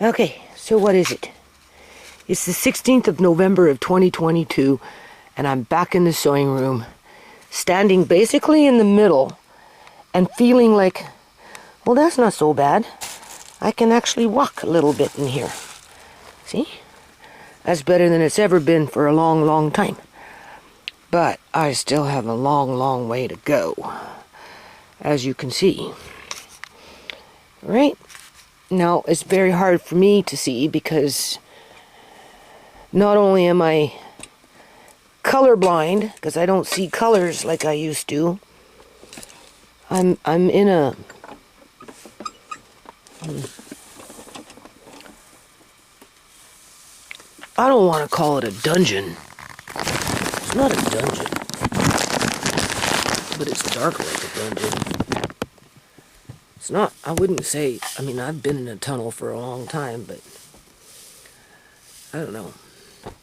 Okay, so what is it? It's the 16th of November of 2022, and I'm back in the sewing room, standing basically in the middle, and feeling like, well, that's not so bad. I can actually walk a little bit in here. See? That's better than it's ever been for a long, long time. But I still have a long, long way to go, as you can see. Right? Now, it's very hard for me to see because not only am I colorblind, because I don't see colors like I used to, I'm in a... I don't want to call it a dungeon. It's not a dungeon. But it's dark like a dungeon. It's not, I wouldn't say, I mean, I've been in a tunnel for a long time, but I don't know.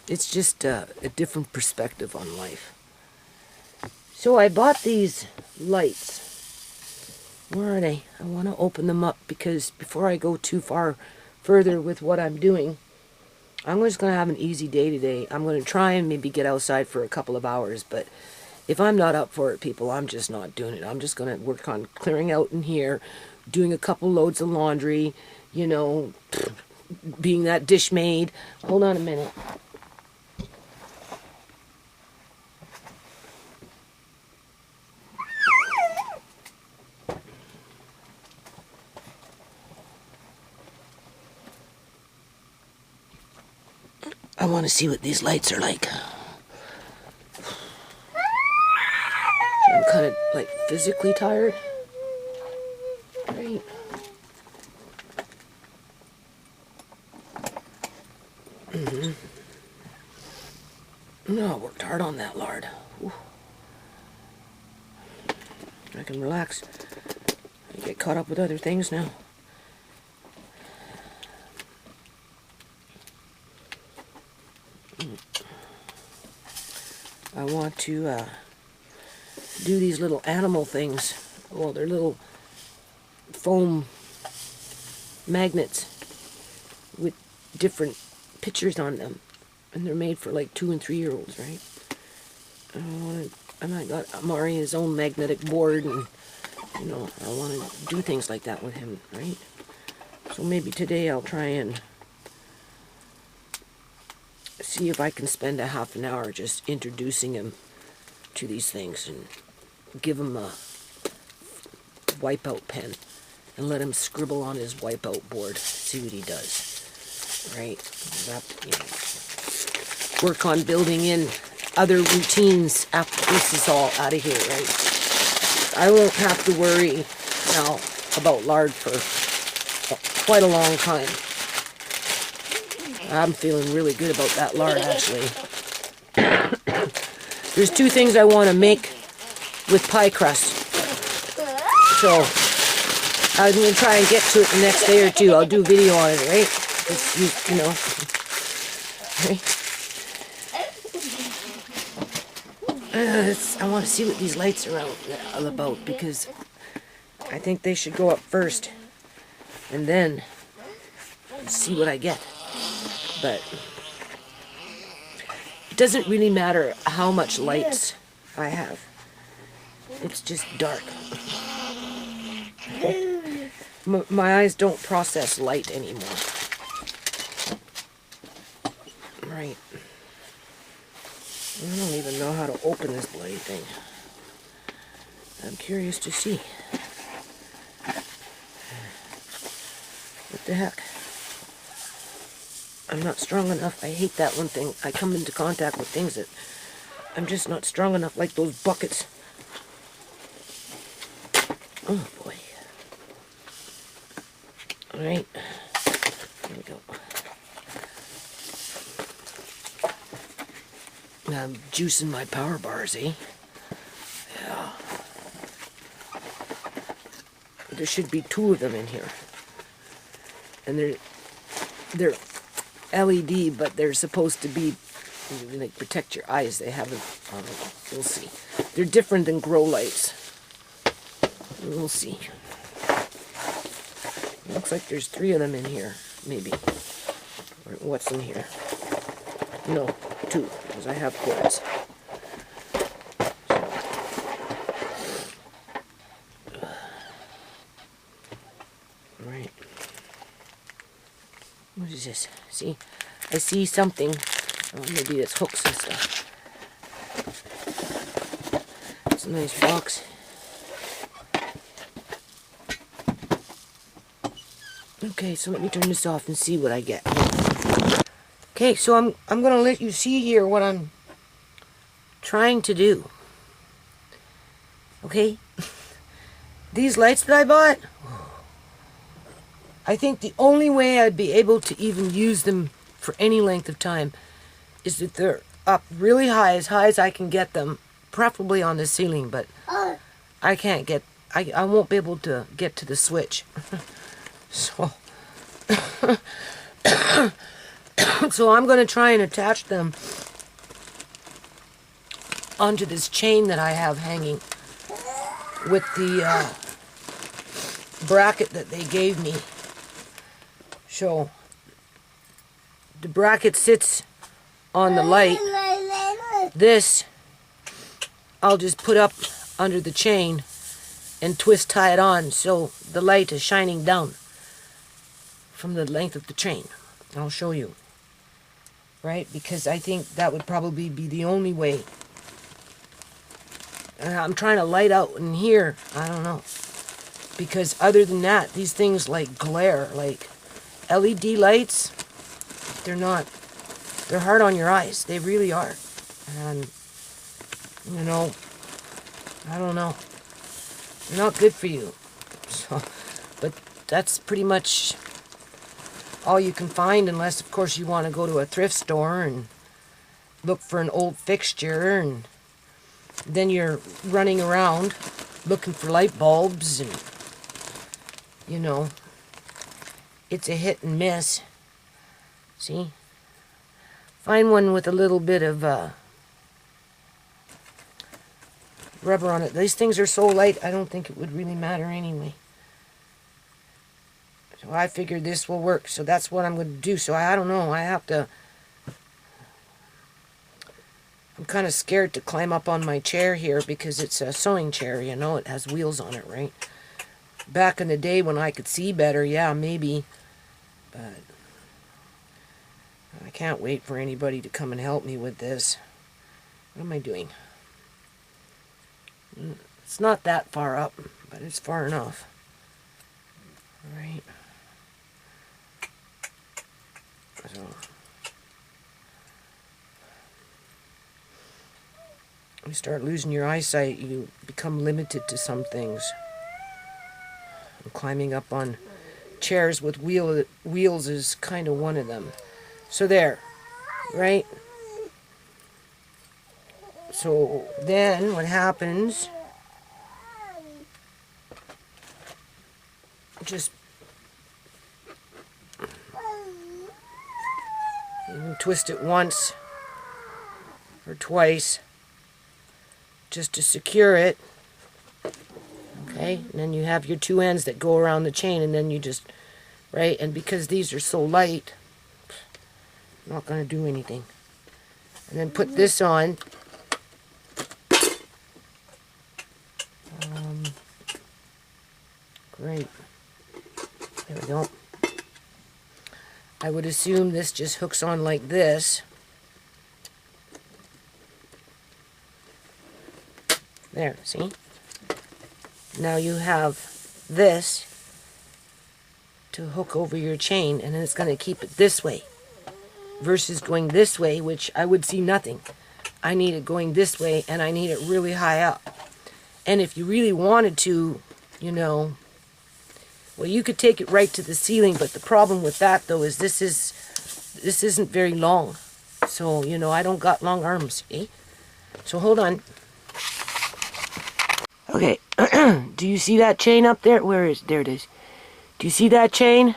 It's just a different perspective on life. So I bought these lights. Where are they? I want to open them up because before I go too far further with what I'm doing, I'm just going to have an easy day today. I'm going to try and maybe get outside for a couple of hours, but if I'm not up for it, people, I'm just not doing it. I'm just going to work on clearing out in here, doing a couple loads of laundry, you know, being that dish maid. Hold on a minute. I want to see what these lights are like. I'm kind of like physically tired. Right. No, I worked hard on that lard. Ooh. I can relax. I get caught up with other things now. I want to do these little animal things. Well, they're little foam magnets with different pictures on them, and they're made for like 2- and 3-year-olds, right? And I got Amari his own magnetic board, and you know, I want to do things like that with him, right? So maybe today I'll try and see if I can spend a half an hour just introducing him to these things and give him a wipeout pen and let him scribble on his wipeout board, see what he does, right? That, you know, work on building in other routines after this is all out of here, right? I won't have to worry now about lard for quite a long time. I'm feeling really good about that lard, actually. There's 2 things I want to make with pie crust. So, I'm going to try and get to it the next day or 2. I'll do a video on it, right? Just, you know. Right? I want to see what these lights are all about, because I think they should go up first. And then see what I get. But it doesn't really matter how much lights I have. It's just dark. My eyes don't process light anymore. Right. I don't even know how to open this bloody thing. I'm curious to see. What the heck? I'm not strong enough. I hate that one thing. I come into contact with things that I'm just not strong enough, like those buckets. Oh boy. Alright. Here we go. I'm juicing my power bars, eh? Yeah. There should be 2 of them in here. And they're LED, but they're supposed to be like protect your eyes. They haven't. We'll see. They're different than grow lights. We'll see. Looks like there's 3 of them in here. maybe. Or what's in here? No, 2, because I have cords. Right. What is this? See? I see something. Oh, maybe it's hooks and stuff. It's a nice box. Okay, so let me turn this off and see what I get. Okay, so I'm gonna let you see here what I'm trying to do. Okay? These lights that I bought, I think the only way I'd be able to even use them for any length of time is if they're up really high as I can get them, preferably on the ceiling, but I can't get, I won't be able to get to the switch. So, so I'm going to try and attach them onto this chain that I have hanging with the bracket that they gave me. So, the bracket sits on the light. This, I'll just put up under the chain and twist tie it on so the light is shining down from the length of the chain. I'll show you. Right? Because I think that would probably be the only way. And I'm trying to light out in here. I don't know. Because other than that, these things like glare, like LED lights, they're hard on your eyes. They really are. And, you know, I don't know. They're not good for you. So, but that's pretty much all you can find, unless, of course, you want to go to a thrift store and look for an old fixture, and then you're running around looking for light bulbs, and, you know, it's a hit and miss. See? Find one with a little bit of rubber on it. These things are so light, I don't think it would really matter anyway. So I figured this will work, so that's what I'm going to do. So I don't know, I have to... I'm kind of scared to climb up on my chair here because it's a sewing chair, you know, it has wheels on it, right? Back in the day when I could see better, yeah, maybe, but I can't wait for anybody to come and help me with this. What am I doing? It's not that far up, but it's far enough. All right. So, you start losing your eyesight, you become limited to some things. And climbing up on chairs with wheels is kind of one of them. So there, right? So then what happens, just you can twist it once or twice just to secure it. Okay, and then you have your two ends that go around the chain, and then you just, right, and because these are so light, not going to do anything. And then put this on. Great. There we go. I would assume this just hooks on like this. There, see? Now you have this to hook over your chain, and then it's going to keep it this way versus going this way, which I would see nothing. I need it going this way, and I need it really high up. And if you really wanted to, you know, well, you could take it right to the ceiling, but the problem with that, though, is this isn't very long. So, you know, I don't got long arms, eh? So hold on. Okay, do you see that chain up there? There it is. Do you see that chain?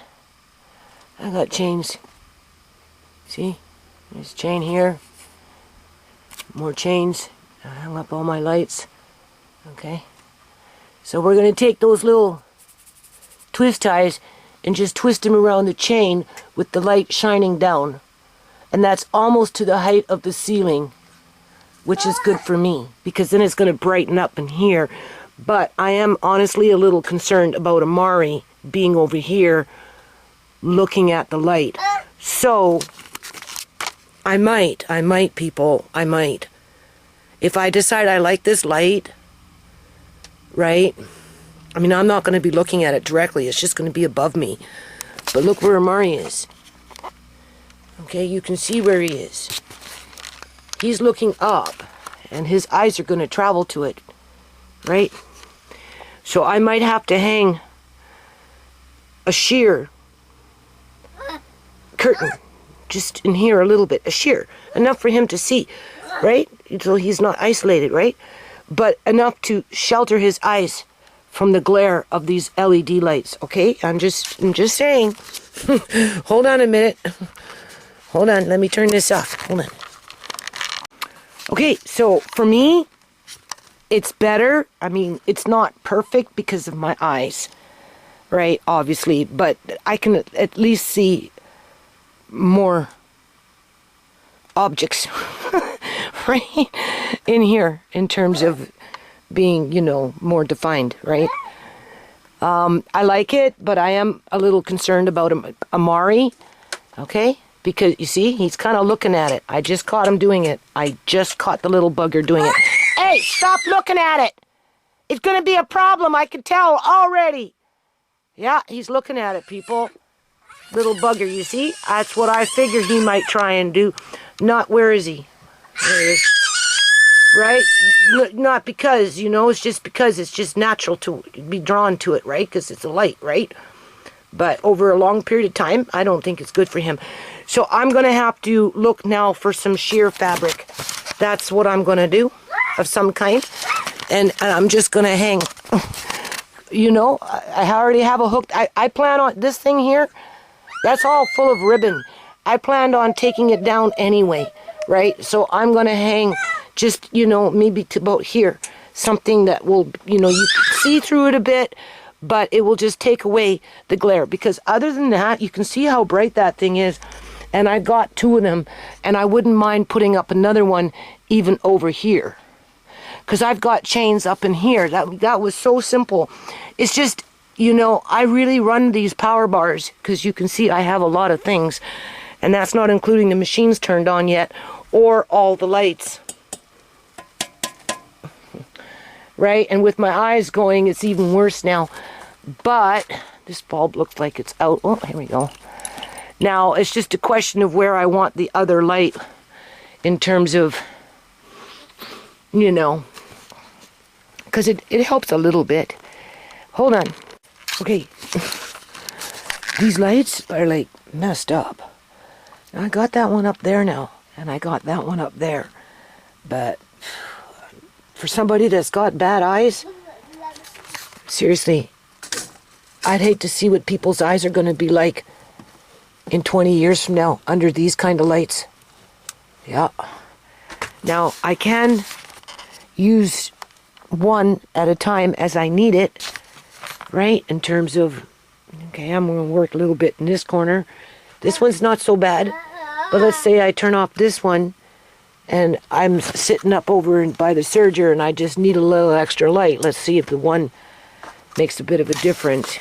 I got chains. See? There's a chain here. More chains. I hung up all my lights. Okay. So we're going to take those little twist ties and just twist him around the chain with the light shining down. And that's almost to the height of the ceiling, which is good for me, because then it's going to brighten up in here. But I am honestly a little concerned about Amari being over here looking at the light. So I might, people, I might. If I decide I like this light, right? I mean, I'm not going to be looking at it directly. It's just going to be above me. But look where Amari is. Okay, you can see where he is. He's looking up, and his eyes are going to travel to it, right? So I might have to hang a sheer curtain just in here a little bit, a sheer, enough for him to see, right? So he's not isolated, right? But enough to shelter his eyes from the glare of these LED lights, okay? I'm just saying. Hold on a minute. Hold on, let me turn this off. Hold on. Okay, so for me, it's better. I mean, it's not perfect because of my eyes, right? Obviously, but I can at least see more objects, right? In here, in terms of being, you know, more defined, right? I like it, but I am a little concerned about Amari, okay? Because, you see, he's kind of looking at it. I just caught him doing it. I just caught the little bugger doing it. Hey, stop looking at it! It's going to be a problem, I can tell already. Yeah, he's looking at it, people. Little bugger, you see? That's what I figured he might try and do. Not, where is he? There he is. Right? Not because, you know, it's just because it's just natural to be drawn to it, right? Because it's a light, right? But over a long period of time, I don't think it's good for him. So I'm going to have to look now for some sheer fabric. That's what I'm going to do, of some kind. And I'm just going to hang. You know, I already have a hook. I plan on this thing here. That's all full of ribbon. I planned on taking it down anyway, right? So I'm going to hang just, you know, maybe to about here. Something that will, you know, you can see through it a bit, but it will just take away the glare. Because other than that, you can see how bright that thing is. And I got 2 of them, and I wouldn't mind putting up another one even over here. Because I've got chains up in here. That was so simple. It's just, you know, I really run these power bars, because you can see I have a lot of things. And that's not including the machines turned on yet, or all the lights. Right? And with my eyes going, it's even worse now. But this bulb looks like it's out. Oh, here we go. Now, it's just a question of where I want the other light in terms of, you know, because it helps a little bit. Hold on. Okay. These lights are like messed up. I got that one up there now, and I got that one up there. But for somebody that's got bad eyes, seriously, I'd hate to see what people's eyes are going to be like in 20 years from now under these kind of lights. Yeah. Now, I can use one at a time as I need it, right? In terms of, okay, I'm going to work a little bit in this corner. This one's not so bad, but let's say I turn off this one and I'm sitting up over by the serger and I just need a little extra light. Let's see if the one makes a bit of a difference.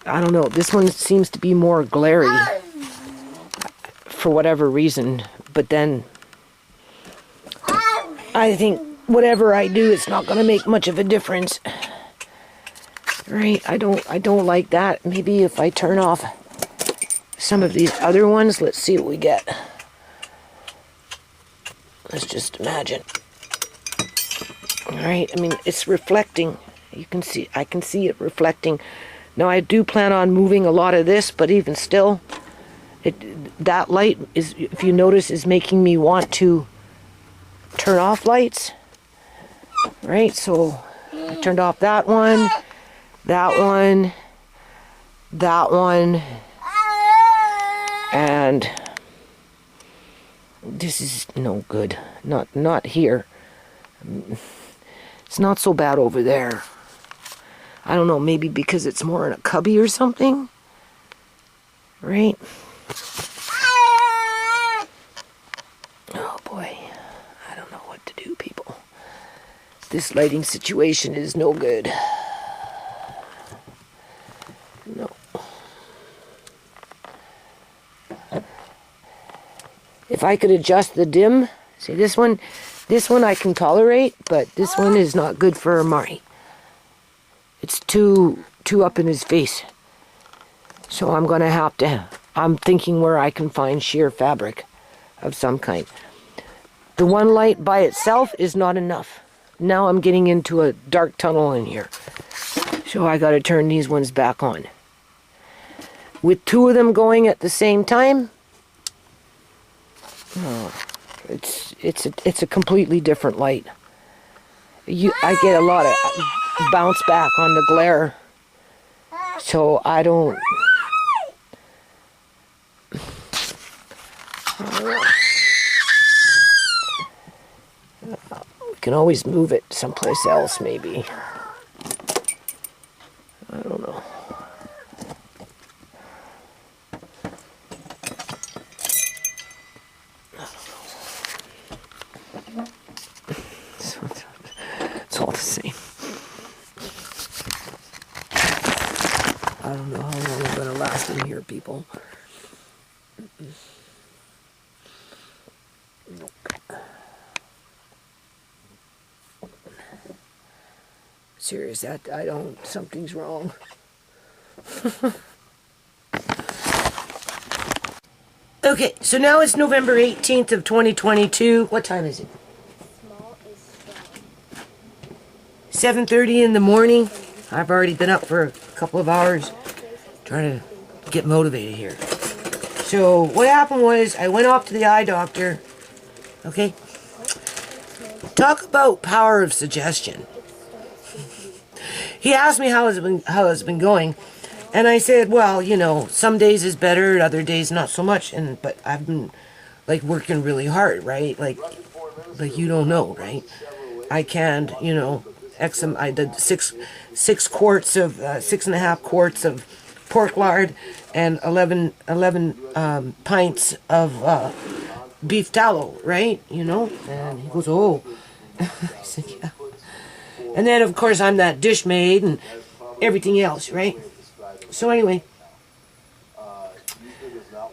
I don't know. This one seems to be more glary for whatever reason. But then I think whatever I do, it's not going to make much of a difference. Right? I don't like that. Maybe if I turn off some of these other ones, let's see what we get. Let's just imagine. All right. I mean, it's reflecting. You can see, I can see it reflecting. Now, I do plan on moving a lot of this, but even still, that light is, if you notice, is making me want to turn off lights. Right? So, I turned off that one, that one, that one, and this is no good. Not here. It's not so bad over there. I don't know, maybe because it's more in a cubby or something. Right? Oh boy, I don't know what to do, people. This lighting situation is no good. No. If I could adjust the dim, see this one I can tolerate, but this one is not good for Mari. It's too up in his face. So I'm gonna have to, I'm thinking where I can find sheer fabric of some kind. The one light by itself is not enough. Now I'm getting into a dark tunnel in here. So I gotta turn these ones back on. With two of them going at the same time, it's a completely different light. I get a lot of bounce back on the glare. So I don't... We can always move it someplace else, maybe. I don't know. It's all the same. I don't know how long I'm going to last in here, people. Nope. Serious, something's wrong. Okay, so now it's November 18th of 2022. What time is it? 7:30 in the morning. I've already been up for a couple of hours trying to get motivated here. So what happened was I went off to the eye doctor. Okay? Talk about power of suggestion. He asked me how it's been going, and I said, well, you know, some days is better, other days not so much, but I've been like working really hard, right? Like you don't know, right? I canned, you know, I did 6.5 quarts of pork lard and 11 pints of beef tallow, right? You know? And he goes, oh. I said, yeah. And then, of course, I'm that dish maid and everything else, right? So anyway,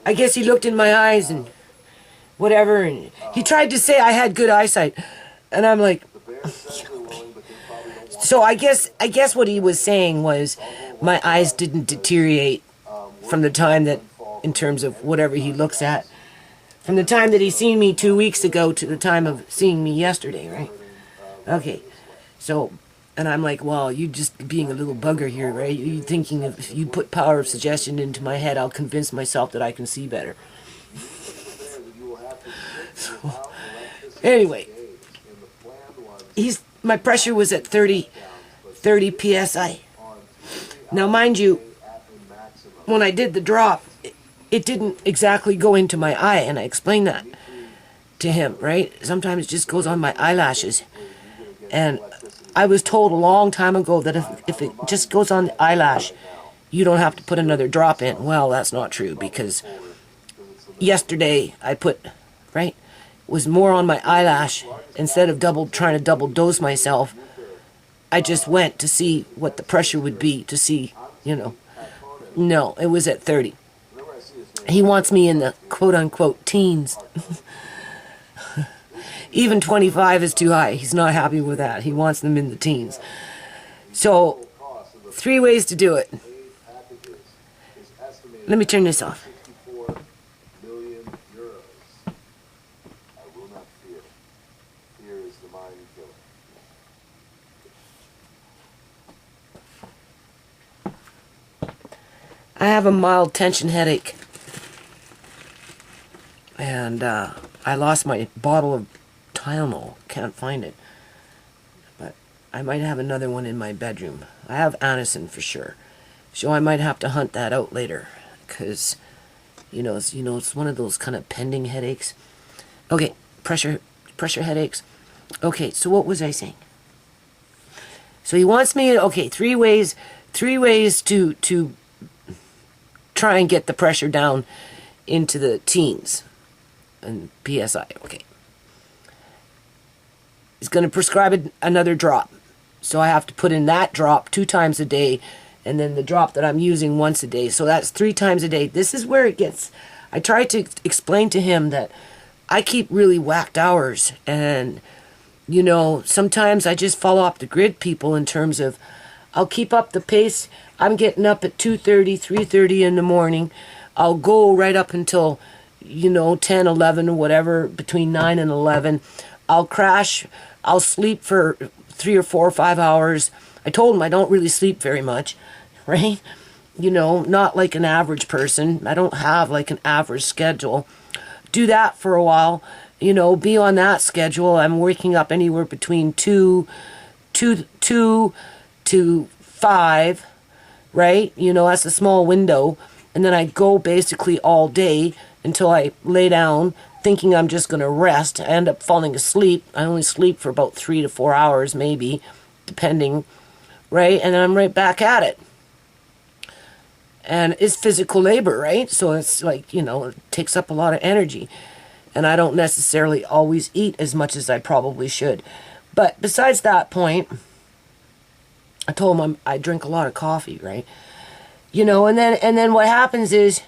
I guess he looked in my eyes and whatever, and he tried to say I had good eyesight. And I'm like... So I guess what he was saying was my eyes didn't deteriorate from the time that, in terms of whatever he looks at, from the time that he seen me 2 weeks ago to the time of seeing me yesterday, right? Okay, so, and I'm like, well, you just being a little bugger here, right? You thinking if you put power of suggestion into my head, I'll convince myself that I can see better. So, anyway, my pressure was at 30 psi. Now, mind you, when I did the drop, it didn't exactly go into my eye, and I explained that to him, right? Sometimes it just goes on my eyelashes. And I was told a long time ago that if it just goes on the eyelash, you don't have to put another drop in. Well, that's not true, because yesterday I put, right, was more on my eyelash. Instead of trying to double dose myself, I just went to see what the pressure would be, to see, you know. No, it was at 30. He wants me in the quote-unquote teens. Even 25 is too high. He's not happy with that. He wants them in the teens. So, 3 ways to do it. Let me turn this off. I have a mild tension headache. And I lost my bottle of Tylenol. Can't find it. But I might have another one in my bedroom. I have Anacin for sure. So I might have to hunt that out later. Because, it's one of those kind of pending headaches. Okay, pressure headaches. Okay, so what was I saying? So he wants me, okay, three ways to try and get the pressure down into the teens and PSI. Okay. He's going to prescribe another drop. So I have to put in that drop 2 times a day, and then the drop that I'm using once a day. So that's 3 times a day. This is where it gets... I try to explain to him that I keep really whacked hours, and, you know, sometimes I just fall off the grid, people, in terms of I'll keep up the pace. I'm getting up at 2:30, 3:30 in the morning. I'll go right up until, you know, 10, 11, whatever, between 9 and 11. I'll crash. I'll sleep for 3 or 4 or 5 hours. I told him I don't really sleep very much, right? You know, not like an average person. I don't have like an average schedule. Do that for a while, you know, be on that schedule. I'm waking up anywhere between 2 to 5, right? You know, that's a small window. And then I go basically all day until I lay down thinking I'm just going to rest. I end up falling asleep. I only sleep for about 3 to 4 hours maybe, depending, right? And then I'm right back at it. And it's physical labor, right? So it's like, you know, it takes up a lot of energy. And I don't necessarily always eat as much as I probably should. But besides that point, I told him I drink a lot of coffee, right? You know, and then what happens is,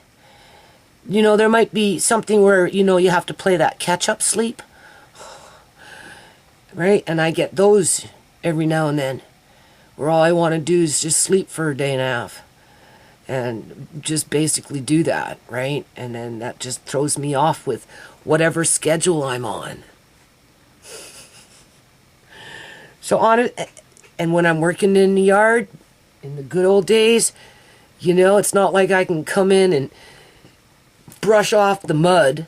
you know, there might be something where, you know, you have to play that catch-up sleep, right? And I get those every now and then, where all I want to do is just sleep for a day and a half. And just basically do that, right? And then that just throws me off with whatever schedule I'm on. So on it, and when I'm working in the yard, in the good old days, you know, it's not like I can come in and brush off the mud,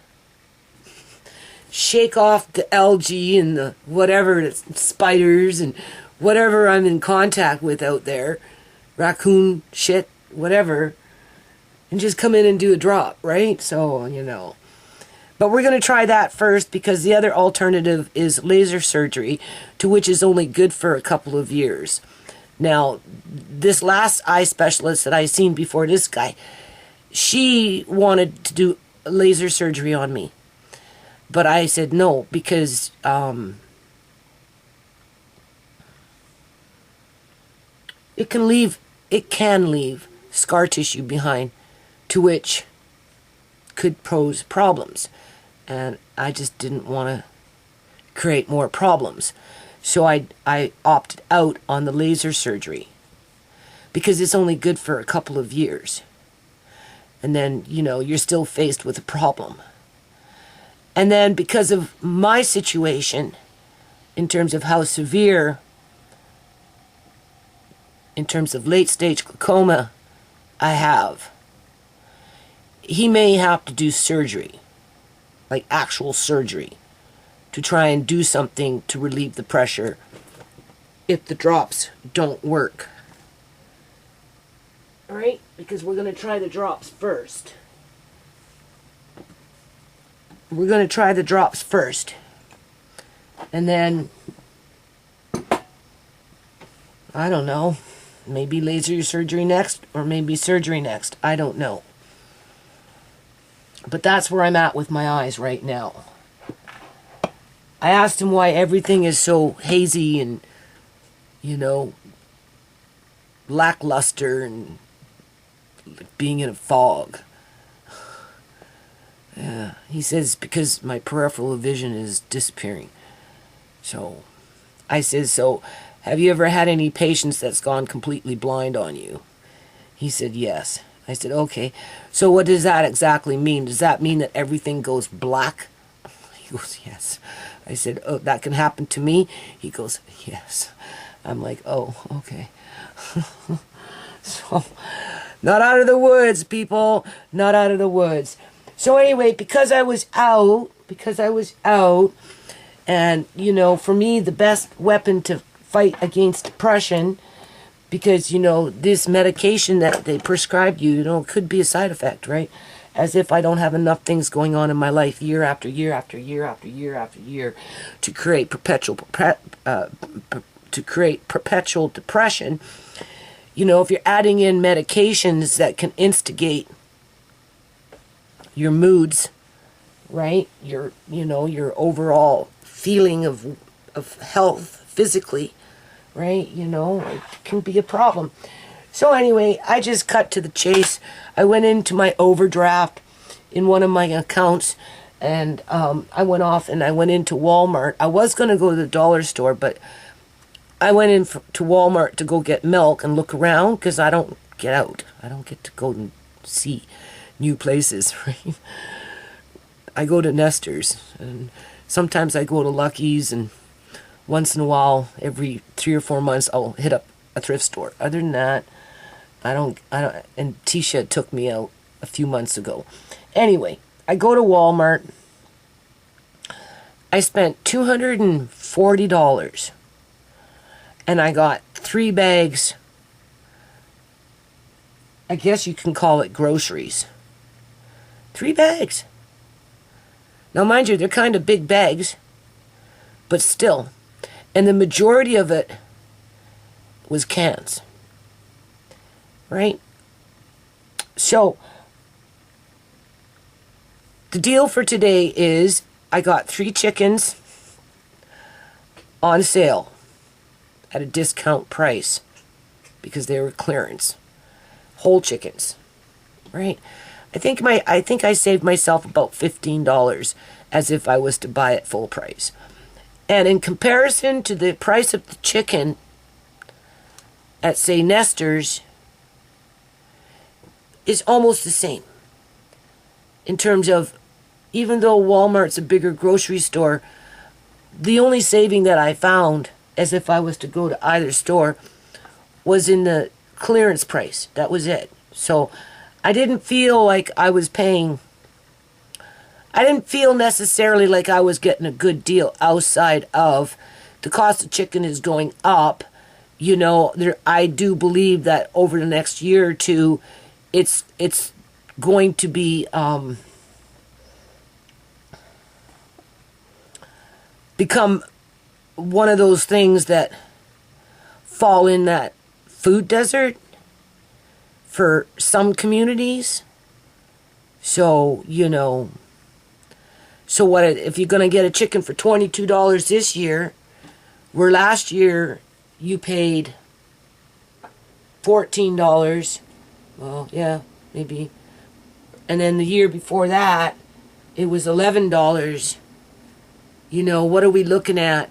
shake off the algae and the whatever, the spiders and whatever I'm in contact with out there, raccoon shit, whatever, and just come in and do a drop, right? So, you know. But we're going to try that first, because the other alternative is laser surgery, to which is only good for a couple of years. Now, this last eye specialist that I seen before this guy, she wanted to do laser surgery on me. But I said no, because it can leave scar tissue behind, to which could pose problems, and I just didn't want to create more problems. So I opted out on the laser surgery, because it's only good for a couple of years, and then, you know, you're still faced with a problem. And then because of my situation, in terms of how severe, in terms of late stage glaucoma I have, he may have to do surgery, like actual surgery, to try and do something to relieve the pressure if the drops don't work. Alright, because we're going to try the drops first. We're going to try the drops first. And then, I don't know, maybe laser surgery next, or maybe surgery next. I don't know. But that's where I'm at with my eyes right now. I asked him why everything is so hazy and, you know, lackluster and being in a fog. Yeah, he says because my peripheral vision is disappearing. So, I said, so have you ever had any patients that's gone completely blind on you? He said, yes. I said, okay. So what does that exactly mean? Does that mean that everything goes black? He goes, yes. I said, oh, that can happen to me? He goes, yes. I'm like, oh, okay. So, not out of the woods, people. Not out of the woods. So anyway, because I was out, and, you know, for me, the best weapon to fight against depression, because, you know, this medication that they prescribe you, you know, could be a side effect, right? As if I don't have enough things going on in my life year after year after year after year after year to create perpetual depression. You know, if you're adding in medications that can instigate your moods, right? Your overall feeling of health physically, right? It can be a problem. So anyway, I just cut to the chase. I went into my overdraft in one of my accounts, and I went off and I went into Walmart. I was going to go to the dollar store, but I went to Walmart to go get milk and look around because I don't get out. I don't get to go and see new places, right? I go to Nestor's, and sometimes I go to Lucky's, and once in a while, every 3 or 4 months, I'll hit up a thrift store. Other than that, I don't, and Tisha took me out a few months ago. Anyway, I go to Walmart. I spent $240, and I got 3 bags. I guess you can call it groceries. 3 bags. Now, mind you, they're kind of big bags, but still. And the majority of it was cans. Right? So, the deal for today is I got 3 chickens on sale at a discount price because they were clearance. Whole chickens. Right? I think I saved myself about $15 as if I was to buy it full price. And in comparison to the price of the chicken at, say, Nestor's, is almost the same. In terms of, even though Walmart's a bigger grocery store, the only saving that I found, as if I was to go to either store, was in the clearance price. That was it. So I didn't feel like I was paying. I didn't feel necessarily like I was getting a good deal outside of the cost of chicken is going up. I do believe that over the next year or two, it's going to be become one of those things that fall in that food desert for some communities. So, so what if you're going to get a chicken for $22 this year, where last year you paid $14, well, yeah, maybe, and then the year before that, it was $11. What are we looking at?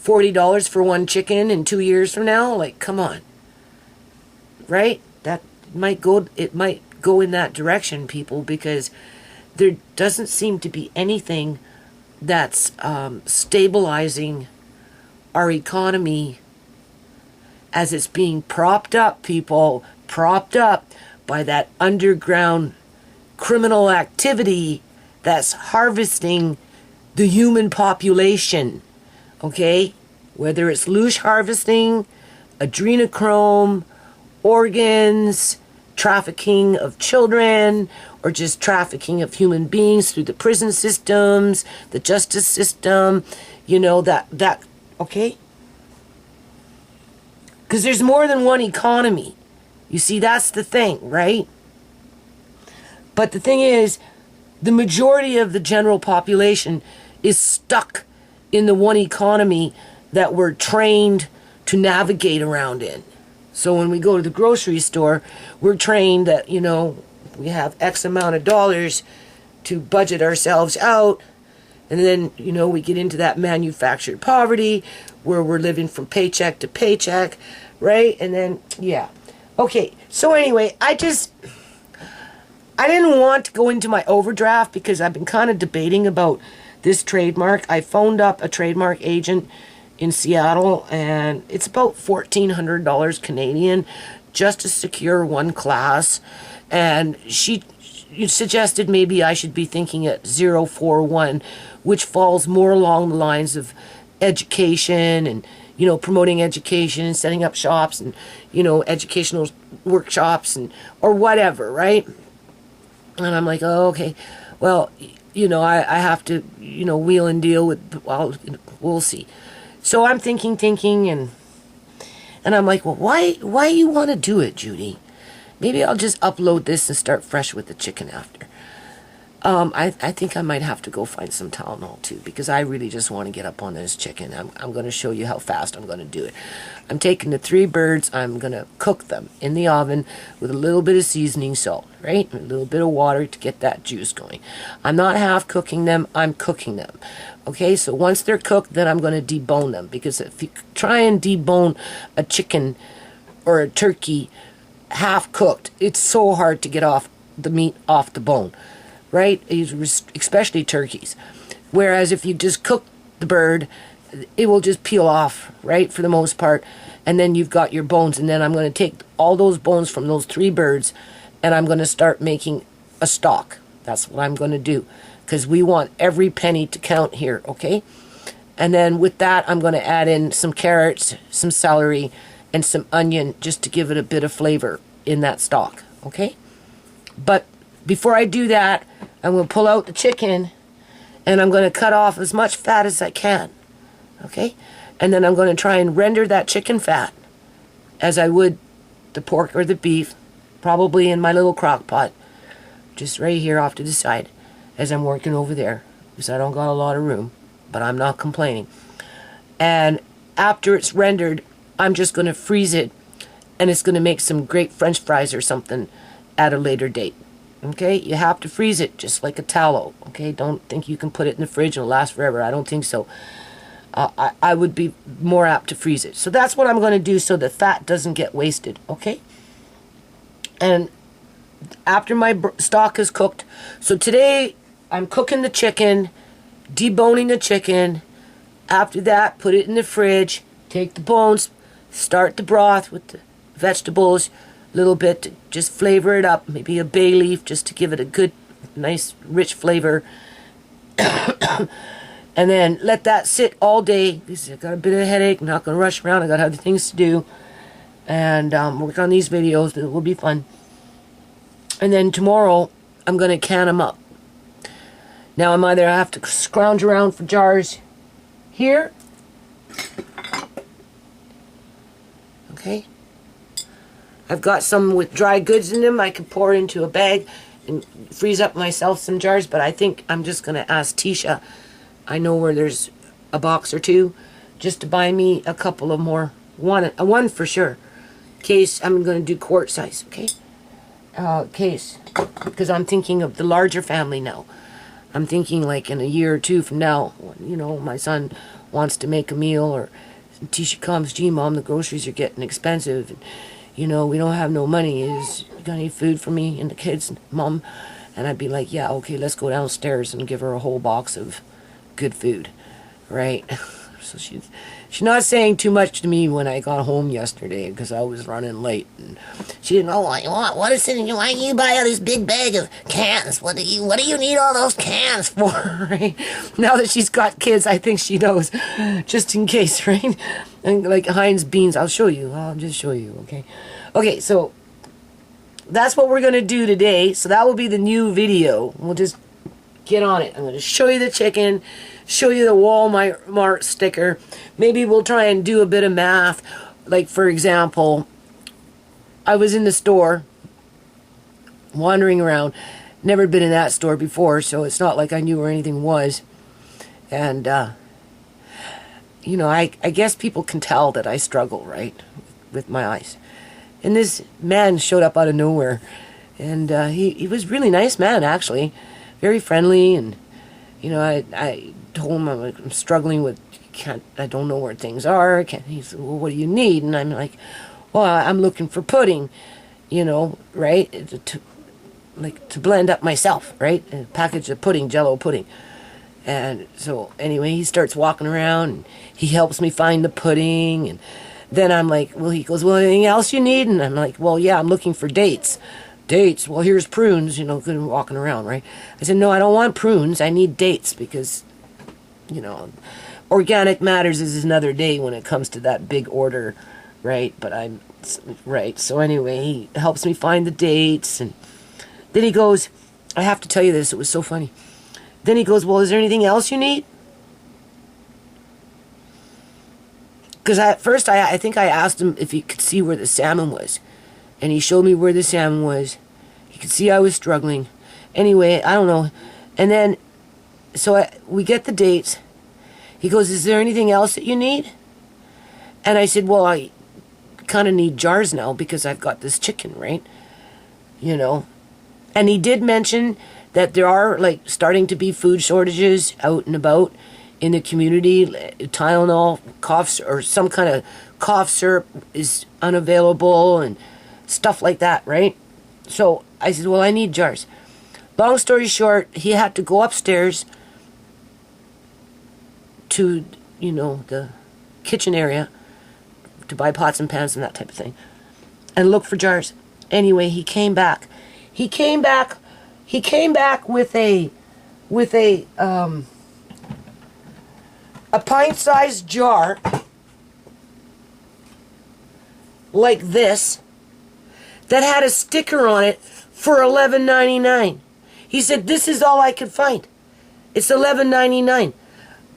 $40 for one chicken in 2 years from now? Like, come on. Right? It might go in that direction, people, because there doesn't seem to be anything that's stabilizing our economy as it's being propped up, people, propped up by that underground criminal activity that's harvesting the human population, okay? Whether it's loosh harvesting, adrenochrome, organs, trafficking of children, or just trafficking of human beings through the prison systems, the justice system, that okay? Because there's more than one economy. You see, that's the thing, right? But the thing is, the majority of the general population is stuck in the one economy that we're trained to navigate around in. So when we go to the grocery store, we're trained that, we have X amount of dollars to budget ourselves out. And then, we get into that manufactured poverty where we're living from paycheck to paycheck, right? And then, yeah. Okay, so anyway, I didn't want to go into my overdraft because I've been kind of debating about this trademark. I phoned up a trademark agent in Seattle, and it's about $1,400 Canadian just to secure one class. And she suggested maybe I should be thinking at 041, which falls more along the lines of education and, promoting education and setting up shops and, educational workshops and, or whatever, right? And I'm like, oh, okay, well, I have to, wheel and deal with, well, we'll see. So I'm thinking, and I'm like, well, why you want to do it, Judy? Maybe I'll just upload this and start fresh with the chicken after. I think I might have to go find some Tylenol too, because I really just want to get up on this chicken. I'm going to show you how fast I'm going to do it. I'm taking the 3 birds. I'm going to cook them in the oven with a little bit of seasoning salt, right? And a little bit of water to get that juice going. I'm not half cooking them. I'm cooking them. Okay, so once they're cooked, then I'm going to debone them, because if you try and debone a chicken or a turkey half cooked, it's so hard to get off the meat off the bone. Right? Especially turkeys. Whereas if you just cook the bird, it will just peel off, right, for the most part. And then you've got your bones. And then I'm going to take all those bones from those 3 birds, and I'm going to start making a stock. That's what I'm going to do, because we want every penny to count here, okay? And then with that, I'm going to add in some carrots, some celery, and some onion, just to give it a bit of flavor in that stock, okay? But before I do that, I'm going to pull out the chicken, and I'm going to cut off as much fat as I can, okay? And then I'm going to try and render that chicken fat as I would the pork or the beef, probably in my little crock pot, just right here off to the side as I'm working over there, because I don't got a lot of room, but I'm not complaining. And after it's rendered, I'm just going to freeze it, and it's going to make some great French fries or something at a later date. Okay, you have to freeze it just like a tallow. Okay, don't think you can put it in the fridge and it'll last forever. I don't think so. I would be more apt to freeze it. So that's what I'm going to do, so the fat doesn't get wasted. Okay, and after my stock is cooked, so today I'm cooking the chicken, deboning the chicken. After that, put it in the fridge, take the bones, start the broth with the vegetables, little bit to just flavor it up, maybe a bay leaf just to give it a good, nice, rich flavor. And then let that sit all day, because I've got a bit of a headache. I'm not going to rush around. I got other things to do. And work on these videos. It will be fun. And then tomorrow, I'm going to can them up. Now, I'm either have to scrounge around for jars here. Okay. I've got some with dry goods in them I can pour into a bag and freeze up myself some jars, but I think I'm just going to ask Tisha, I know where there's a box or 2, just to buy me a couple of more. One for sure. Case I'm going to do quart size, okay? Case. Because I'm thinking of the larger family now. I'm thinking like in a year or 2 from now, you know, my son wants to make a meal, or Tisha comes, gee, Mom, the groceries are getting expensive. And, you know, we don't have no money. You got any food for me and the kids, Mom? And I'd be like, yeah, okay, let's go downstairs and give her a whole box of good food, right? So she's not saying too much to me when I got home yesterday, because I was running late, and she didn't know what you want. What is it? Why you buy all this big bag of cans? What do you need all those cans for? Right? Now that she's got kids, I think she knows, just in case, right? And like Heinz beans, I'll show you. I'll just show you, okay? Okay, so that's what we're gonna do today. So that will be the new video. We'll just get on it. I'm going to show you the chicken, show you the Walmart sticker. Maybe we'll try and do a bit of math. Like, for example, I was in the store, wandering around. Never been in that store before, so it's not like I knew where anything was. And, you know, I guess people can tell that I struggle, right, with my eyes. And this man showed up out of nowhere. And he was a really nice man, actually. Very friendly, and you know, I told him I'm struggling with, I don't know where things are. He said, well, what do you need? And I'm like, well, I'm looking for pudding, you know, right? To blend up myself, right? A package of pudding, Jello pudding. And so anyway, he starts walking around, and he helps me find the pudding, and then I'm like, well, he goes, well, anything else you need? And I'm like, well, yeah, I'm looking for dates. Dates, well, here's prunes, you know, good walking around, right? I said, no, I don't want prunes, I need dates, because, you know, organic matters is another day when it comes to that big order, right? But right, so anyway, he helps me find the dates, and then he goes, I have to tell you this, it was so funny. Then he goes, well, is there anything else you need? Because at first, I think I asked him if he could see where the salmon was. And he showed me where the salmon was. He could see I was struggling. Anyway, I don't know. And then, so we get the dates. He goes, is there anything else that you need? And I said, well, I kind of need jars now because I've got this chicken, right? You know. And he did mention that there are, like, starting to be food shortages out and about in the community. Tylenol, or some kind of cough syrup is unavailable and stuff like that, right? So I said, well, I need jars. Long story short, he had to go upstairs to, you know, the kitchen area to buy pots and pans and that type of thing and look for jars. Anyway, he came back. He came back with a pint-sized jar like this that had a sticker on it for $11.99. He said, this is all I could find. It's $11.99.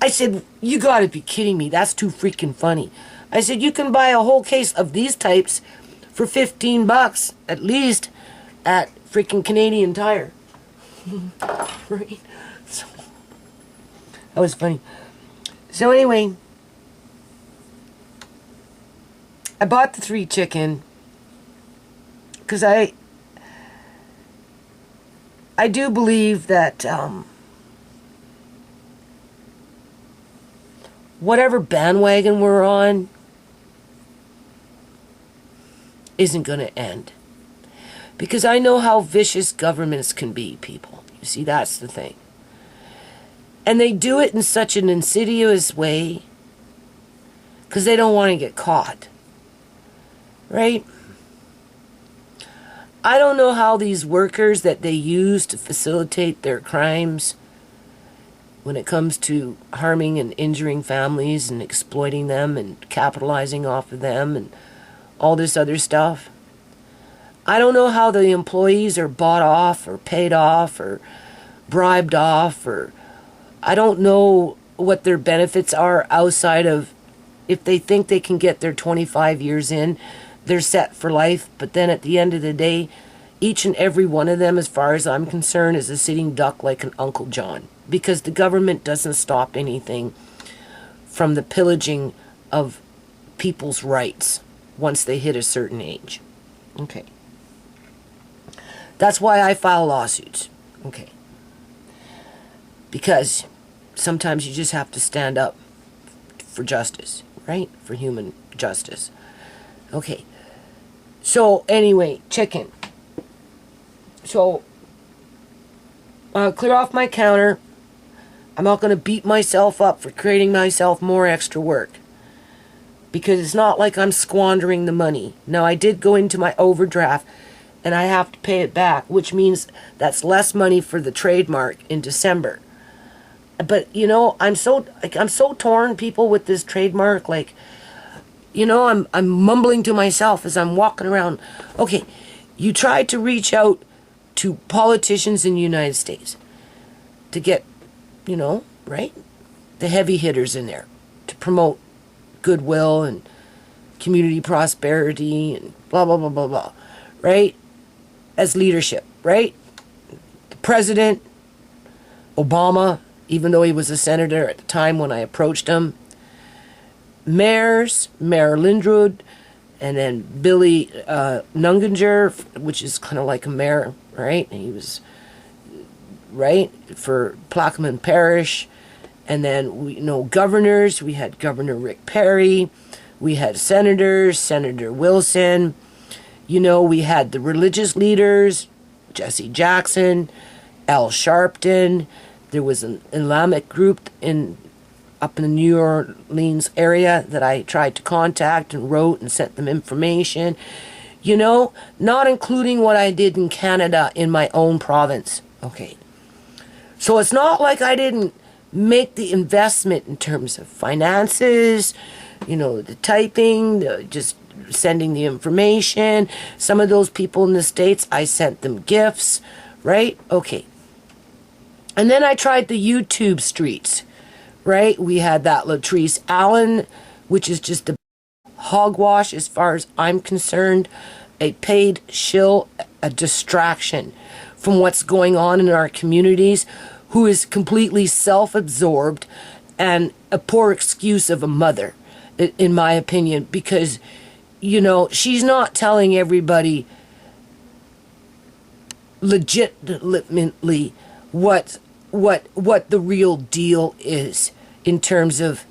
I said, you gotta be kidding me. That's too freaking funny. I said, you can buy a whole case of these types for $15 at least at freaking Canadian Tire. Right? So, that was funny. So anyway, I bought the 3 chicken because I do believe that whatever bandwagon we're on isn't going to end. Because I know how vicious governments can be, people. You see, that's the thing. And they do it in such an insidious way because they don't want to get caught. Right? I don't know how these workers that they use to facilitate their crimes when it comes to harming and injuring families and exploiting them and capitalizing off of them and all this other stuff. I don't know how the employees are bought off or paid off or bribed off, or I don't know what their benefits are outside of if they think they can get their 25 years in, they're set for life. But then at the end of the day, each and every one of them, as far as I'm concerned, is a sitting duck like an Uncle John, because the government doesn't stop anything from the pillaging of people's rights once they hit a certain age. Okay. That's why I file lawsuits. Okay. Because sometimes you just have to stand up for justice, right? For human justice. Okay. So, anyway, chicken. So, I'll clear off my counter. I'm not going to beat myself up for creating myself more extra work. Because it's not like I'm squandering the money. Now, I did go into my overdraft and I have to pay it back, which means that's less money for the trademark in December. But, you know, I'm so torn, people, with this trademark. Like, you know, I'm mumbling to myself as I'm walking around. Okay, you tried to reach out to politicians in the United States to get, you know, right, the heavy hitters in there to promote goodwill and community prosperity and blah, blah, blah, blah, blah, right? As leadership, right? The president, Obama, even though he was a senator at the time when I approached him, mayors, Mayor Lindrud, and then Billy Nunginger, which is kind of like a mayor, right? And he was, right, for Plaquemine Parish. And then, we, you know, governors. We had Governor Rick Perry. We had senators, Senator Wilson. You know, we had the religious leaders, Jesse Jackson, Al Sharpton. There was an Islamic group up in the New Orleans area that I tried to contact and wrote and sent them information. You know, not including what I did in Canada in my own province. Okay. So it's not like I didn't make the investment in terms of finances, you know, the typing, just sending the information. Some of those people in the States, I sent them gifts, right? Okay. And then I tried the YouTube streets, right? We had that Latrice Allen, which is just a hogwash as far as I'm concerned, a paid shill, a distraction from what's going on in our communities, who is completely self-absorbed and a poor excuse of a mother, in my opinion, because, you know, she's not telling everybody legitimately what the real deal is in terms of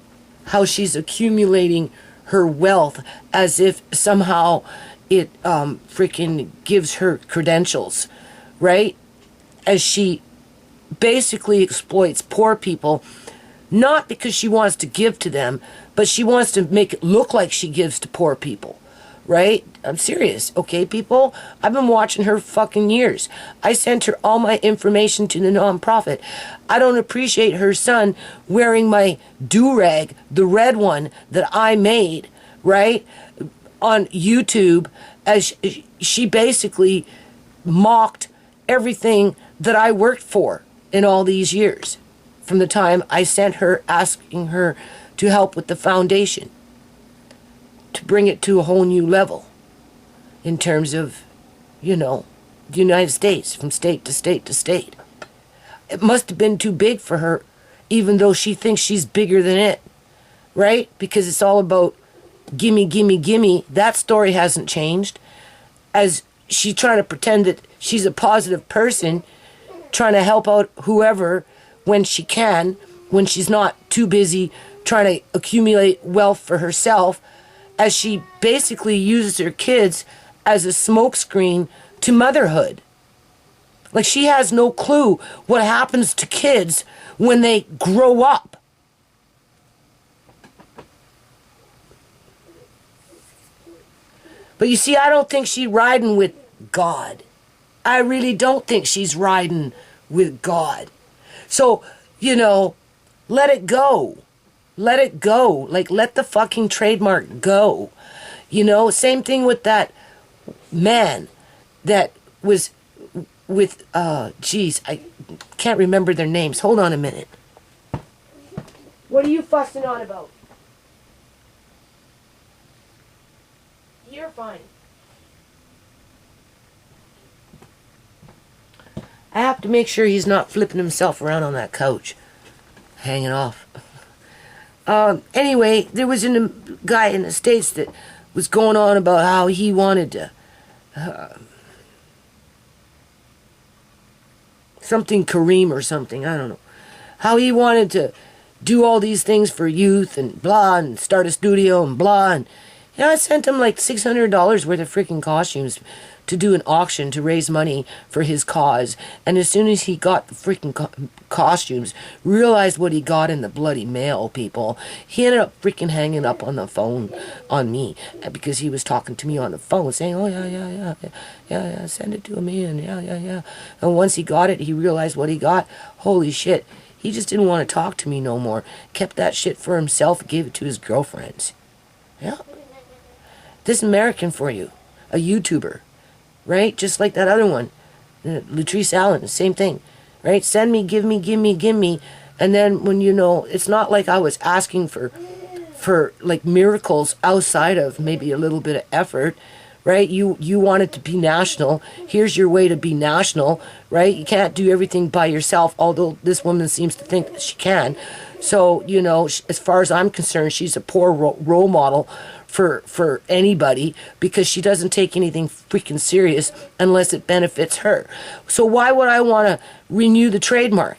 how she's accumulating her wealth, as if somehow it freaking gives her credentials, right? As she basically exploits poor people, not because she wants to give to them, but she wants to make it look like she gives to poor people, right? I'm serious, okay, people? I've been watching her fucking years. I sent her all my information to the nonprofit. I don't appreciate her son wearing my do-rag, the red one that I made, right, on YouTube, as she basically mocked everything that I worked for in all these years, from the time I sent her asking her to help with the foundation, to bring it to a whole new level in terms of, you know, the United States, from state to state to state. It must have been too big for her, even though she thinks she's bigger than it, right? Because it's all about gimme, gimme, gimme. That story hasn't changed. As she's trying to pretend that she's a positive person, trying to help out whoever when she can, when she's not too busy trying to accumulate wealth for herself, as she basically uses her kids as a smokescreen to motherhood. Like, she has no clue what happens to kids when they grow up. But you see, I don't think she's riding with God. I really don't think she's riding with God. So, you know, let it go. Let it go. Like, let the fucking trademark go. You know, same thing with that man that was with, geez, I can't remember their names. Hold on a minute. What are you fussing on about? You're fine. I have to make sure he's not flipping himself around on that couch, hanging off. Anyway, there was a guy in the States that was going on about how he wanted to, something Kareem or something, I don't know. How he wanted to do all these things for youth and blah, and start a studio and blah. And you know, I sent him like $600 worth of freaking costumes to do an auction to raise money for his cause. And as soon as he got the freaking costumes, realized what he got in the bloody mail, people, he ended up freaking hanging up on the phone on me, because he was talking to me on the phone saying, oh yeah, send it to me, and yeah. And once he got it, he realized what he got. Holy shit, he just didn't want to talk to me no more. Kept that shit for himself, gave it to his girlfriends. Yeah. This American for you, a YouTuber, right? Just like that other one, Latrice Allen, same thing, right? Send me, give me. And then when, you know, it's not like I was asking for like miracles outside of maybe a little bit of effort, right? You want it to be national. Here's your way to be national, right? You can't do everything by yourself, although this woman seems to think that she can. So, you know, as far as I'm concerned, she's a poor role model for anybody, because she doesn't take anything freaking serious unless it benefits her. So why would I want to renew the trademark?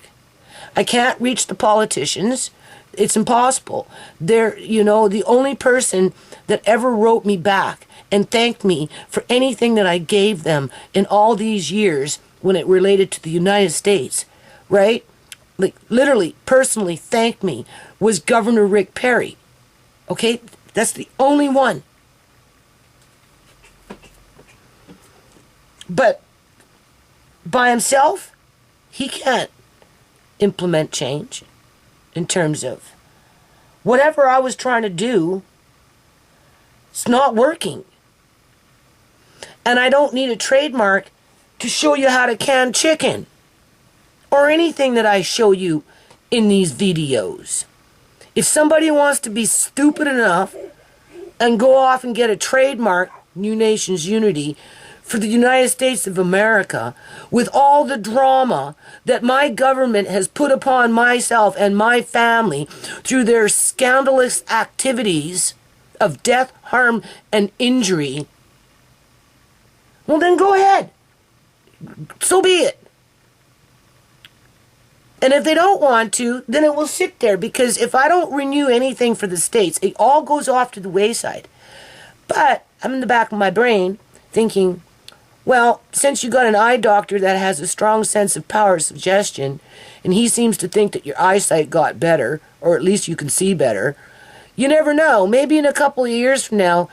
I can't reach the politicians. It's impossible. They're, you know, the only person that ever wrote me back and thanked me for anything that I gave them in all these years when it related to the United States, right? Like, literally, personally thanked me, was Governor Rick Perry. Okay? That's the only one. But by himself, he can't implement change in terms of whatever I was trying to do. It's not working. And I don't need a trademark to show you how to can chicken or anything that I show you in these videos. If somebody wants to be stupid enough and go off and get a trademark, New Nations Unity, for the United States of America with all the drama that my government has put upon myself and my family through their scandalous activities of death, harm, and injury, well then go ahead. So be it. And if they don't want to, then it will sit there, because if I don't renew anything for the states, it all goes off to the wayside. But I'm in the back of my brain thinking, well, since you got an eye doctor that has a strong sense of power suggestion, and he seems to think that your eyesight got better, or at least you can see better, you never know. Maybe in a couple of years from now,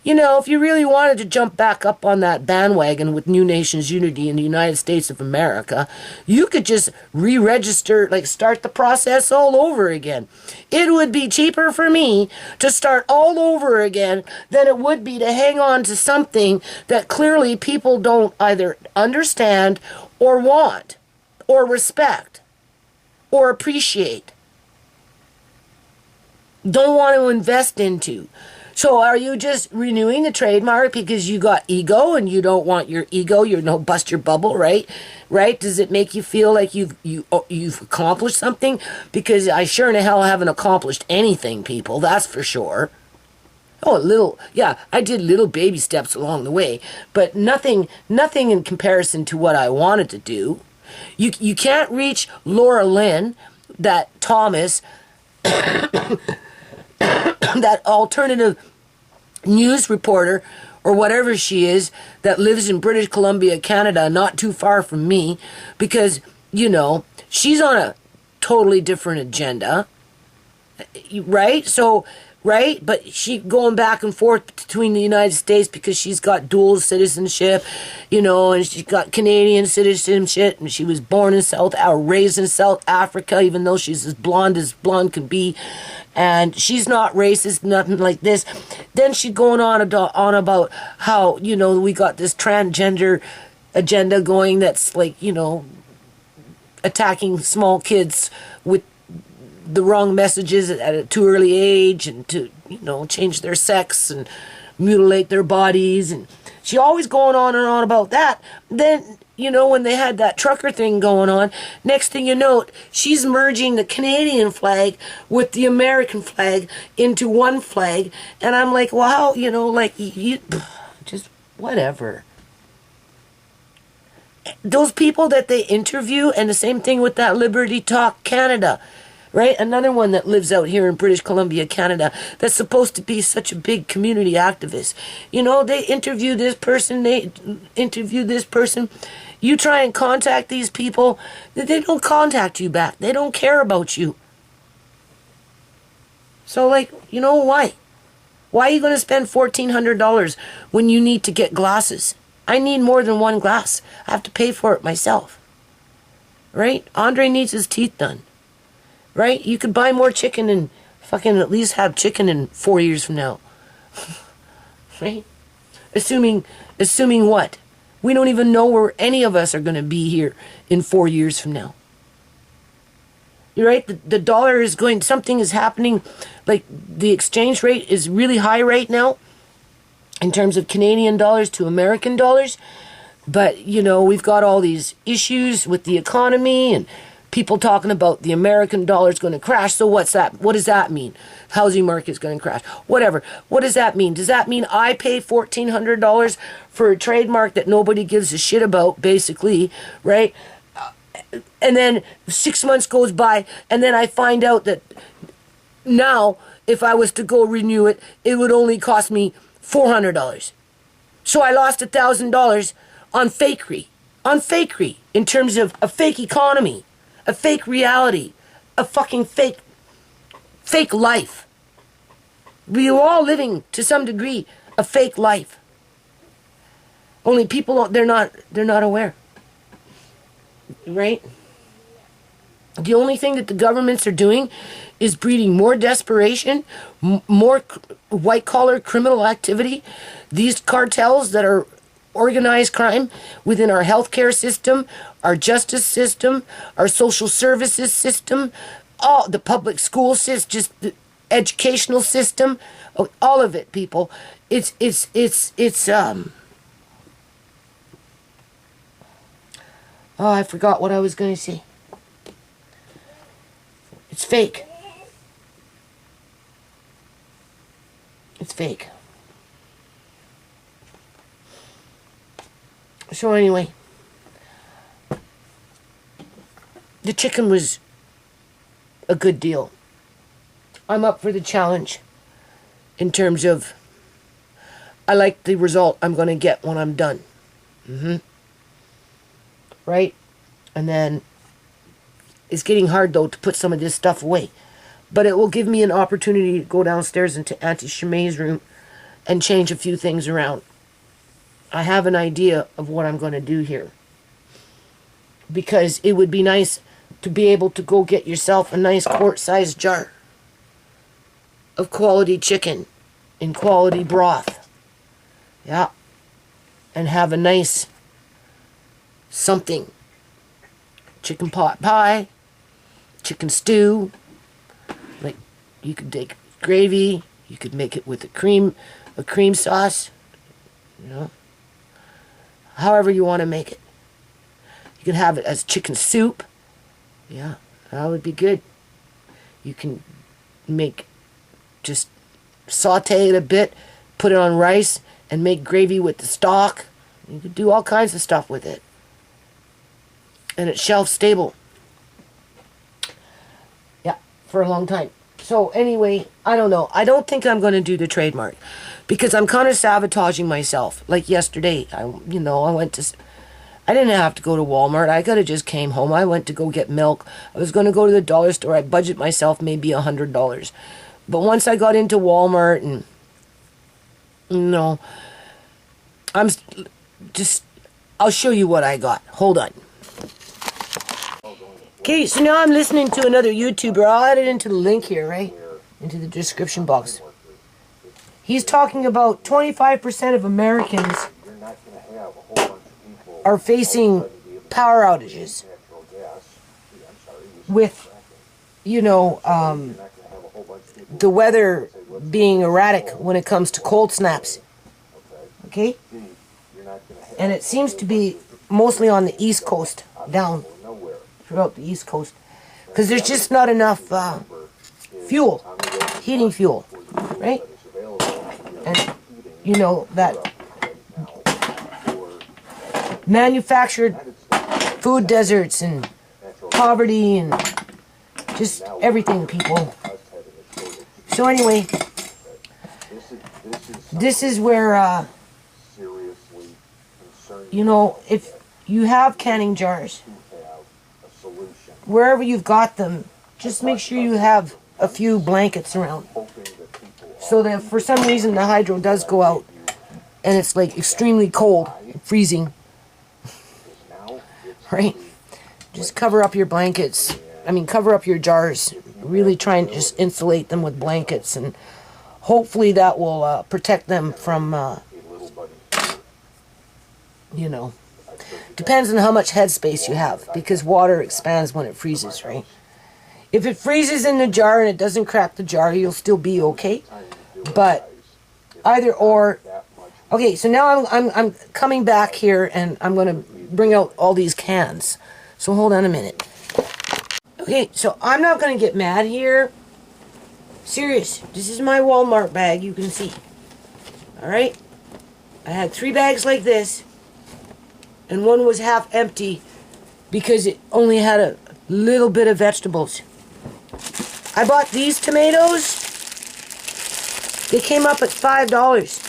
you know, if you really wanted to jump back up on that bandwagon with New Nations Unity in the United States of America, you could just re-register, like start the process all over again. It would be cheaper for me to start all over again than it would be to hang on to something that clearly people don't either understand or want or respect or appreciate. Don't want to invest into. So are you just renewing the trademark because you got ego and you don't want your ego, bust your bubble, right? Right? Does it make you feel like you've accomplished something? Because I sure in the hell haven't accomplished anything, people, that's for sure. I did little baby steps along the way, but nothing in comparison to what I wanted to do. You can't reach Laura Lynn, that Thomas, that alternative news reporter or whatever she is that lives in British Columbia, Canada, not too far from me, because, you know, she's on a totally different agenda, right? So, right? But she going back and forth between the United States because she's got dual citizenship, you know, and she's got Canadian citizenship, and she was born in raised in South Africa, even though she's as blonde can be, and she's not racist, nothing like this. Then she's going on about how, you know, we got this transgender agenda going that's like, you know, attacking small kids with the wrong messages at a too early age, and to, you know, change their sex and mutilate their bodies, and she always going on and on about that. Then, you know, when they had that trucker thing going on, next thing you know, she's merging the Canadian flag with the American flag into one flag, and I'm like, wow, you know, like, you just whatever. Those people that they interview, and the same thing with that Liberty Talk Canada, right? Another one that lives out here in British Columbia, Canada, that's supposed to be such a big community activist. You know, they interview this person, they interview this person. You try and contact these people, they don't contact you back. They don't care about you. So, like, you know, why? Why are you going to spend $1,400 when you need to get glasses? I need more than one glass. I have to pay for it myself. Right? Andre needs his teeth done. Right? You could buy more chicken and fucking at least have chicken in 4 years from now. Right? Assuming what? We don't even know where any of us are going to be here in 4 years from now. You're right? The dollar is going, something is happening, like the exchange rate is really high right now in terms of Canadian dollars to American dollars. But, you know, we've got all these issues with the economy and people talking about the American dollar is going to crash. So what's that? What does that mean? Housing market's going to crash. Whatever. What does that mean? Does that mean I pay $1,400 for a trademark that nobody gives a shit about, basically, right? And then 6 months goes by, and then I find out that now, if I was to go renew it, it would only cost me $400. So I lost $1,000 on fakery, in terms of a fake economy, a fake reality, a fucking fake life. We are all living, to some degree, a fake life. Only people, they're not aware. Right? The only thing that the governments are doing is breeding more desperation, more white-collar criminal activity. These cartels that are organized crime within our healthcare system, our justice system, our social services system, all the public school system, just the educational system, all of it, people. It's Oh, I forgot what I was going to say. It's fake. It's fake. So anyway, the chicken was a good deal. I'm up for the challenge in terms of I like the result I'm going to get when I'm done. Right? And then it's getting hard, though, to put some of this stuff away. But it will give me an opportunity to go downstairs into Auntie Shamay's room and change a few things around. I have an idea of what I'm going to do here. Because it would be nice to be able to go get yourself a nice quart-sized jar of quality chicken in quality broth. Yeah. And have a nice something. Chicken pot pie, chicken stew. Like, you could take gravy, you could make it with a cream sauce, you know. However you want to make it. You can have it as chicken soup. Yeah, that would be good. You can just saute it a bit, put it on rice, and make gravy with the stock. You could do all kinds of stuff with it. And it's shelf stable. Yeah, for a long time. So anyway, I don't know. I don't think I'm going to do the trademark. Because I'm kind of sabotaging myself. Like yesterday, I went to... I didn't have to go to Walmart. I could have just came home. I went to go get milk. I was going to go to the dollar store. I budget myself maybe $100. But once I got into Walmart and... I'll show you what I got. Hold on. Okay, so now I'm listening to another YouTuber. I'll add it into the link here, right? Into the description box. He's talking about 25% of Americans are facing power outages with, the weather being erratic when it comes to cold snaps. Okay? And it seems to be mostly on the East Coast, down throughout the East Coast. Because there's just not enough fuel, heating fuel, right? And, that manufactured food deserts and poverty and just everything, people. So anyway, this is where, if you have canning jars, wherever you've got them, just make sure you have a few blankets around. So that if for some reason the hydro does go out and it's like extremely cold, freezing, right? Just cover up your blankets. Cover up your jars. Really try and just insulate them with blankets, and hopefully that will protect them from, depends on how much headspace you have, because water expands when it freezes, right? If it freezes in the jar and it doesn't crack the jar, you'll still be okay. But either or. Okay, so now I'm coming back here and I'm going to bring out all these cans. So hold on a minute. Okay, so I'm not going to get mad here. Serious. This is my Walmart bag, you can see. Alright? I had 3 bags like this. And one was half empty because it only had a little bit of vegetables. I bought these tomatoes. They came up at $5.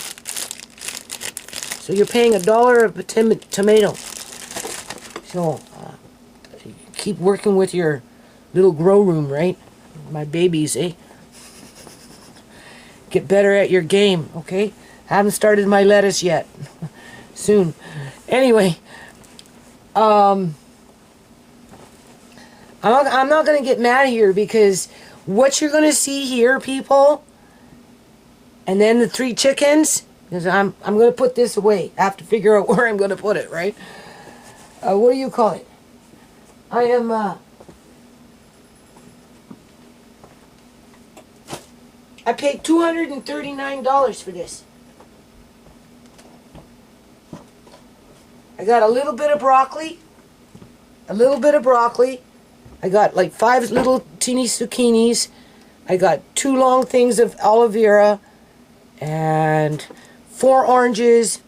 So you're paying $1 of a tomato. So keep working with your little grow room, right? My babies, eh? Get better at your game, okay? Haven't started my lettuce yet. Soon. Anyway, I'm not going to get mad here, because what you're going to see here, people, and then the 3 chickens, because I'm going to put this away. I have to figure out where I'm going to put it, right? What do you call it? I am, I paid $239 for this. I got a little bit of broccoli, a little bit of broccoli. I got like 5 little teeny zucchinis. I got 2 long things of aloe vera and 4 oranges,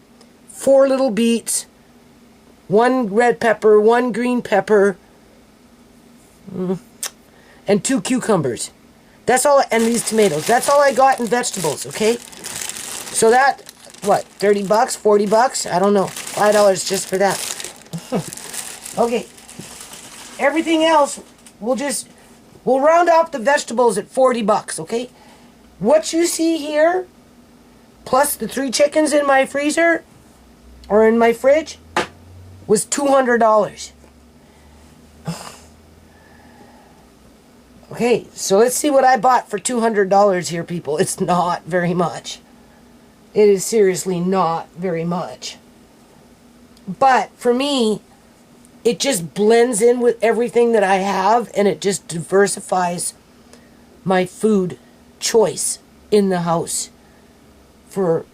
4 little beets, 1 red pepper, 1 green pepper, and 2 cucumbers. That's all, and these tomatoes. That's all I got in vegetables, okay? So that, what, 30 bucks, 40 bucks? I don't know. $5 just for that. Okay. Everything else, we'll round up the vegetables at 40 bucks, okay? What you see here, plus the 3 chickens in my freezer, or in my fridge, was $200. Okay, so let's see what I bought for $200 here, people. It's not very much. It is seriously not very much. But for me, it just blends in with everything that I have, and it just diversifies my food choice in the house for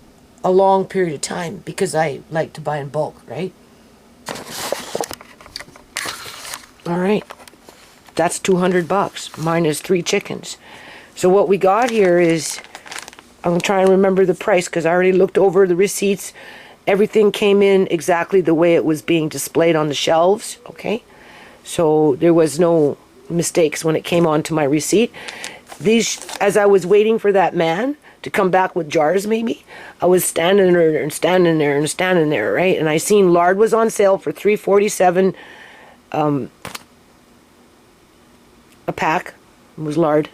a long period of time, because I like to buy in bulk, right? All right. That's $200 minus 3 chickens. So what we got here is, I'm trying to remember the price because I already looked over the receipts. Everything came in exactly the way it was being displayed on the shelves, okay? So there was no mistakes when it came onto my receipt. These, as I was waiting for that man to come back with jars maybe, I was standing there and standing there and standing there, right? And I seen lard was on sale for $3.47 a pack. It was lard,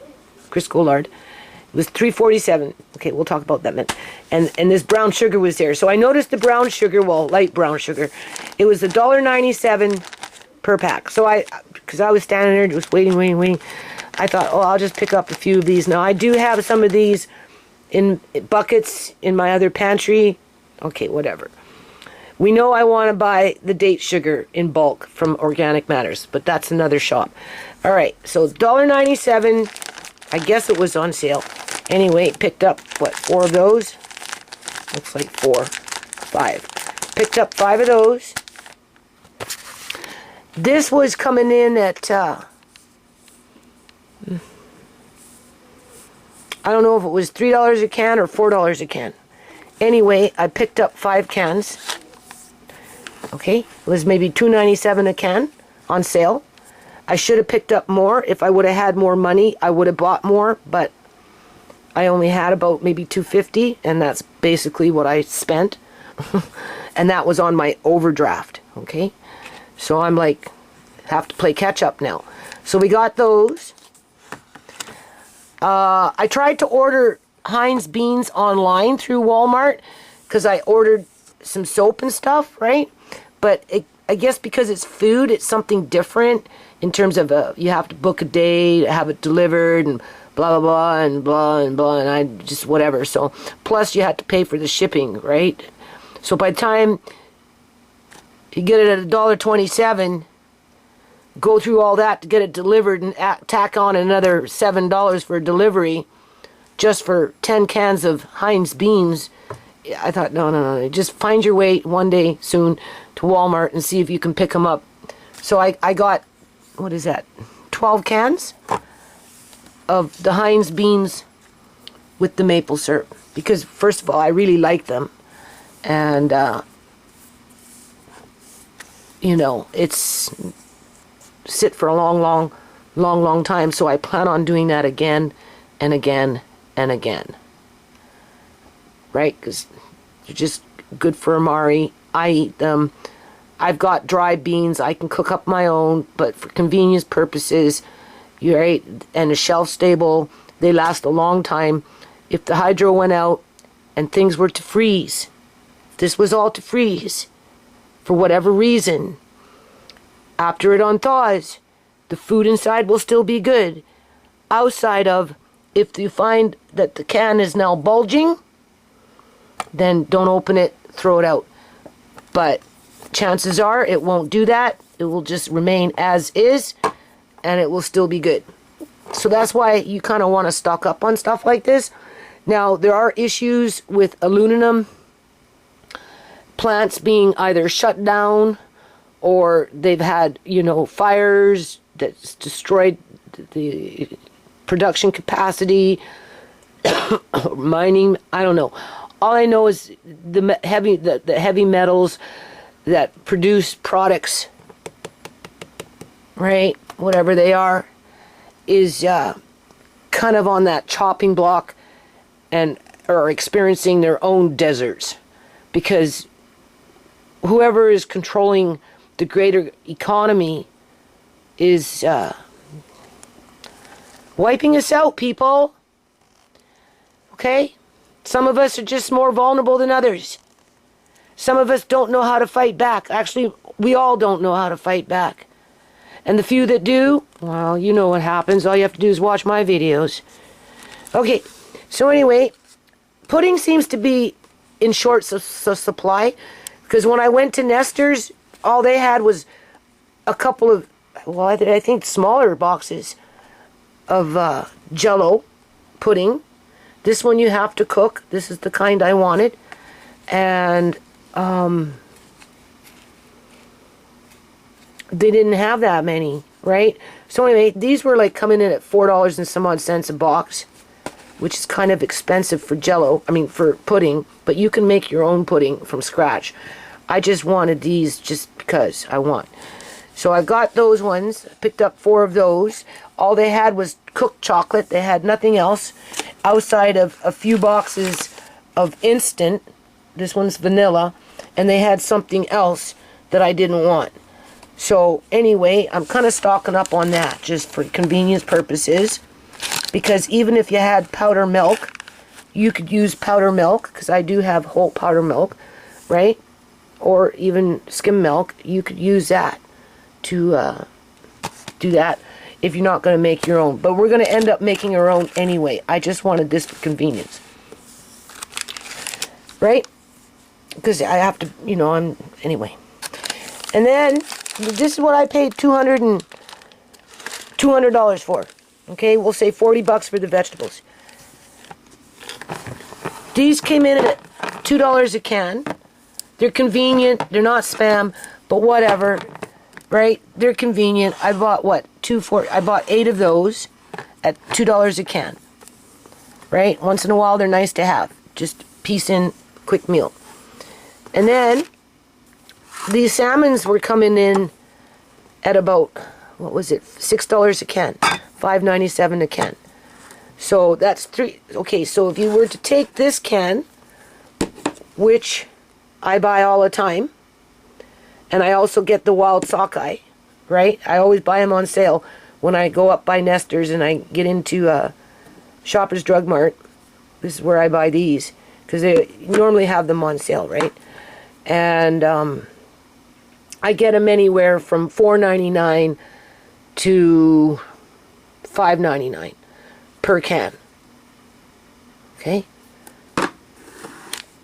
Crisco lard. It was $3.47. Okay, we'll talk about that in a minute. And this brown sugar was there. So I noticed the brown sugar, well, light brown sugar. It was $1.97 per pack. So because I was standing there just waiting. I thought, oh, I'll just pick up a few of these. Now I do have some of these in buckets in my other pantry. Okay, whatever. We know I want to buy the date sugar in bulk from Organic Matters, but that's another shop. All right, so $1.97. I guess it was on sale. Anyway, picked up, what, 4 of those? Looks like 4, 5. Picked up 5 of those. This was coming in at, I don't know if it was $3 a can or $4 a can. Anyway, I picked up 5 cans. Okay, it was maybe $2.97 a can on sale. I should have picked up more. If I would have had more money, I would have bought more, but I only had about maybe $2.50, and that's basically what I spent. And that was on my overdraft, okay? So I'm like, have to play catch up now. So we got those. I tried to order Heinz beans online through Walmart because I ordered some soap and stuff, right? But I guess because it's food, it's something different in terms of you have to book a day to have it delivered and blah, blah, blah, and blah, and blah, and I just whatever. So, plus you had to pay for the shipping, right? So by the time you get it at $1.27, go through all that to get it delivered and tack on another $7 for delivery just for 10 cans of Heinz beans. I thought, no. Just find your way one day soon to Walmart and see if you can pick them up. So I got, what is that, 12 cans of the Heinz beans with the maple syrup. Because, first of all, I really like them. And, you know, it's sit for a long time. So I plan on doing that again and again and again. Right? Because they're just good for amari. I eat them. I've got dry beans. I can cook up my own, but for convenience purposes, you're right, and a shelf stable, they last a long time. If the hydro went out and things were to freeze, this was all to freeze, for whatever reason, after it unthaws, the food inside will still be good. Outside of, if you find that the can is now bulging, then don't open it, throw it out. But chances are it won't do that. It will just remain as is, and it will still be good. So that's why you kind of want to stock up on stuff like this. Now, there are issues with aluminum plants being either shut down or they've had, you know, fires that's destroyed the production capacity, mining, I don't know. All I know is the heavy metals that produce products, right, whatever they are, is kind of on that chopping block and are experiencing their own deserts, because whoever is controlling the greater economy is wiping us out, people. Okay? Some of us are just more vulnerable than others. Some of us don't know how to fight back. Actually, we all don't know how to fight back. And the few that do, well, you know what happens. All you have to do is watch my videos. Okay, so anyway, pudding seems to be in short supply, because when I went to Nestor's, all they had was a couple of, well, I think smaller boxes of Jell-O pudding. This one you have to cook. This is the kind I wanted. And they didn't have that many, right? So anyway, these were like coming in at $4 and some odd cents a box, which is kind of expensive for Jell-O, I mean for pudding, but you can make your own pudding from scratch. I just wanted these just because I want. So I got those ones, picked up 4 of those. All they had was cooked chocolate. They had nothing else outside of a few boxes of instant. This one's vanilla. And they had something else that I didn't want. So anyway, I'm kind of stocking up on that just for convenience purposes. Because even if you had powder milk, you could use powder milk, because I do have whole powder milk, right? Or even skim milk. You could use that to do that if you're not going to make your own. But we're going to end up making our own anyway. I just wanted this for convenience. Right? Because I have to, you know, anyway. And then, this is what I paid $200 for. Okay, we'll say $40 for the vegetables. These came in at $2 a can. They're convenient. They're not spam, but whatever. Right? They're convenient. I bought what? I bought 8 of those at $2 a can. Right? Once in a while, they're nice to have. Just piece in, quick meal. And then these salmons were coming in at about, what was it? $6 a can. $5.97 a can. So that's 3. Okay, so if you were to take this can, which I buy all the time, and I also get the wild sockeye, right? I always buy them on sale when I go up by Nestor's and I get into Shoppers Drug Mart. This is where I buy these, because they normally have them on sale, right? And I get them anywhere from $4.99 to $5.99 per can. Okay?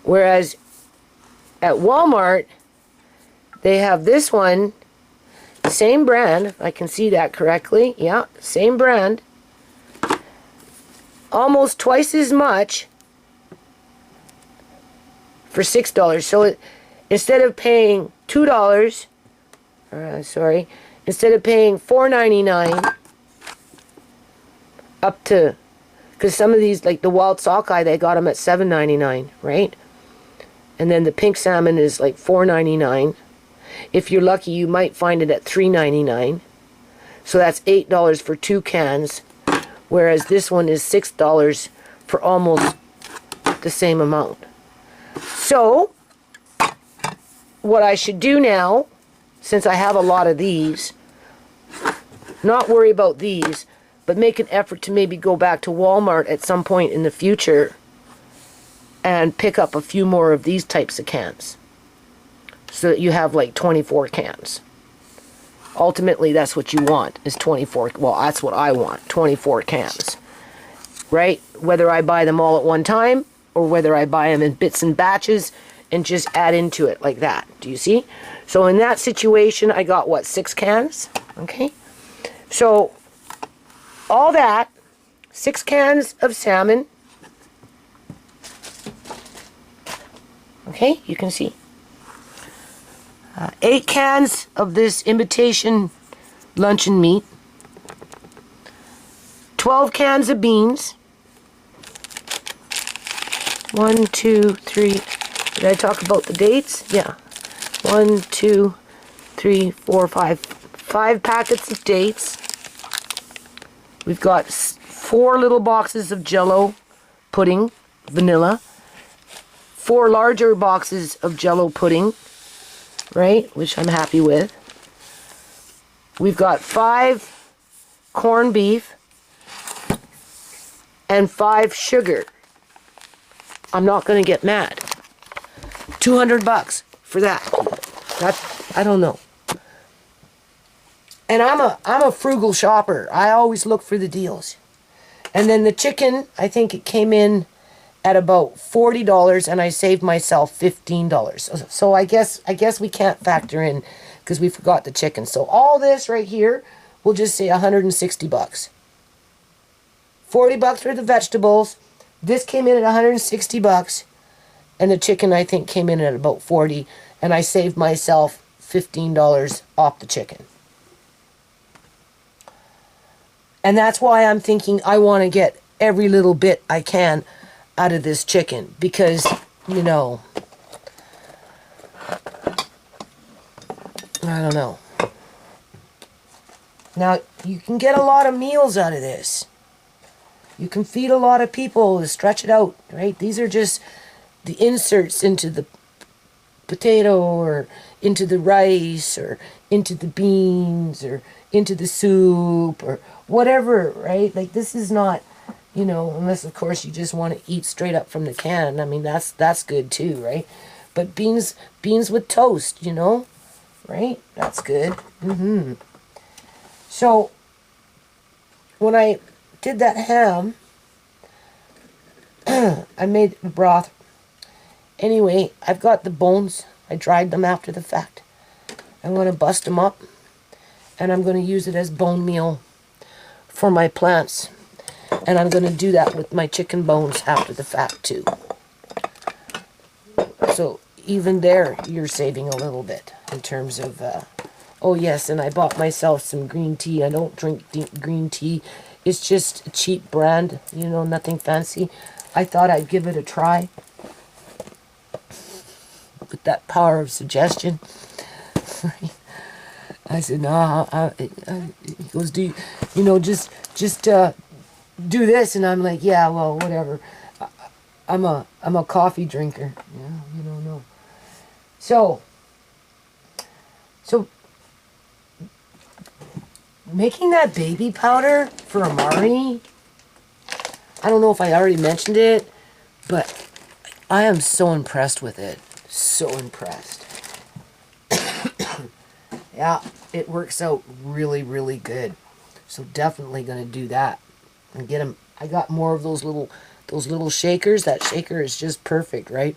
Whereas at Walmart, they have this one, same brand, if I can see that correctly. Yeah, same brand. Almost twice as much for $6. So instead of paying $2, instead of paying $4.99 up to, because some of these, like the wild sockeye, they got them at $7.99, right? And then the pink salmon is like $4.99. If you're lucky, you might find it at $3.99. So that's $8 for 2 cans, whereas this one is $6 for almost the same amount. So what I should do now, since I have a lot of these, not worry about these, but make an effort to maybe go back to Walmart at some point in the future and pick up a few more of these types of cans, so that you have like 24 cans. Ultimately, that's what you want, is 24. Well, that's what I want, 24 cans. Right? Whether I buy them all at one time, or whether I buy them in bits and batches and just add into it like that. Do you see? So in that situation, I got, what, 6 cans? Okay? So, all that, 6 cans of salmon. Okay, you can see. 8 cans of this imitation luncheon meat, 12 cans of beans, 1, 2, 3, did I talk about the dates? Yeah, 1, 2, 3, 4, 5 packets of dates. We've got 4 little boxes of Jell-O pudding, vanilla, 4 larger boxes of Jell-O pudding, right, which I'm happy with. We've got 5 corned beef and 5 sugar. I'm not going to get mad. $200 for that. I don't know. And I'm a frugal shopper. I always look for the deals. And then the chicken, I think it came in at about $40, and I saved myself $15. So I guess we can't factor in because we forgot the chicken. So all this right here, we'll just say $160. $40 for the vegetables. This came in at $160, and the chicken I think came in at about $40, and I saved myself $15 off the chicken. And that's why I'm thinking I want to get every little bit I can out of this chicken. Because, you know, I don't know. Now, you can get a lot of meals out of this. You can feed a lot of people to stretch it out, right? These are just the inserts into the potato or into the rice or into the beans or into the soup or whatever, right? Like, this is not, you know, unless of course you just want to eat straight up from the can. I mean, that's good too, right? But beans with toast, you know, right? That's good. So when I did that ham, I made the broth. Anyway, I've got the bones. I dried them after the fact. I'm going to bust them up, and I'm going to use it as bone meal for my plants. And I'm going to do that with my chicken bones after the fact too. So even there, you're saving a little bit in terms of... oh yes, and I bought myself some green tea. I don't drink green tea. It's just a cheap brand, you know, nothing fancy. I thought I'd give it a try with that power of suggestion. I said, no, he goes, do you know, just do this. And I'm like, yeah, well, whatever. I'm a coffee drinker. Yeah, you don't know. So making that baby powder for Amari, I don't know if I already mentioned it, but I am so impressed with it. So impressed. Yeah, it works out really, really good. So definitely going to do that and get them. I got more of those little shakers. That shaker is just perfect, right?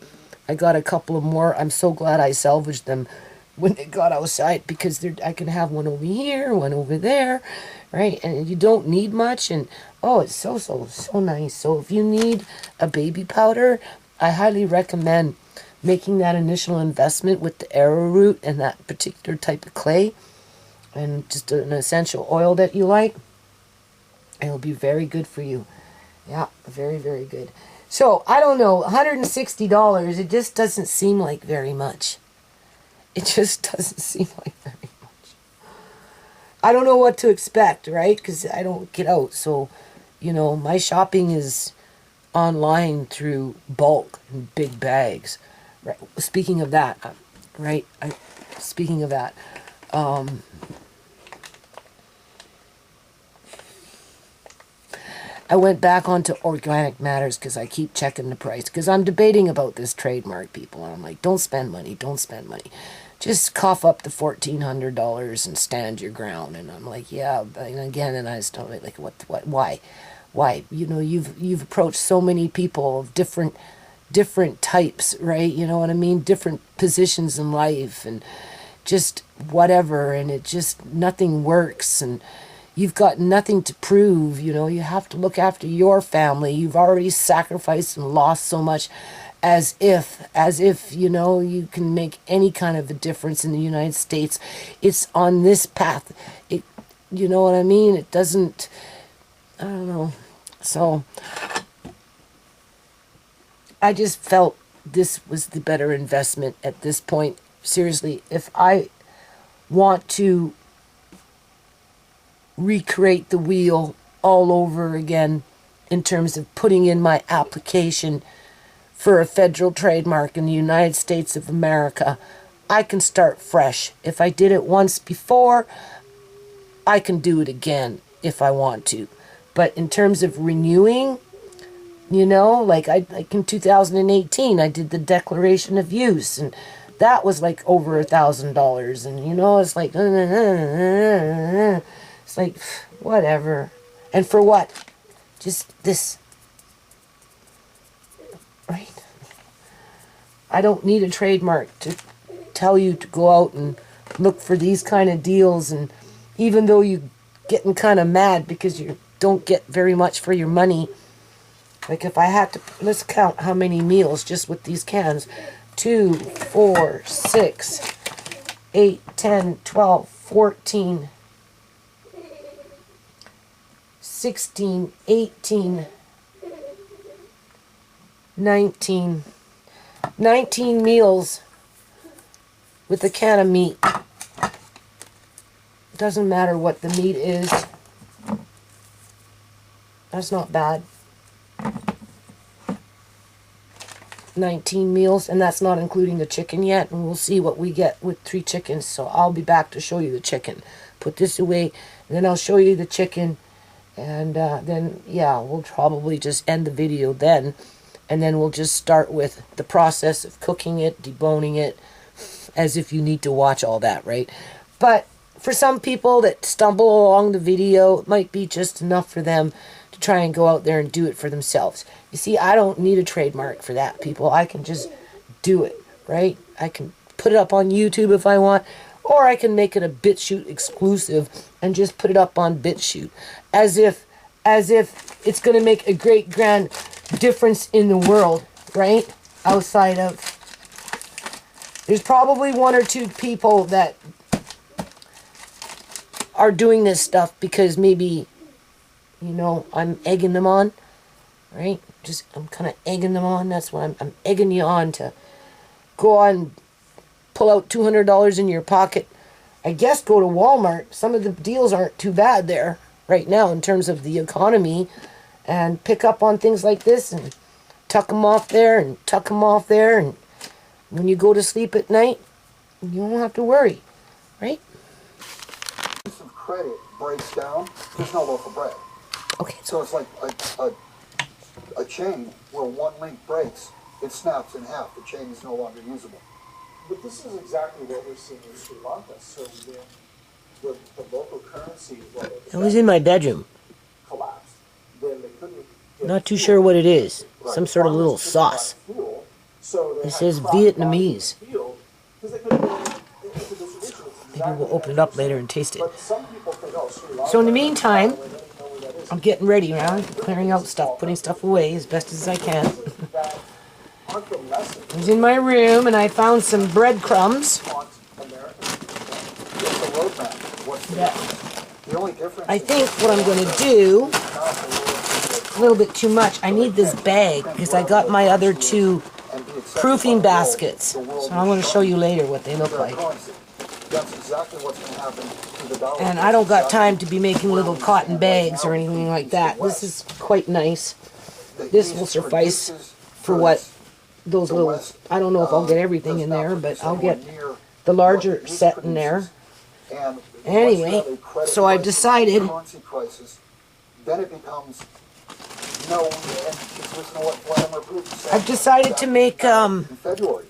I got a couple of more. I'm so glad I salvaged them when they got outside, because I can have one over here, one over there, right? And you don't need much, and oh, it's so nice. So if you need a baby powder, I highly recommend making that initial investment with the arrowroot and that particular type of clay and just an essential oil that you like. It'll be very good for you. Yeah, very, very good. So, I don't know, $160, it just doesn't seem like very much. It just doesn't seem like very much. I don't know what to expect, right? Because I don't get out. So, you know, my shopping is online through bulk and big bags. Right. Speaking of that, right? Speaking of that, I went back onto Organic Matters because I keep checking the price. Because I'm debating about this trademark, people. And I'm like, don't spend money. Don't spend money. Just cough up the $1,400 and stand your ground. And I'm like, yeah. And again, and I just don't like, what, why? You know, you've approached so many people of different types, right? You know what I mean? Different positions in life and just whatever. And it just, nothing works. And you've got nothing to prove, you know. You have to look after your family. You've already sacrificed and lost so much. as if, you know, you can make any kind of a difference in the United States. It's on this path. You know what I mean? It doesn't, I don't know. So I just felt this was the better investment at this point. Seriously, if I want to recreate the wheel all over again in terms of putting in my application for a federal trademark in the United States of America, I can start fresh. If I did it once before, I can do it again if I want to. But in terms of renewing, you know, like in 2018, I did the declaration of use, and that was like over $1,000. And you know, it's like, it's like, whatever. And for what? Just this. Right? I don't need a trademark to tell you to go out and look for these kind of deals. And even though you're getting kind of mad because you don't get very much for your money, like if I had to, let's count how many meals just with these cans. 2, 4, 6, 8, 10, 12, 14, 16, 18, 19 meals with a can of meat. Doesn't matter what the meat is. That's not bad. 19 meals, and that's not including the chicken yet, and we'll see what we get with 3 chickens. So I'll be back to show you the chicken. Put this away, and then I'll show you the chicken, and then, yeah, we'll probably just end the video then, and then we'll just start with the process of cooking it, deboning it, as if you need to watch all that, right? But for some people that stumble along the video, it might be just enough for them to try and go out there and do it for themselves. You see, I don't need a trademark for that, people. I can just do it, right? I can put it up on YouTube if I want, or I can make it a BitChute exclusive and just put it up on BitChute, as if it's going to make a great grand difference in the world, right? Outside of, there's probably 1 or 2 people that are doing this stuff because maybe, you know, I'm egging them on, right? I'm kind of egging them on. That's what I'm egging you on to go on, pull out $200 in your pocket. I guess go to Walmart. Some of the deals aren't too bad there right now in terms of the economy, and pick up on things like this and tuck them off there and tuck them off there. And when you go to sleep at night, you don't have to worry, right? Of credit breaks down, there's no loaf of bread. Okay. So it's like a chain where one link breaks, it snaps in half. The chain is no longer usable. But this is exactly what we're seeing in Sri Lanka. So when the local currency, It was in my bedroom. collapsed, then they couldn't get Not too fuel. sure what it is. Right. Some sort of little Farmers couldn't buy sauce. fuel, so they It had says crop buying in the Vietnamese. field, 'cause they couldn't get into this region. It's Maybe we'll exactly open it as up you later said. and taste it. But some people think, oh, Sri Lanka, So in the meantime, they don't know where that is. I'm getting ready now, clearing out stuff, putting stuff away as best as I can. That aren't the lessons I was in my room and I found some breadcrumbs. taught Americans. It's a roadmap. What's the Yeah. The only difference I is think what I'm going to do, not the a little bit too much, I need this bag because I got my other 2 and be accepted proofing by the world. baskets. The world So I'm going to is show you showing later what they look their like. currency. That's exactly what's going to happen to the dollar. And I don't got time to be making little cotton bags or anything like that. This is quite nice. This will suffice for what those little, I don't know if I'll get everything in there, but I'll get the larger set in there. Anyway, so I've decided, Currency crisis, then it becomes no, and just listen to what Vladimir Putin said. I've decided to make, In February,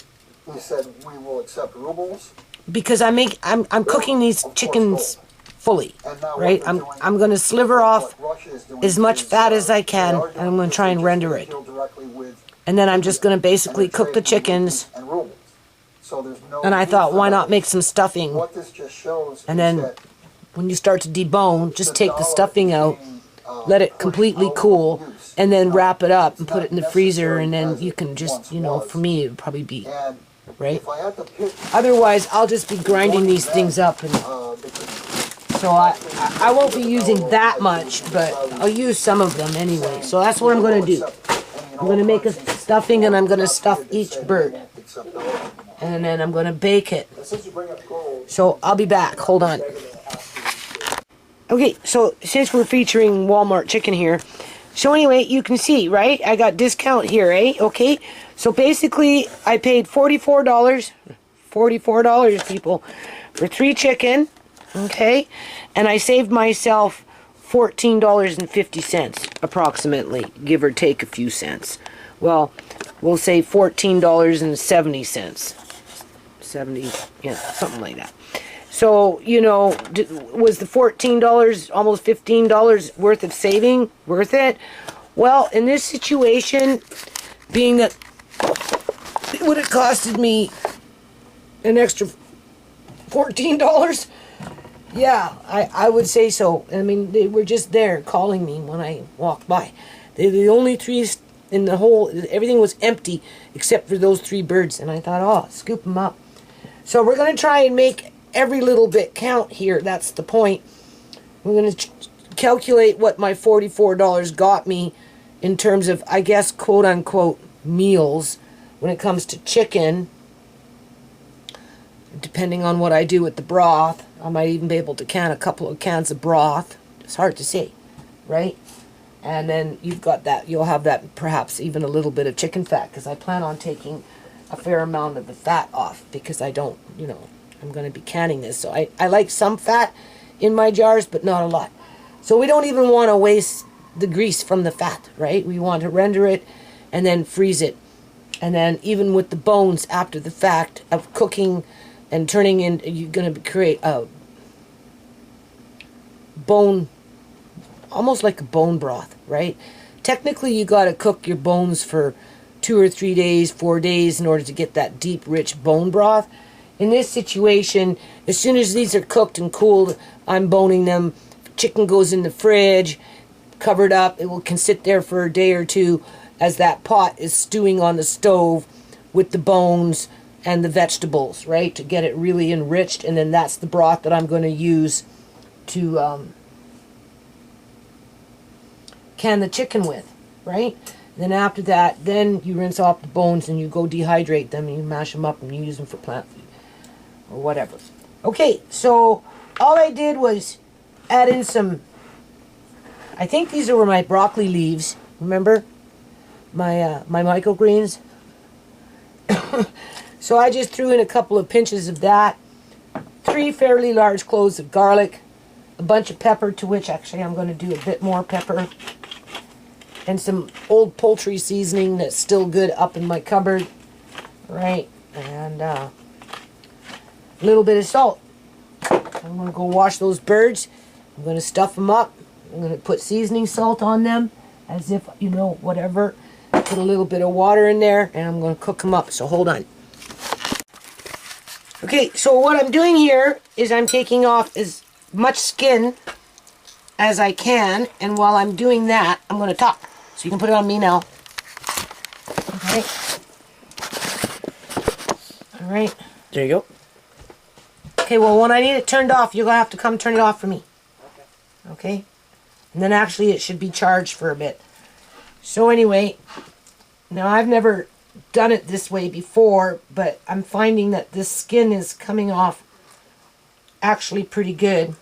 he said we will accept rubles. because I'm cooking these chickens fully, right? I'm going to sliver off as much fat as I can, and I'm going to try and render it. And then I'm just going to basically cook the chickens. And I thought, why not make some stuffing? What this just shows And is then that when you start to debone, just take the stuffing out let it completely cool, and then wrap it up and put it in the freezer, and then you can just, you know, for me it would probably be, right? Otherwise, I'll just be grinding these things up, and so I won't be using that much, but I'll use some of them anyway. So that's what I'm going to do. I'm going to make a stuffing, and I'm going to stuff each bird. And then I'm going to bake it. So I'll be back. Hold on. Okay, so since we're featuring Walmart chicken here, so anyway, you can see, right? I got discount here, eh? Okay, so basically I paid $44, people, for 3 chicken, okay? And I saved myself $14.50 approximately, give or take a few cents. Well, we'll say $14.70. 70, yeah, something like that. So, you know, was the $14, almost $15 worth of saving worth it? Well, in this situation, being that it would have costed me an extra $14, yeah, I would say so. I mean, they were just there calling me when I walked by. They're the only 3 in the whole, everything was empty except for those 3 birds. And I thought, oh, scoop them up. So we're going to try and make every little bit count here. That's the point. We're going to calculate what my $44 got me in terms of, I guess, quote-unquote meals when it comes to chicken. Depending on what I do with the broth, I might even be able to can a couple of cans of broth. It's hard to say, right? And then you've got that. You'll have that, perhaps even a little bit of chicken fat, because I plan on taking a fair amount of the fat off, because I don't, you know, I'm going to be canning this. So I like some fat in my jars, but not a lot. So we don't even want to waste the grease from the fat, right? We want to render it and then freeze it. And then even with the bones after the fact of cooking and turning in, you're going to create a bone, almost like a bone broth, right? Technically, you got to cook your bones for 2 or 3 days, 4 days in order to get that deep, rich bone broth. In this situation, as soon as these are cooked and cooled, I'm boning them. Chicken goes in the fridge, covered up. It can sit there for a day or two as that pot is stewing on the stove with the bones and the vegetables, right, to get it really enriched. And then that's the broth that I'm going to use to can the chicken with, right? Then after that, then you rinse off the bones and you go dehydrate them and you mash them up and you use them for plant food or whatever. Okay, so all I did was add in some, I think these were my broccoli leaves, remember? My microgreens. So I just threw in a couple of pinches of that, 3 fairly large cloves of garlic, a bunch of pepper, to which actually I'm going to do a bit more pepper, and some old poultry seasoning that's still good up in my cupboard, right? And a little bit of salt. I'm going to go wash those birds. I'm going to stuff them up. I'm going to put seasoning salt on them, as if, you know, whatever. Put a little bit of water in there, and I'm going to cook them up. So hold on. Okay, so what I'm doing here is I'm taking off as much skin as I can, and while I'm doing that, I'm going to talk. So you can put it on me now. Okay. All right. There you go. Okay, well, when I need it turned off, you're going to have to come turn it off for me. Okay? And then actually it should be charged for a bit. So anyway, now I've never done it this way before, but I'm finding that this skin is coming off actually pretty good.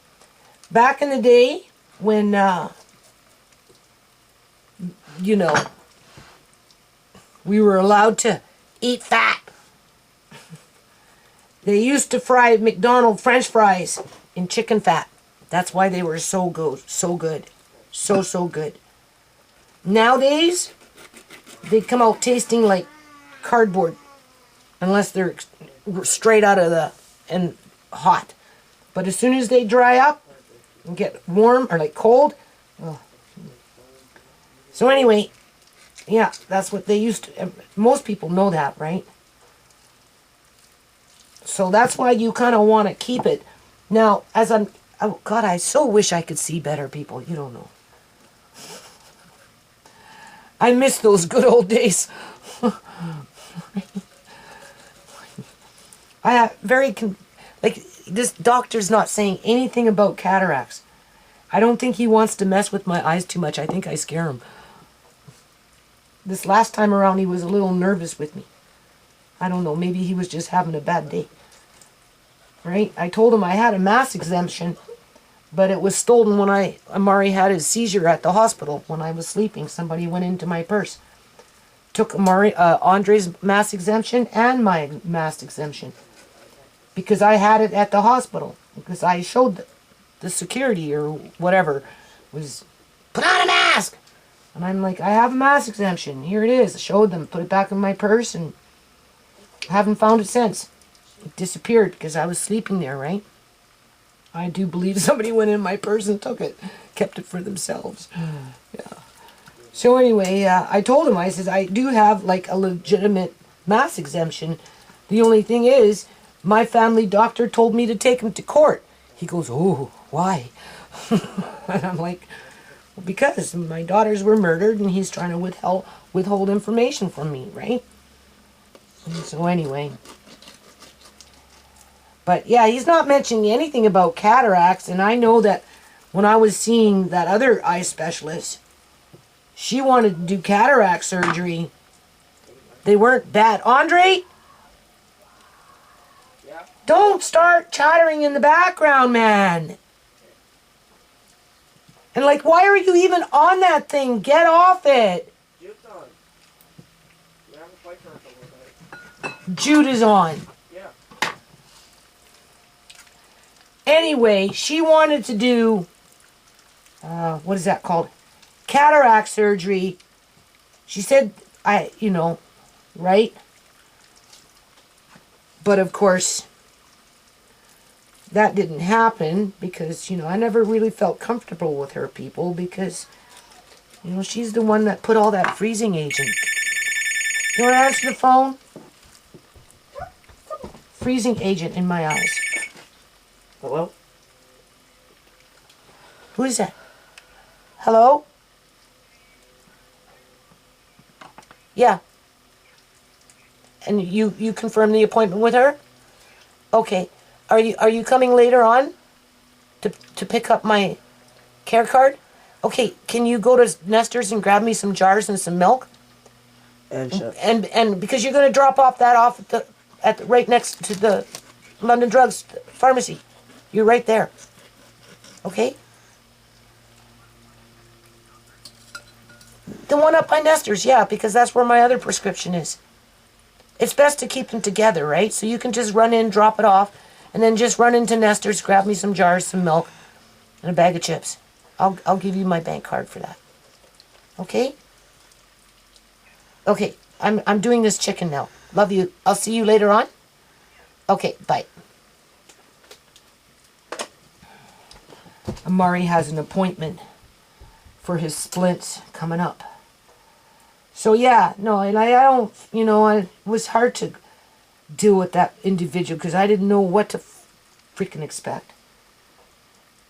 Back in the day when, you know, we were allowed to eat fat, they used to fry McDonald's French fries in chicken fat. That's why they were so good, so good, so good. Nowadays, they come out tasting like cardboard, unless they're straight out of the and hot. But as soon as they dry up and get warm or like cold, oh. So anyway, yeah, that's what they used to. Most people know that, right? So that's why you kind of want to keep it. Now, as I'm, oh God, I so wish I could see better, people. You don't know. I miss those good old days. I have like, this doctor's not saying anything about cataracts. I don't think he wants to mess with my eyes too much. I think I scare him. This last time around, he was a little nervous with me. I don't know, maybe he was just having a bad day. Right? I told him I had a mass exemption, but it was stolen when Amari had his seizure at the hospital when I was sleeping. Somebody went into my purse. Took Andre's mass exemption and my mass exemption. Because I had it at the hospital. Because I showed the security or whatever was, put on a mask! And I'm like, I have a mass exemption. Here it is. I showed them, put it back in my purse, and I haven't found it since. It disappeared because I was sleeping there, right? I do believe somebody went in my purse and took it. Kept it for themselves. Yeah. So anyway, I told him, I said, I do have like a legitimate mass exemption. The only thing is, my family doctor told me to take him to court. He goes, oh, why? And I'm like, well, because my daughters were murdered and he's trying to withhold information from me, right? And so anyway. But yeah, he's not mentioning anything about cataracts. And I know that when I was seeing that other eye specialist, she wanted to do cataract surgery. They weren't bad. Andre? Yeah. Don't start chattering in the background, man. And like, why are you even on that thing? Get off it. Jude's on. You haven't played for us a little bit. Jude is on. Yeah. Anyway, she wanted to do, what is that called? Cataract surgery. She said, right? But of course, that didn't happen because, I never really felt comfortable with her, people, because, she's the one that put all that freezing agent. You want to answer the phone? Freezing agent in my eyes. Hello? Who is that? Hello? Yeah. And you confirmed the appointment with her? Okay. Are you coming later on to pick up my care card? Okay, can you go to Nestor's and grab me some jars and some milk? And because you're going to drop off right next to the London Drugs pharmacy. You're right there. Okay? The one up by Nestor's, yeah, because that's where my other prescription is. It's best to keep them together, right? So you can just run in, drop it off, and then just run into Nestor's, grab me some jars, some milk, and a bag of chips. I'll give you my bank card for that. Okay? Okay, I'm doing this chicken now. Love you. I'll see you later on. Okay, bye. Amari has an appointment for his splints coming up. So yeah, no, and I don't, it was hard to deal with that individual because I didn't know what to freaking expect.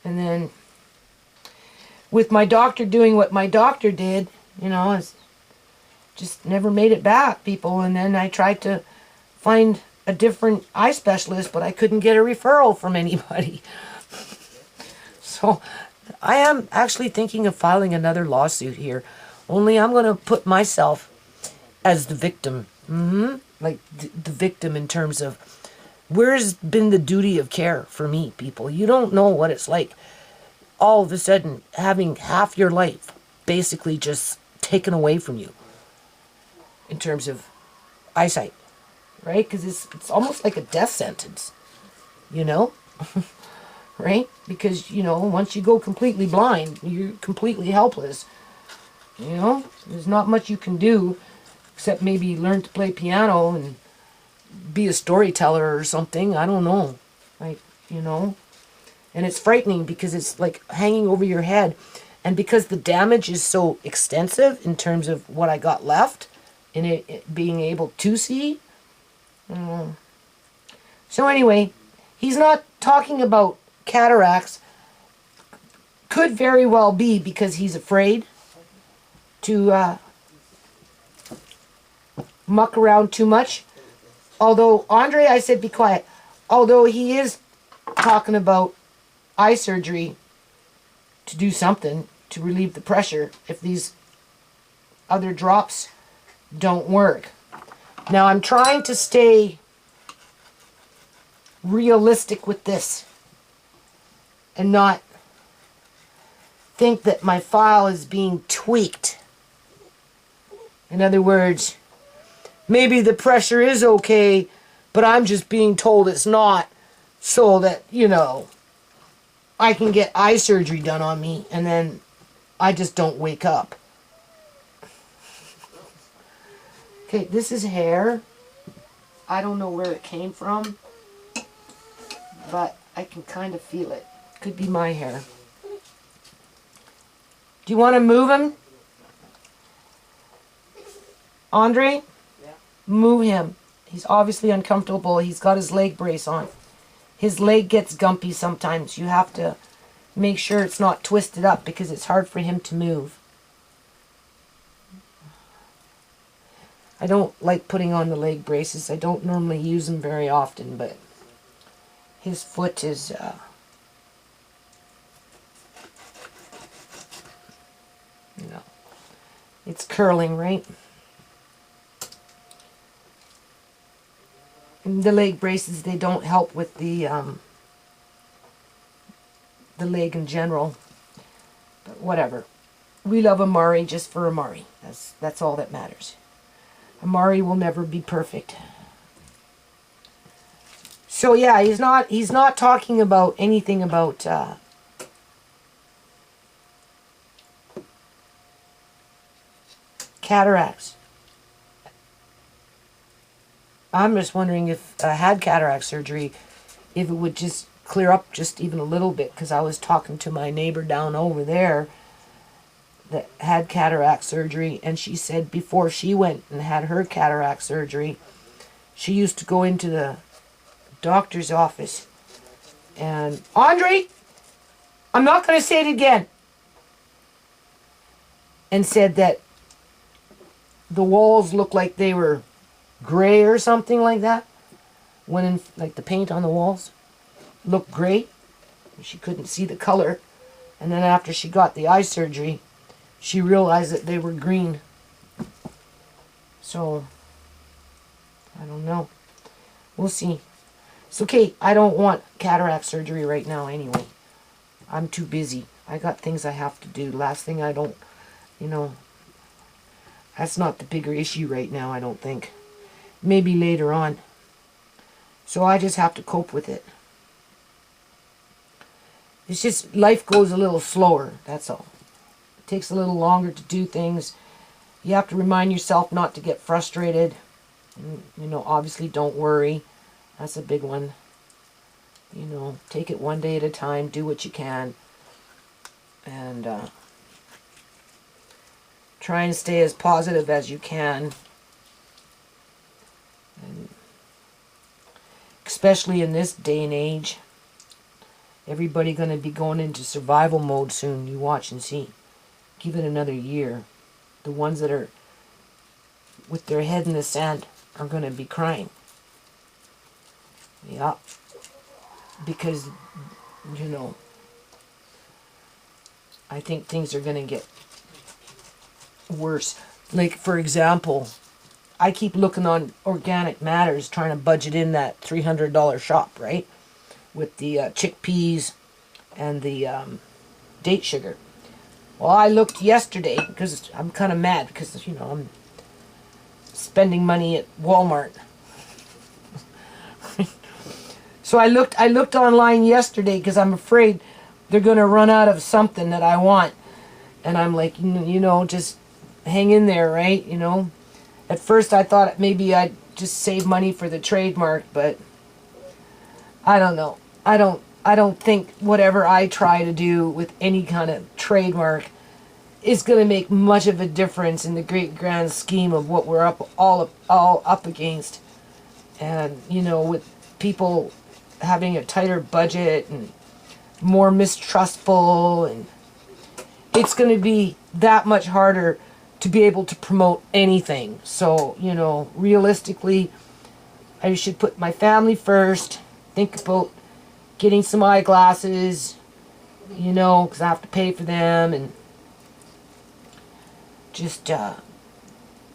And then with my doctor doing what my doctor did, I just never made it back, people. And then I tried to find a different eye specialist, but I couldn't get a referral from anybody. So I am actually thinking of filing another lawsuit here. Only I'm going to put myself as the victim. Like the victim in terms of where's been the duty of care for me, people. You don't know what it's like all of a sudden having half your life basically just taken away from you in terms of eyesight, right? Because it's almost like a death sentence, right? Because, once you go completely blind, you're completely helpless. There's not much you can do except maybe learn to play piano and be a storyteller or something. I don't know. And it's frightening because it's like hanging over your head. And because the damage is so extensive in terms of what I got left in it being able to see. So anyway, he's not talking about cataracts. Could very well be because he's afraid to muck around too much. Although, Andre, I said be quiet. Although he is talking about eye surgery to do something to relieve the pressure if these other drops don't work. Now, I'm trying to stay realistic with this and not think that my file is being tweaked. In other words, maybe the pressure is okay, but I'm just being told it's not, so that, you know, I can get eye surgery done on me and then I just don't wake up. Okay, this is hair. I don't know where it came from, but I can kind of feel it. Could be my hair. Do you want to move him? Andre? Yeah. Move him. He's obviously uncomfortable. He's got his leg brace on. His leg gets gumpy sometimes. You have to make sure it's not twisted up because it's hard for him to move. I don't like putting on the leg braces. I don't normally use them very often, but his foot is you know, it's curling, right? And the leg braces, they don't help with the leg in general. But whatever. We love Amari just for Amari. That's all that matters. Amari will never be perfect. So yeah, he's not talking about anything about cataracts. I'm just wondering if I had cataract surgery, if it would just clear up just even a little bit, because I was talking to my neighbor down over there that had cataract surgery, and she said before she went and had her cataract surgery, she used to go into the doctor's office and, Andre, I'm not going to say it again, and said that the walls looked like they were gray or something like that, when in, like the paint on the walls looked gray. She couldn't see the color, and then after she got the eye surgery, she realized that they were green. So I don't know, we'll see. It's okay, I don't want cataract surgery right now anyway. I'm too busy. I got things I have to do. Last thing, I don't, you know, that's not the bigger issue right now, I don't think. Maybe later on. So I just have to cope with it. It's just, life goes a little slower, that's all. It takes a little longer to do things. You have to remind yourself not to get frustrated. And, you know, obviously don't worry. That's a big one. You know, take it one day at a time, do what you can. And try and stay as positive as you can. And especially in this day and age, everybody going to be going into survival mode soon. You watch and see. Give it another year. The ones that are with their head in the sand are going to be crying. Yeah. Because, you know, I think things are going to get worse. Like, for example, I keep looking on Organic Matters, trying to budget in that $300 shop, right? With the chickpeas and the date sugar. Well, I looked yesterday, because I'm kind of mad, because, you know, I'm spending money at Walmart. So I looked online yesterday, because I'm afraid they're going to run out of something that I want. And I'm like, you know, just hang in there, right? You know? At first I thought maybe I'd just save money for the trademark, but I don't know. I don't think whatever I try to do with any kind of trademark is going to make much of a difference in the great grand scheme of what we're all up against. And, you know, with people having a tighter budget and more mistrustful, and it's going to be that much harder to be able to promote anything. So, you know, realistically, I should put my family first, think about getting some eyeglasses, you know, because I have to pay for them, and just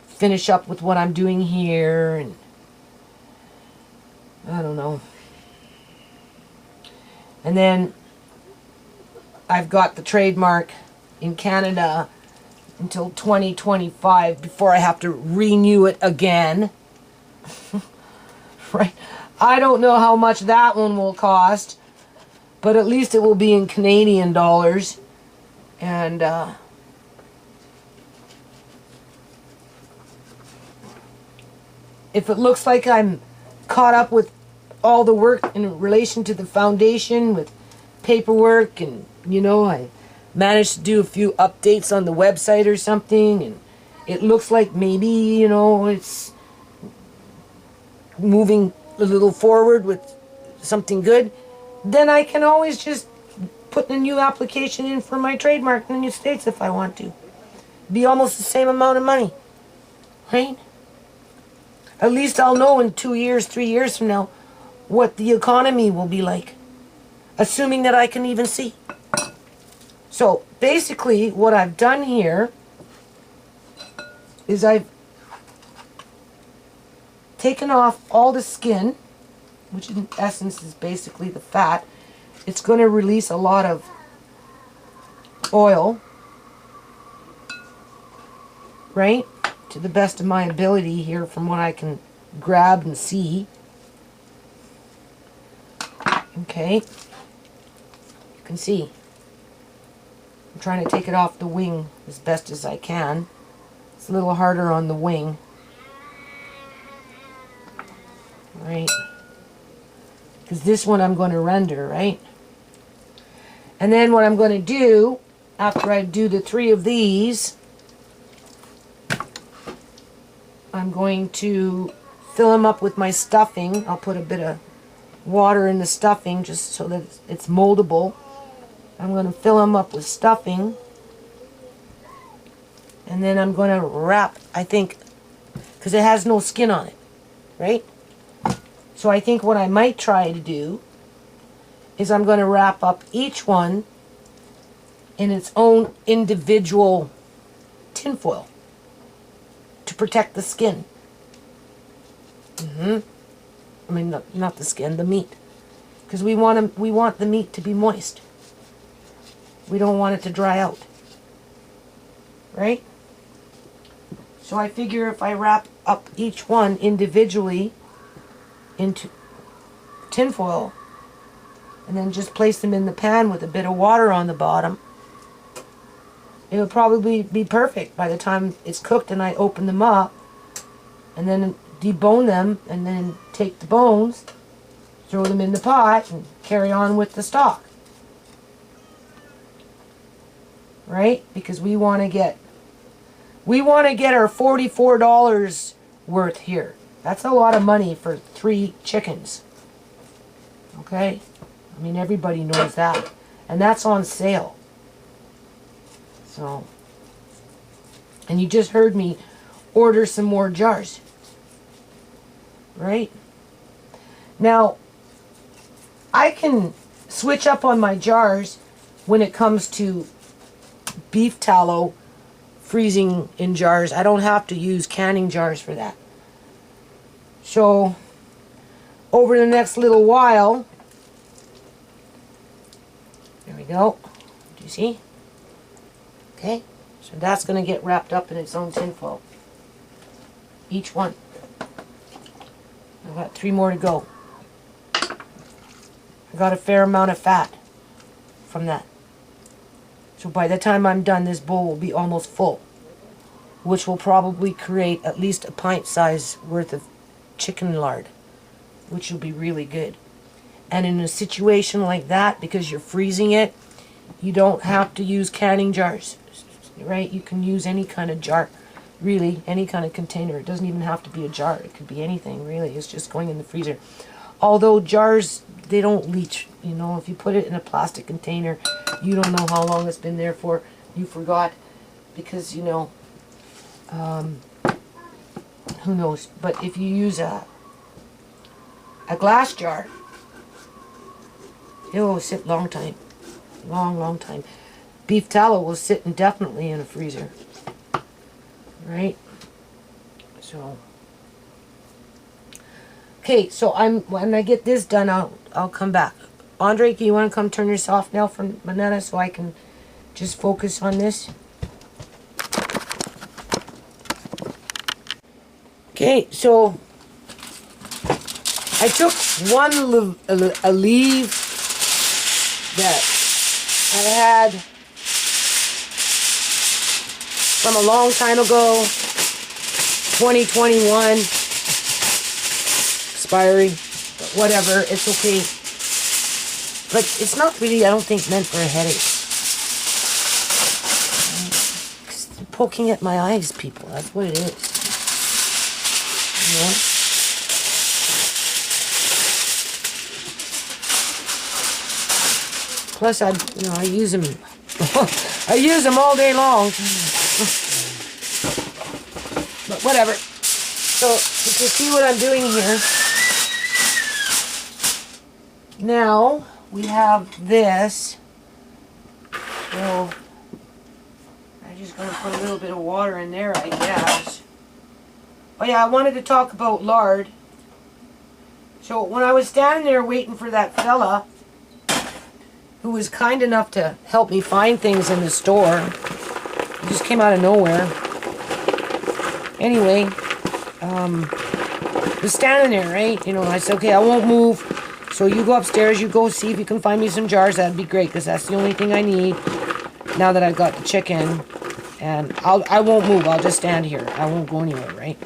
finish up with what I'm doing here, and I don't know. And then I've got the trademark in Canada until 2025 before I have to renew it again. Right? I don't know how much that one will cost, but at least it will be in Canadian dollars. And if it looks like I'm caught up with all the work in relation to the foundation with paperwork, and you know, I managed to do a few updates on the website or something, and it looks like maybe, you know, it's moving a little forward with something good, then I can always just put a new application in for my trademark in the United States if I want to. Be almost the same amount of money, right? At least I'll know in 2 years, 3 years from now what the economy will be like, assuming that I can even see. So basically what I've done here is I've taken off all the skin, which in essence is basically the fat. It's going to release a lot of oil, right? To the best of my ability here from what I can grab and see. Okay. You can see. I'm trying to take it off the wing as best as I can. It's a little harder on the wing. Right? Because this one I'm going to render, right? And then what I'm going to do, after I do the 3 of these, I'm going to fill them up with my stuffing. I'll put a bit of water in the stuffing just so that it's moldable. I'm going to fill them up with stuffing. And then I'm going to wrap, I think, because it has no skin on it, right? So I think what I might try to do is I'm going to wrap up each one in its own individual tinfoil to protect the skin. I mean, not the skin, the meat. Because we want the meat to be moist. We don't want it to dry out. Right? So I figure if I wrap up each one individually into tinfoil and then just place them in the pan with a bit of water on the bottom, it would probably be perfect by the time it's cooked and I open them up and then debone them and then take the bones, throw them in the pot and carry on with the stock. Right? Because we want to get our $44 worth here. That's a lot of money for 3 chickens. Okay? I mean, everybody knows that. And that's on sale. So, and you just heard me order some more jars. Right? Now, I can switch up on my jars when it comes to beef tallow freezing in jars. I don't have to use canning jars for that. So, over the next little while, there we go. Do you see? Okay, so that's going to get wrapped up in its own tinfoil. Each one. I've got 3 more to go. I got a fair amount of fat from that. So by the time I'm done, this bowl will be almost full, which will probably create at least a pint size worth of chicken lard, which will be really good. And in a situation like that, because you're freezing it, you don't have to use canning jars, right? You can use any kind of jar, really, any kind of container. It doesn't even have to be a jar. It could be anything, really. It's just going in the freezer. Although jars, they don't leach. You know, if you put it in a plastic container, you don't know how long it's been there for. You forgot, because, you know, Who knows? But if you use a glass jar, it will sit long time. Long time. Beef tallow will sit indefinitely in a freezer. Right? So, okay, so when I get this done, I'll come back. Andre, do you want to come turn this off now for Manetta so I can just focus on this? Okay, so I took a leaf that I had from a long time ago, 2021 expiry, but whatever, it's okay. But it's not really, I don't think, meant for a headache. It's poking at my eyes, people. That's what it is. You know? Plus, I use them. I use them all day long. But whatever. So you can see what I'm doing here. Now we have this. So I'm just going to put a little bit of water in there, I guess. Oh yeah, I wanted to talk about lard. So when I was standing there waiting for that fella who was kind enough to help me find things in the store, he just came out of nowhere. Anyway, was standing there, right? You know, and I said, okay, I won't move. So you go upstairs, you go see if you can find me some jars. That'd be great, because that's the only thing I need now that I've got the chicken. And I won't move. I'll just stand here. I won't go anywhere, right?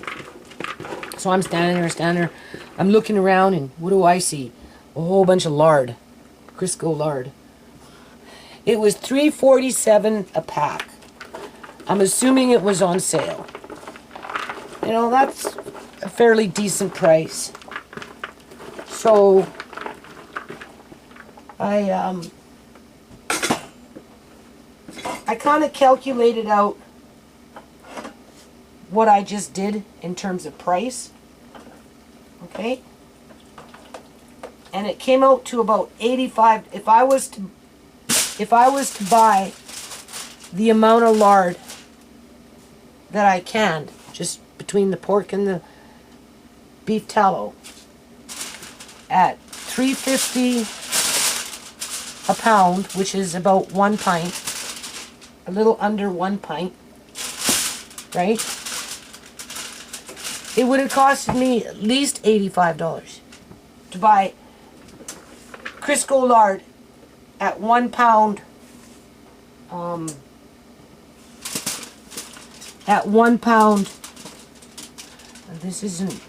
So I'm standing there. I'm looking around, and what do I see? A whole bunch of lard. Crisco lard. It was $3.47 a pack. I'm assuming it was on sale. You know, that's a fairly decent price. So I kind of calculated out what I just did in terms of price. Okay? And it came out to about 85. If I was to buy the amount of lard that I canned, just between the pork and the beef tallow, at $3.50 a pound, which is about 1 pint, a little under 1 pint, right? It would have costed me at least $85 to buy Crisco lard at 1 pound, at 1 pound. This isn't.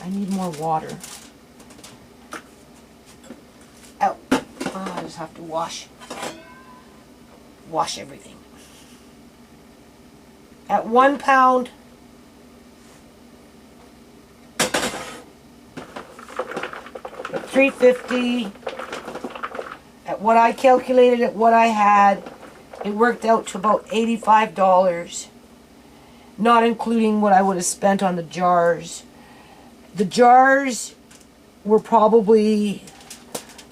I need more water. Ow. Oh, I just have to wash everything. At 1 pound, $3.50. At what I calculated, at what I had, it worked out to about $85, not including what I would have spent on the jars. The jars were probably,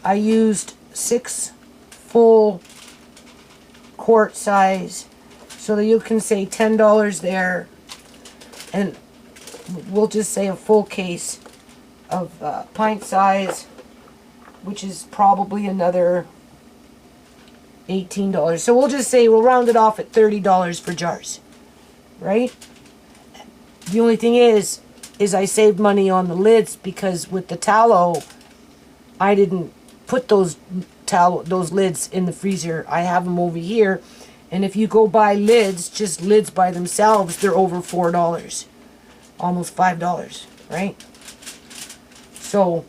I used 6 full quart size, so that you can say $10 there, and we'll just say a full case of pint size, which is probably another $18. So we'll just say we'll round it off at $30 for jars, right? The only thing is I saved money on the lids, because with the tallow, I didn't put those lids in the freezer. I have them over here, and if you go buy lids, just lids by themselves, they're over $4, almost $5, right? So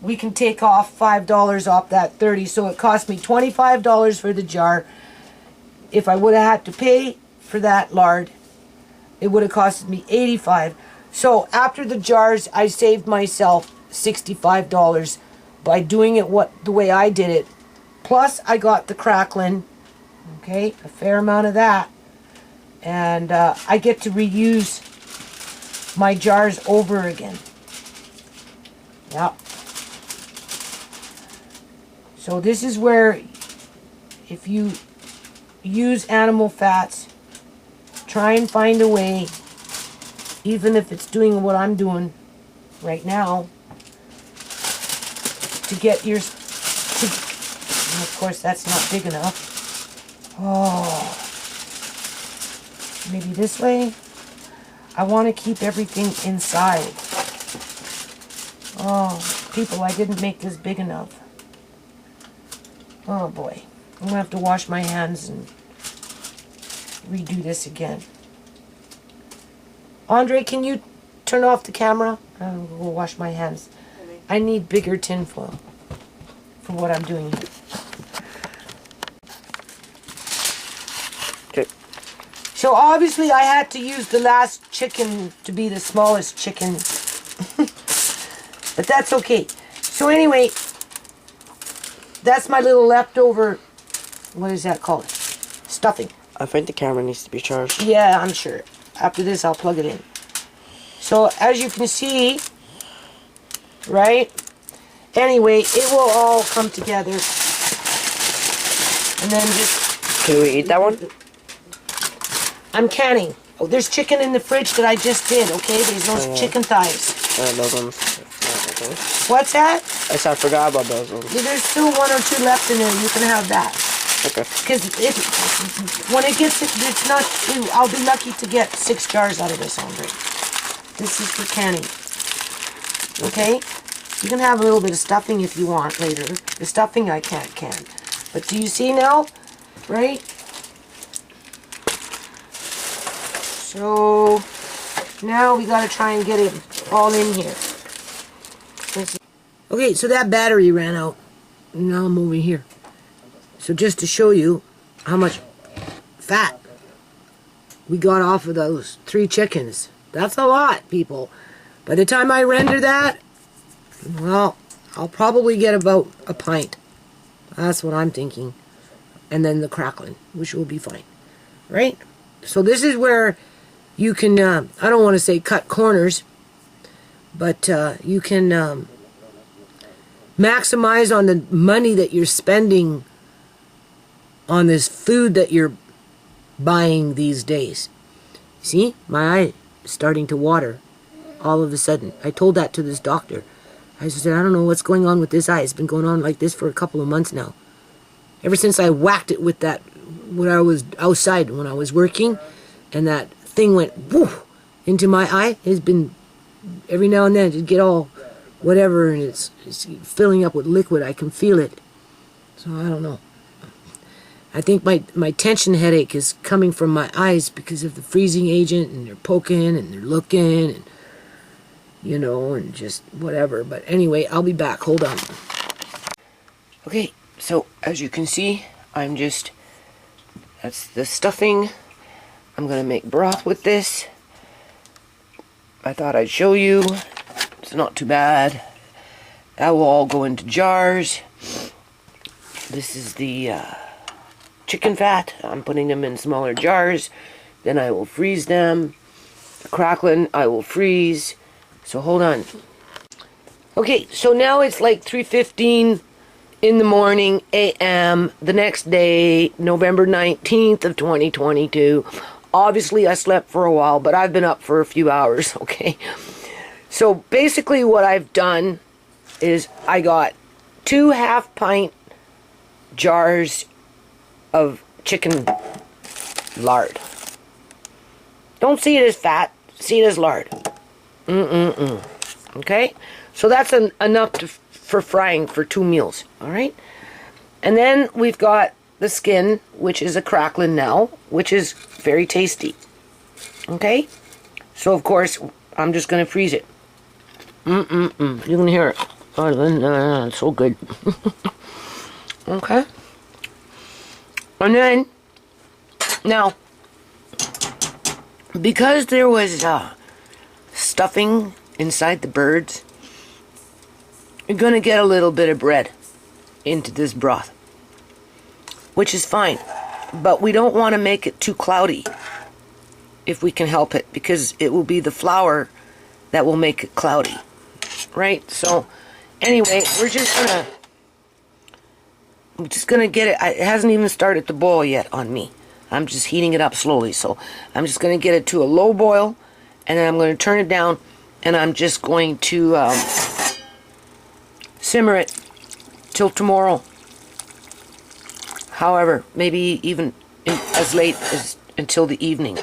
we can take off $5 off that $30, so it cost me $25 for the jar. If I would have had to pay for that lard, it would have costed me $85. So after the jars, I saved myself $65 by doing it the way I did it. Plus, I got the crackling, okay, a fair amount of that. And I get to reuse my jars over again. Yeah. So this is where, if you use animal fats, try and find a way, even if it's doing what I'm doing right now, to get your, and of course that's not big enough. Oh, maybe this way. I want to keep everything inside. Oh, people, I didn't make this big enough. Oh boy, I'm gonna have to wash my hands and redo this again. Andre, can you turn off the camera? I'm gonna go wash my hands. I need bigger tinfoil for what I'm doing here. Okay. So obviously I had to use the last chicken to be the smallest chicken. But that's okay. So anyway, that's my little leftover, what is that called? Stuffing. I think the camera needs to be charged. Yeah, I'm sure. After this, I'll plug it in. So, as you can see, right? Anyway, it will all come together. And then just... Can we eat that one? I'm canning. Oh, there's chicken in the fridge that I just did, okay? There's those chicken thighs. Those ones. Okay. What's that? I forgot about those ones. Yeah, there's still 1 or 2 left in there. You can have that. Okay. Because when it gets, it's not, I'll be lucky to get 6 jars out of this, Andre. This is for canning. Okay? You can have a little bit of stuffing if you want later. The stuffing I can't can. But do you see now? Right? So, now we gotta try and get it all in here. Okay, so that battery ran out. Now I'm over here. So just to show you how much fat we got off of those 3 chickens. That's a lot, people. By the time I render that, well, I'll probably get about a pint. That's what I'm thinking. And then the crackling, which will be fine. Right? So this is where you can, I don't want to say cut corners, but you can maximize on the money that you're spending on this food that you're buying these days. See, my eye is starting to water all of a sudden. I told that to this doctor. I said, I don't know what's going on with this eye. It's been going on like this for a couple of months now. Ever since I whacked it with that, when I was outside, when I was working, and that thing went whoo into my eye. It's been every now and then to get all whatever, and it's filling up with liquid. I can feel it. So I don't know. I think my tension headache is coming from my eyes because of the freezing agent, and they're poking and they're looking, and you know, and just whatever. But anyway, I'll be back. Hold on. Okay, so as you can see, that's the stuffing. I'm gonna make broth with this. I thought I'd show you. It's not too bad. That will all go into jars. This is the chicken fat. I'm putting them in smaller jars. Then I will freeze them. The crackling I will freeze. So hold on. Okay, so now it's like 3:15 in the morning a.m. the next day, November 19th of 2022. Obviously I slept for a while, but I've been up for a few hours, okay? So basically what I've done is I got 2 half-pint jars of chicken lard. Don't see it as fat, see it as lard. Okay? So that's enough for frying for 2 meals, alright? And then we've got the skin, which is a crackling now, which is very tasty. Okay? So of course, I'm just going to freeze it. You can hear it. Oh, it's so good. Okay? And then, now, because there was stuffing inside the birds, you're going to get a little bit of bread into this broth, which is fine. But we don't want to make it too cloudy if we can help it, because it will be the flour that will make it cloudy, right? So anyway, I'm just gonna get it. It hasn't even started to boil yet on me. I'm just heating it up slowly. So I'm just gonna get it to a low boil, and then I'm gonna turn it down, and I'm just going to simmer it till tomorrow. However, maybe even as late as until the evening.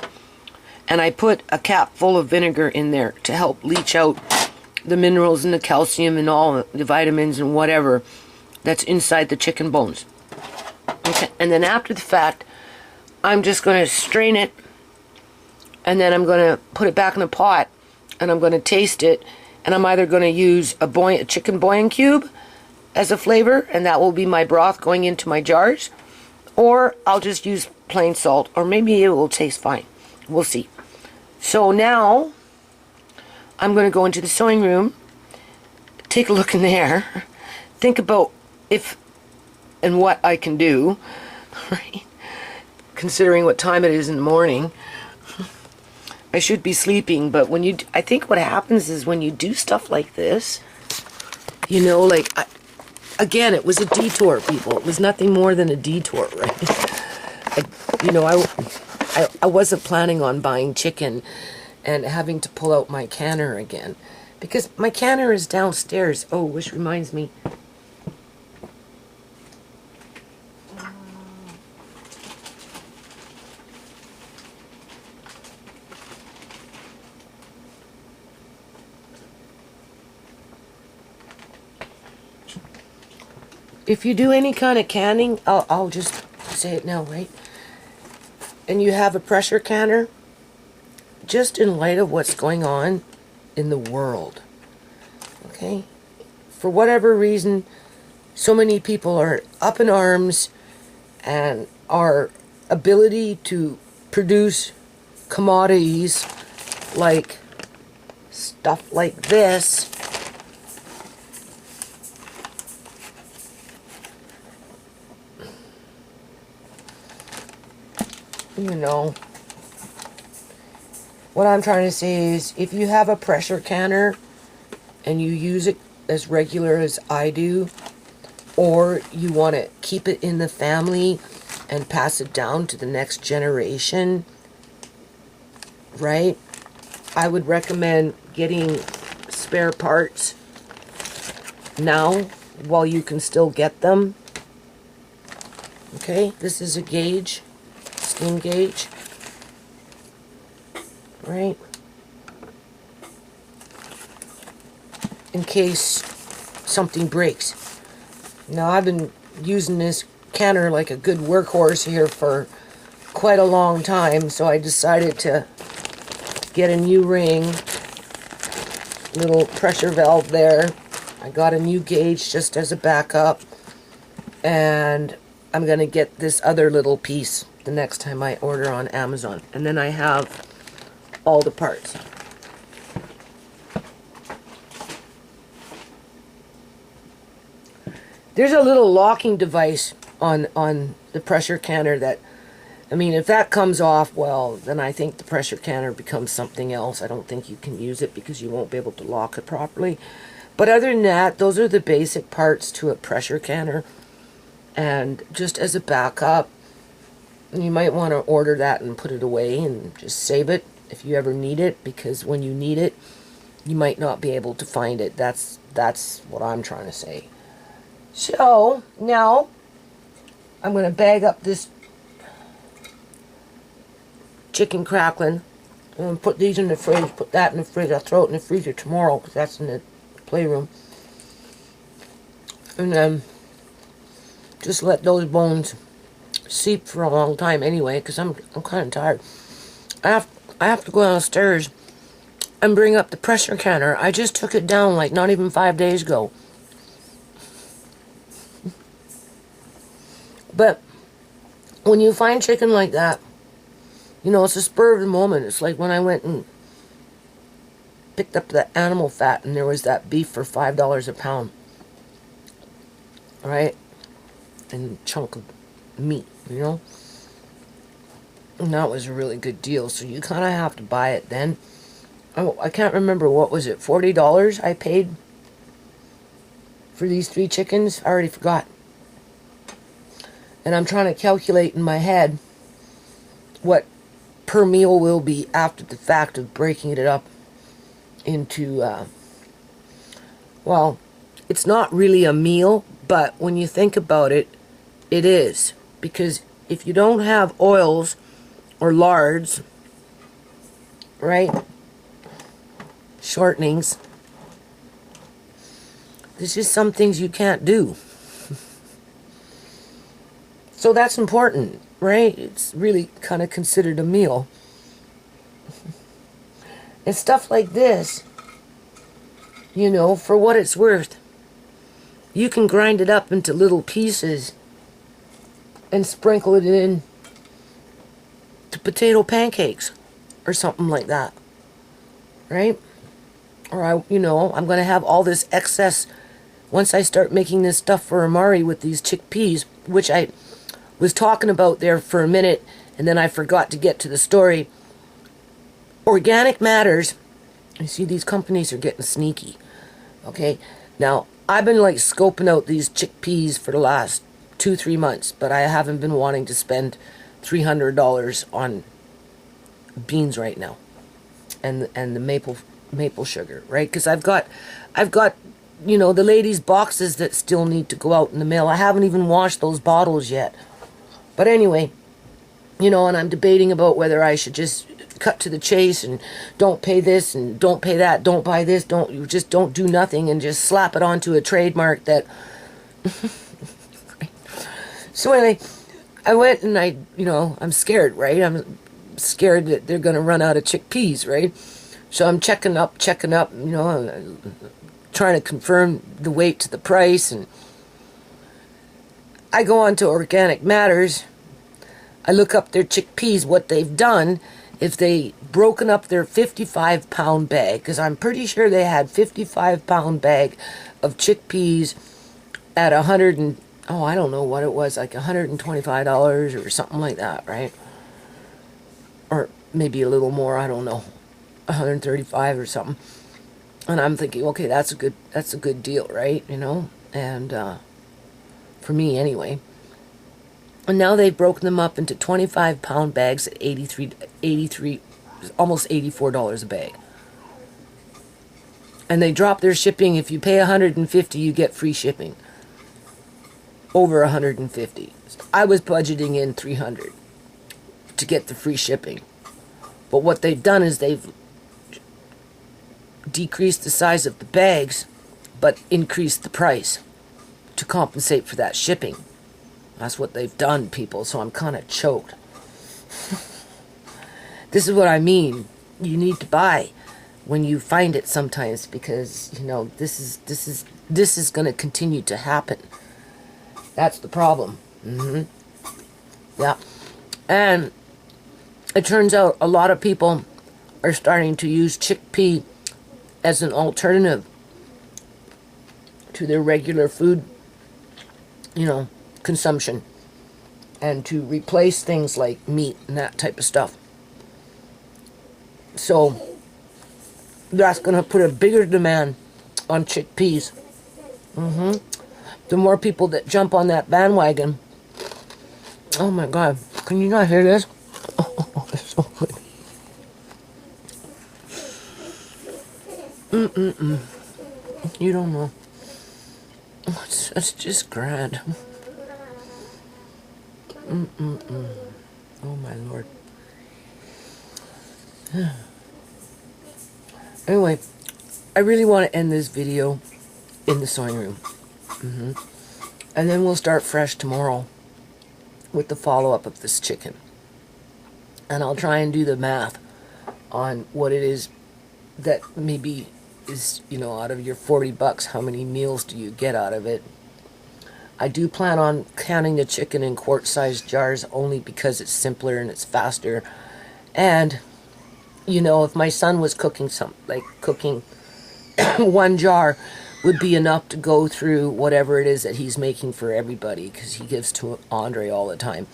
And I put a cap full of vinegar in there to help leach out the minerals and the calcium and all the vitamins and whatever that's inside the chicken bones. Okay, and then after the fact, I'm just going to strain it, and then I'm going to put it back in a pot, and I'm going to taste it, and I'm either going to use a chicken bouillon cube as a flavor, and that will be my broth going into my jars, or I'll just use plain salt, or maybe it will taste fine. We'll see. So now I'm going to go into the sewing room, take a look in there, think about if and what I can do, right? Considering what time it is in the morning. I should be sleeping, but I think what happens is when you do stuff like this, you know, like, again, it was a detour, people. It was nothing more than a detour, right? I wasn't planning on buying chicken and having to pull out my canner again, because my canner is downstairs. Oh, which reminds me. If you do any kind of canning, I'll just say it now, right? And you have a pressure canner, just in light of what's going on in the world, okay? For whatever reason, so many people are up in arms, and our ability to produce commodities like stuff like this you know, what I'm trying to say is, if you have a pressure canner and you use it as regular as I do, or you want to keep it in the family and pass it down to the next generation, right? I would recommend getting spare parts now while you can still get them. Okay, this is a gauge. Steam gauge, right? In case something breaks. Now, I've been using this canner like a good workhorse here for quite a long time, so I decided to get a new ring, little pressure valve there. I got a new gauge just as a backup, and I'm gonna get this other little piece the next time I order on Amazon. And then I have all the parts. There's a little locking device on the pressure canner that, I mean, if that comes off, well, then I think the pressure canner becomes something else. I don't think you can use it because you won't be able to lock it properly. But other than that, those are the basic parts to a pressure canner. And just as a backup, you might want to order that and put it away and just save it if you ever need it, because when you need it, you might not be able to find it. That's what I'm trying to say. So, now, I'm going to bag up this chicken crackling. I'm going to put these in the fridge, put that in the fridge. I'll throw it in the freezer tomorrow, because that's in the playroom. And then just let those bones seep for a long time anyway, because I'm kind of tired. I have to go downstairs and bring up the pressure canner. I just took it down like not even 5 days ago. But when you find chicken like that, you know, it's a spur of the moment. It's like when I went and picked up the animal fat and there was that beef for $5 a pound. right? And chunk of meat, you know? And that was a really good deal. So you kind of have to buy it then. Oh, I can't remember, what was it, $40 I paid for these 3 chickens? I already forgot. And I'm trying to calculate in my head what per meal will be after the fact of breaking it up into, well, it's not really a meal, but when you think about it, it is. Because if you don't have oils or lards, right, shortenings, there's just some things you can't do. So that's important, right? It's really kind of considered a meal. And stuff like this, you know, for what it's worth, you can grind it up into little pieces and sprinkle it in to potato pancakes or something like that, right? Or I'm going to have all this excess once I start making this stuff for Amari with these chickpeas, which I was talking about there for a minute, and then I forgot to get to the story. Organic Matters, you see, these companies are getting sneaky, okay? Now, I've been like scoping out these chickpeas for the last 2-3 months, but I haven't been wanting to spend $300 on beans right now, and the maple sugar, right? Because I've got the ladies' boxes that still need to go out in the mail. I haven't even washed those bottles yet. But anyway, and I'm debating about whether I should just cut to the chase and don't pay this and don't pay that, don't buy this, don't do nothing and just slap it onto a trademark that... So anyway, I went and I'm scared, right? I'm scared that they're going to run out of chickpeas, right? So I'm checking up, trying to confirm the weight to the price, and I go on to Organic Matters. I look up their chickpeas, what they've done, if they broken up their 55-pound bag, because I'm pretty sure they had 55-pound bag of chickpeas at I don't know what it was, like $125 or something like that, right? Or maybe a little more, I don't know, $135 or something. And I'm thinking, okay, that's a good deal, right? And for me anyway. And now they've broken them up into 25-pound bags at $83, almost $84 a bag. And they drop their shipping. If you pay $150, you get free shipping. Over $150. I was budgeting in $300 to get the free shipping. But what they've done is they've decreased the size of the bags, but increased the price to compensate for that shipping. That's what they've done, people, so I'm kind of choked. This is what I mean. You need to buy when you find it sometimes, because, this is going to continue to happen. That's the problem. Yeah. And it turns out a lot of people are starting to use chickpea as an alternative to their regular food, consumption, and to replace things like meat and that type of stuff. So that's going to put a bigger demand on chickpeas. The more people that jump on that bandwagon. Oh my God, can you not hear this? Oh, it's so good. You don't know. It's just grand. Oh my Lord. Anyway, I really want to end this video in the sewing room. And then we'll start fresh tomorrow with the follow-up of this chicken. And I'll try and do the math on what it is that maybe is, out of your $40, how many meals do you get out of it? I do plan on counting the chicken in quart-sized jars only because it's simpler and it's faster. And, if my son was cooking cooking one jar would be enough to go through whatever it is that he's making for everybody, because he gives to Andre all the time.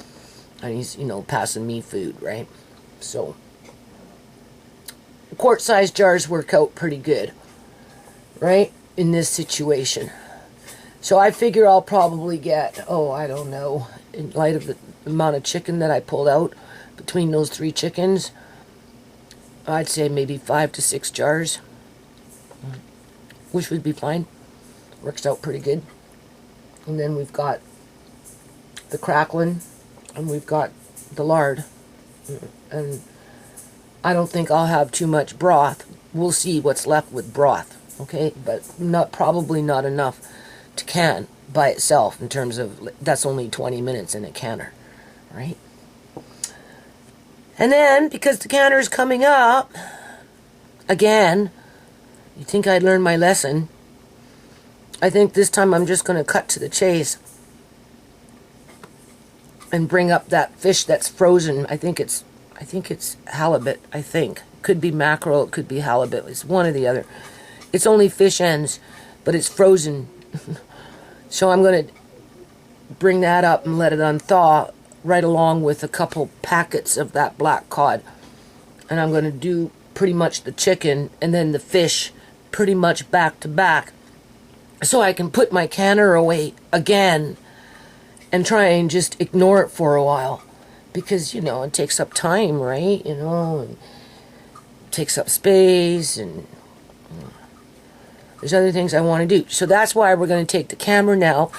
And he's, passing me food, right? So, quart-sized jars work out pretty good, right? In this situation. So I figure I'll probably get, I don't know, in light of the amount of chicken that I pulled out between those 3 chickens, I'd say maybe 5 to 6 jars, which would be fine. Works out pretty good. And then we've got the crackling, and we've got the lard. And I don't think I'll have too much broth. We'll see what's left with broth, okay? But probably not enough to can by itself, in terms of, that's only 20 minutes in a canner, right? And then, because the canner's coming up, again, you think I'd learned my lesson. I think this time I'm just going to cut to the chase and bring up that fish that's frozen. I think it's halibut, I think. Could be mackerel, it could be halibut. It's one or the other. It's only fish ends, but it's frozen. So I'm going to bring that up and let it unthaw right along with a couple packets of that black cod. And I'm going to do pretty much the chicken and then the fish pretty much back to back, so I can put my canner away again and try and just ignore it for a while, because it takes up time, right? And takes up space, and there's other things I want to do. So that's why we're going to take the camera now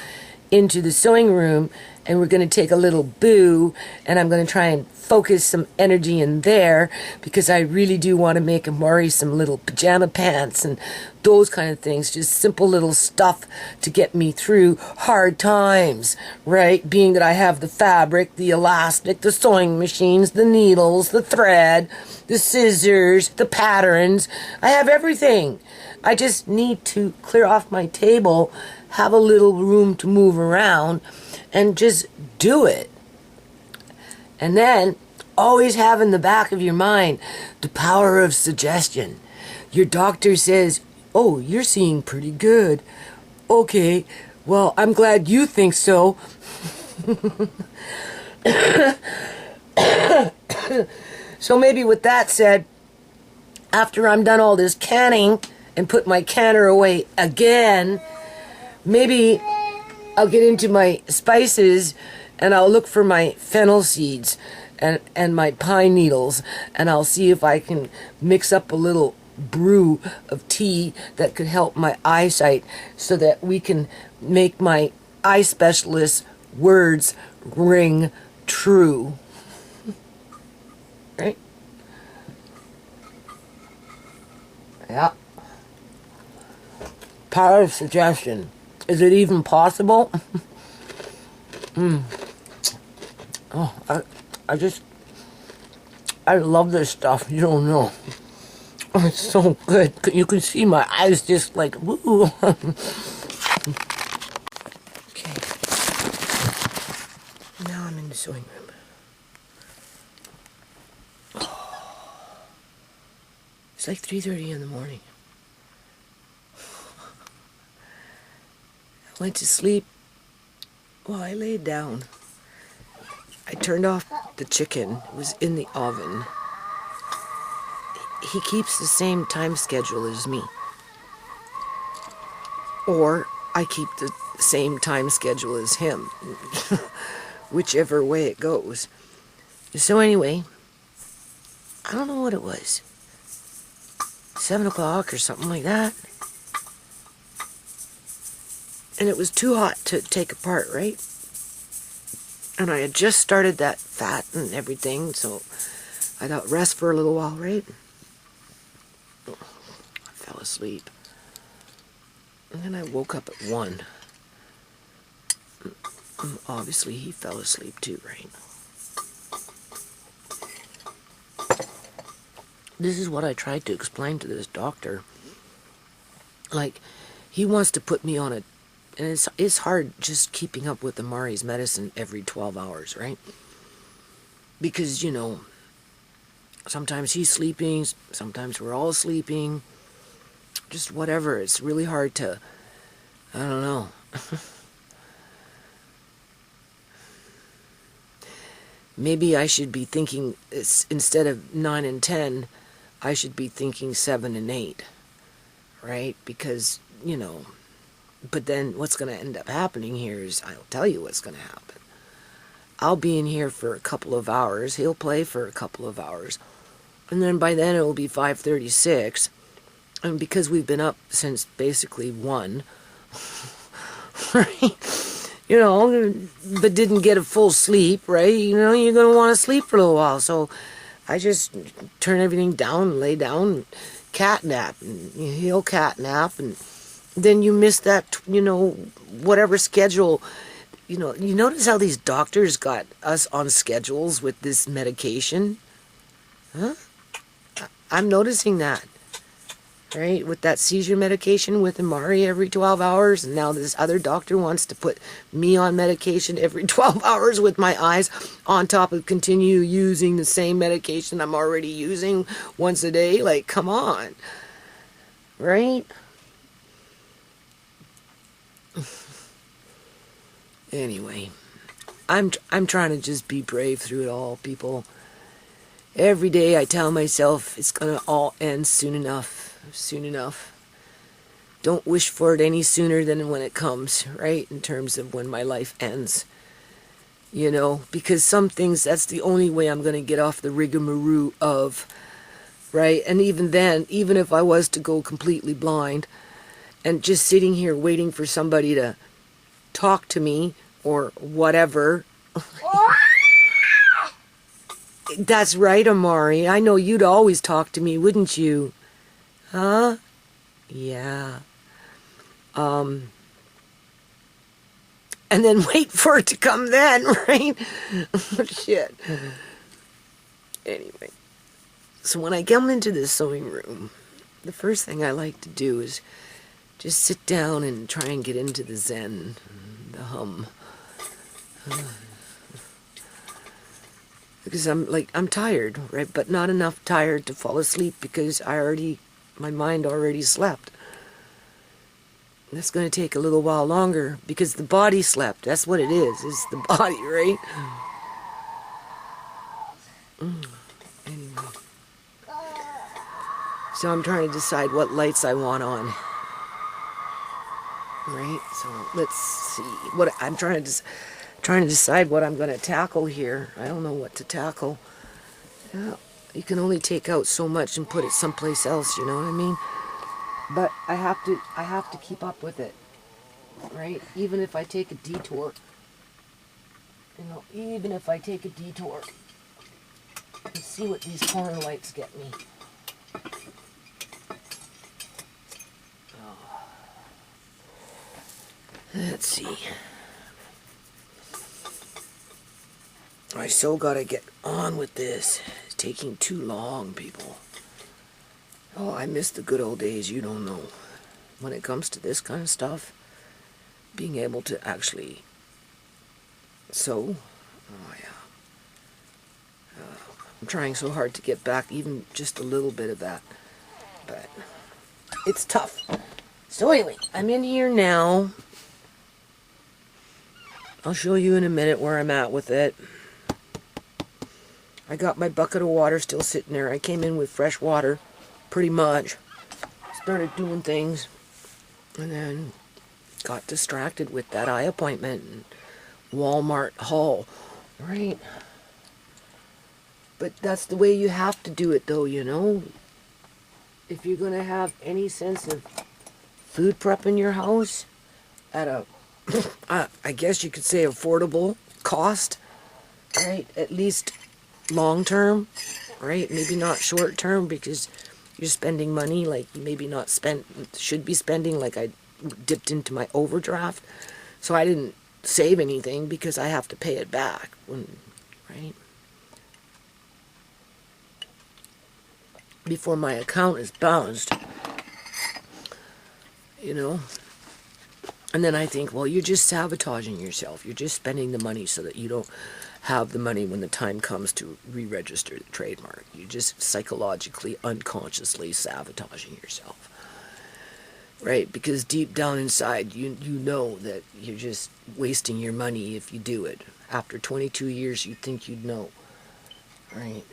into the sewing room, and we're going to take a little boo, and I'm going to try and focus some energy in there, because I really do want to make Amari some little pajama pants and those kind of things. Just simple little stuff to get me through hard times, right? Being that I have the fabric, the elastic, the sewing machines, the needles, the thread, the scissors, the patterns. I have everything. I just need to clear off my table, have a little room to move around, and just do it. And then, always have in the back of your mind the power of suggestion. Your doctor says, "Oh, you're seeing pretty good." Okay, well, I'm glad you think so. So maybe with that said, after I'm done all this canning and put my canner away again, maybe I'll get into my spices and I'll look for my fennel seeds and my pine needles, and I'll see if I can mix up a little brew of tea that could help my eyesight, so that we can make my eye specialist's words ring true. Right? Yeah. Power of suggestion. Is it even possible? Oh, I love this stuff. You don't know. Oh, it's so good. You can see my eyes just like, woo. Okay. Now I'm in the sewing room. Oh. It's like 3:30 in the morning. I went to sleep. Well, I laid down. I turned off the chicken. It was in the oven. He keeps the same time schedule as me. Or I keep the same time schedule as him. Whichever way it goes. So anyway, I don't know what it was. 7 o'clock or something like that. And it was too hot to take apart, right? And I had just started that fat and everything, so I thought rest for a little while, right? I fell asleep. And then I woke up at 1. Obviously, he fell asleep too, right? This is what I tried to explain to this doctor. Like, he wants to put me on a... And it's hard just keeping up with Amari's medicine every 12 hours, right? Because, sometimes he's sleeping, sometimes we're all sleeping, just whatever. It's really hard to I don't know. Maybe I should be thinking, instead of 9 and 10, I should be thinking 7 and 8, right? Because, but then what's going to end up happening here is, I'll tell you what's going to happen. I'll be in here for a couple of hours, he'll play for a couple of hours, and then by then it will be 5:36, and because we've been up since basically 1, right? But didn't get a full sleep, right? You're going to want to sleep for a little while. So I just turn everything down, lay down, cat nap, and he'll cat nap, and then you miss that, whatever schedule. You notice how these doctors got us on schedules with this medication? Huh? I'm noticing that. Right, with that seizure medication with Amari every 12 hours, and now this other doctor wants to put me on medication every 12 hours with my eyes on top of continue using the same medication I'm already using once a day. Like, come on. Right? Anyway, I'm trying to just be brave through it all, people. Every day I tell myself it's gonna all end soon enough. Don't wish for it any sooner than when it comes, right? In terms of when my life ends. Because some things, that's the only way I'm going to get off the rigmarole of, right? And even then, even if I was to go completely blind and just sitting here waiting for somebody to talk to me or whatever. That's right, Amari. I know you'd always talk to me, wouldn't you? Huh? Yeah. And then wait for it to come then, right? Shit. Anyway. So when I come into the sewing room, the first thing I like to do is just sit down and try and get into the zen, the hum. Because I'm tired, right? But not enough tired to fall asleep because my mind already slept. That's going to take a little while longer because the body slept. That's what it is. It's the body, right? Anyway. So I'm trying to decide what lights I want on. Right? So let's see. What I'm trying to decide what I'm going to tackle here. I don't know what to tackle. Yeah, you can only take out so much and put it someplace else, you know what I mean? But I have to keep up with it, right? Even if I take a detour, even if I take a detour, let's see what these corner lights get me. Oh. Let's see. I so gotta get on with this. It's taking too long, people. Oh, I miss the good old days, you don't know. When it comes to this kind of stuff, being able to actually sew, oh yeah. I'm trying so hard to get back even just a little bit of that, but it's tough. So anyway, I'm in here now. I'll show you in a minute where I'm at with it. I got my bucket of water still sitting there. I came in with fresh water, pretty much. Started doing things, and then got distracted with that eye appointment and Walmart haul, right? But that's the way you have to do it, though, If you're going to have any sense of food prep in your house at a, I guess you could say affordable cost, right? At least long term, right? Maybe not short term because you're spending money like you maybe not should be spending, like I dipped into my overdraft. So I didn't save anything because I have to pay it back, right? Before my account is balanced, And then I think, well, you're just sabotaging yourself. You're just spending the money so that you don't have the money when the time comes to re-register the trademark. You're just psychologically, unconsciously sabotaging yourself. right? Because deep down inside, you know that you're just wasting your money if you do it. After 22 years, you think you'd know, right?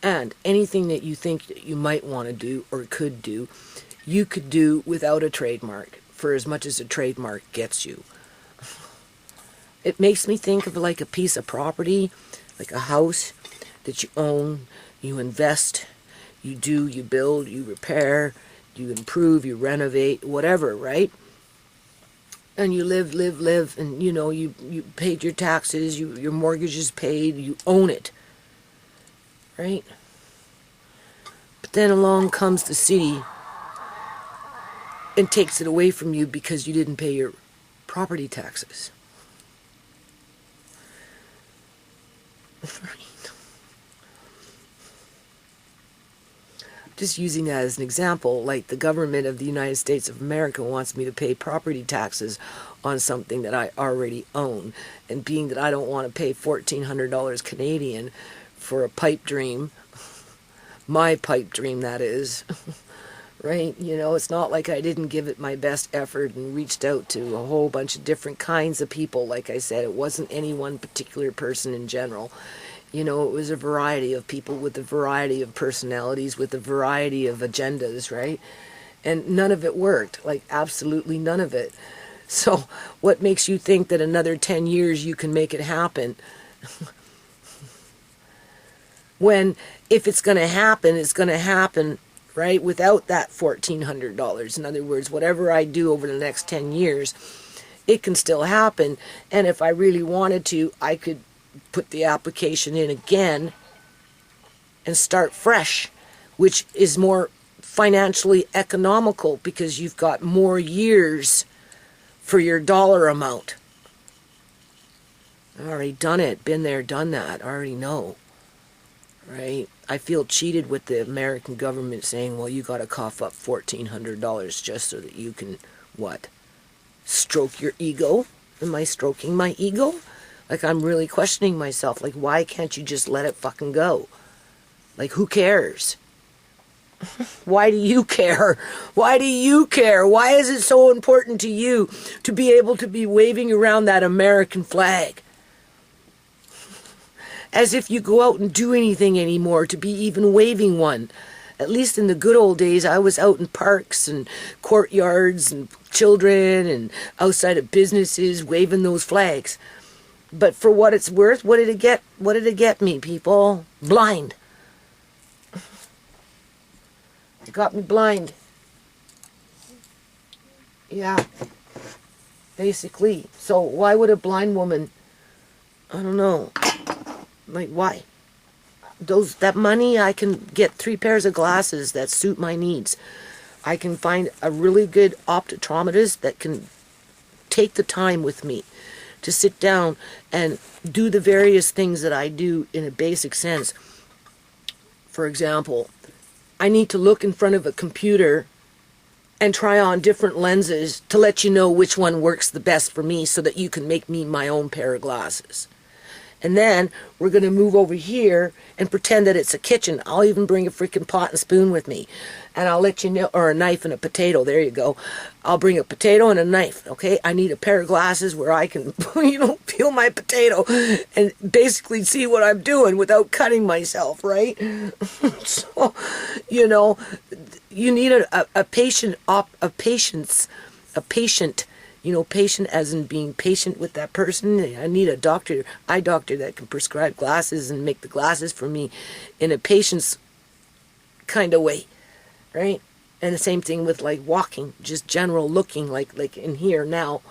And anything that you think that you might want to do or could do, you could do without a trademark for as much as a trademark gets you. It makes me think of like a piece of property, like a house that you own, you invest, you build, you repair, you improve, you renovate, whatever, right? And you live, and you know, you paid your taxes, your mortgage is paid, you own it, right? But then along comes the city and takes it away from you because you didn't pay your property taxes. Just using that as an example, like the government of the United States of America wants me to pay property taxes on something that I already own. And being that I don't want to pay $1,400 Canadian for a pipe dream, my pipe dream that is, right? You know, it's not like I didn't give it my best effort and reached out to a whole bunch of different kinds of people. Like I said, it wasn't any one particular person in general. You know, it was a variety of people with a variety of personalities, with a variety of agendas, right? And none of it worked, like absolutely none of it. So what makes you think that another 10 years you can make it happen? When if it's going to happen, it's going to happen, right, without that $1,400. In other words, whatever I do over the next 10 years, it can still happen. And if I really wanted to, I could put the application in again and start fresh, which is more financially economical because you've got more years for your dollar amount. I've already done it, been there, done that, I already know, right? I feel cheated with the American government saying, well, you got to cough up $1,400 just so that you can, what, stroke your ego? Am I stroking my ego? Like, I'm really questioning myself. Like, why can't you just let it fucking go? Like, who cares? Why do you care? Why do you care? Why is it so important to you to be able to be waving around that American flag? As if you go out and do anything anymore to be even waving one. At least in the good old days, I was out in parks and courtyards and children and outside of businesses waving those flags. But for what it's worth, what did it get? What did it get me, people? Blind. It got me blind. Yeah. Basically. So why would a blind woman, I don't know, like why? That money, I can get 3 pairs of glasses that suit my needs. I can find a really good optometrist that can take the time with me to sit down and do the various things that I do in a basic sense. For example, I need to look in front of a computer and try on different lenses to let you know which one works the best for me so that you can make me my own pair of glasses. And then we're going to move over here and pretend that it's a kitchen. I'll even bring a freaking pot and spoon with me. And I'll let you know, or a knife and a potato. There you go. I'll bring a potato and a knife, okay? I need a pair of glasses where I can, peel my potato and basically see what I'm doing without cutting myself, right? So, you need a patient, patient as in being patient with that person. I need a eye doctor that can prescribe glasses and make the glasses for me in a patient's kind of way, right? And the same thing with like walking, just general looking like in here now,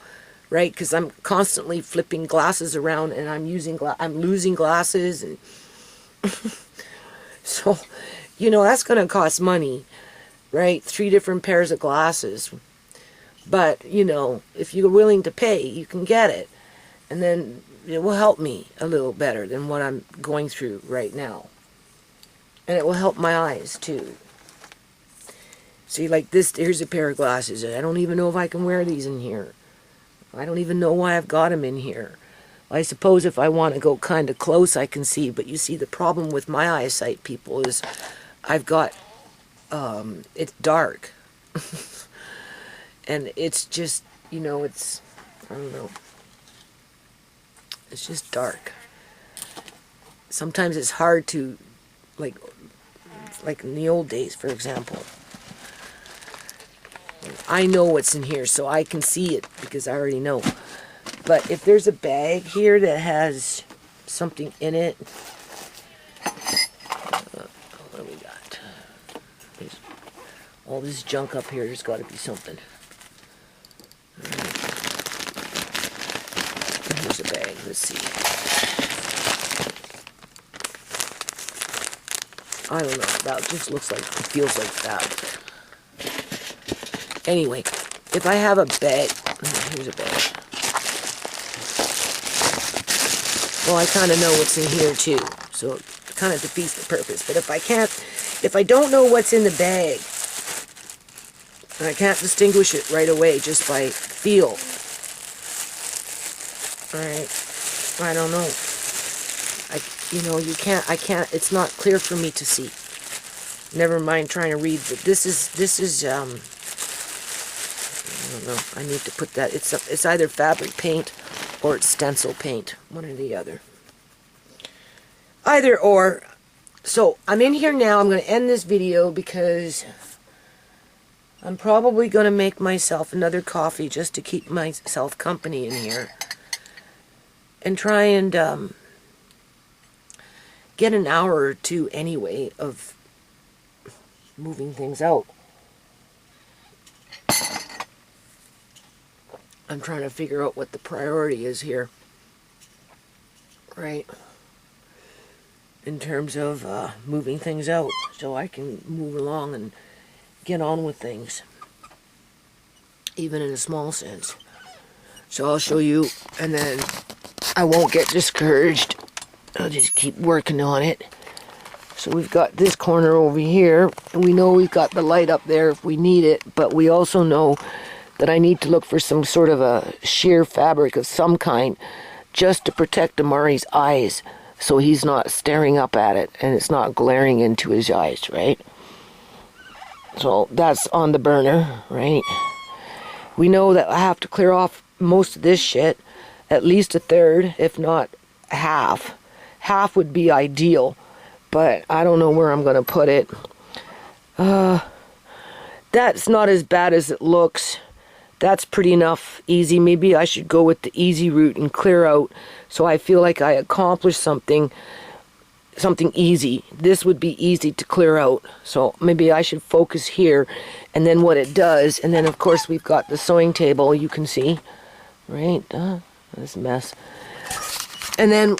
right? Because I'm constantly flipping glasses around and I'm losing glasses. And so, that's going to cost money, right? 3 different pairs of glasses. But, if you're willing to pay, you can get it. And then it will help me a little better than what I'm going through right now. And it will help my eyes, too. See, like this, here's a pair of glasses. I don't even know if I can wear these in here. I don't even know why I've got them in here. I suppose if I want to go kind of close, I can see. But you see, the problem with my eyesight, people, is I've got, it's dark. And it's just, you know, it's, I don't know. It's just dark. Sometimes it's hard to, like in the old days, for example. I know what's in here, so I can see it because I already know. But if there's a bag here that has something in it, what do we got? There's all this junk up here. There's got to be something. Here's a bag. Let's see. I don't know. That just looks like, it feels like fabric. Anyway, if I have a bag, here's a bag. Well, I kind of know what's in here too, so it kind of defeats the purpose. But if I don't know what's in the bag, and I can't distinguish it right away just by feel, alright, I don't know. I can't, it's not clear for me to see. Never mind trying to read, but this is, I don't know, I need to put that, it's either fabric paint or it's stencil paint, one or the other. Either or. So, I'm in here now, I'm going to end this video because I'm probably going to make myself another coffee just to keep myself company in here. And try and get an hour or two anyway of moving things out. I'm trying to figure out what the priority is here, right? In terms of moving things out, so I can move along and get on with things, even in a small sense. So I'll show you, and then I won't get discouraged. I'll just keep working on it. So we've got this corner over here, and we know we've got the light up there if we need it, but we also know that I need to look for some sort of a sheer fabric of some kind just to protect Amari's eyes so he's not staring up at it and it's not glaring into his eyes, right? So that's on the burner, right? We know that I have to clear off most of this shit, at least a third, if not half. Half would be ideal, but I don't know where I'm going to put it. That's not as bad as it looks. That's pretty enough easy. Maybe I should go with the easy route and clear out so I feel like I accomplished something easy. This would be easy to clear out. So maybe I should focus here and then what it does. And then of course we've got the sewing table, you can see. Right? This mess. And then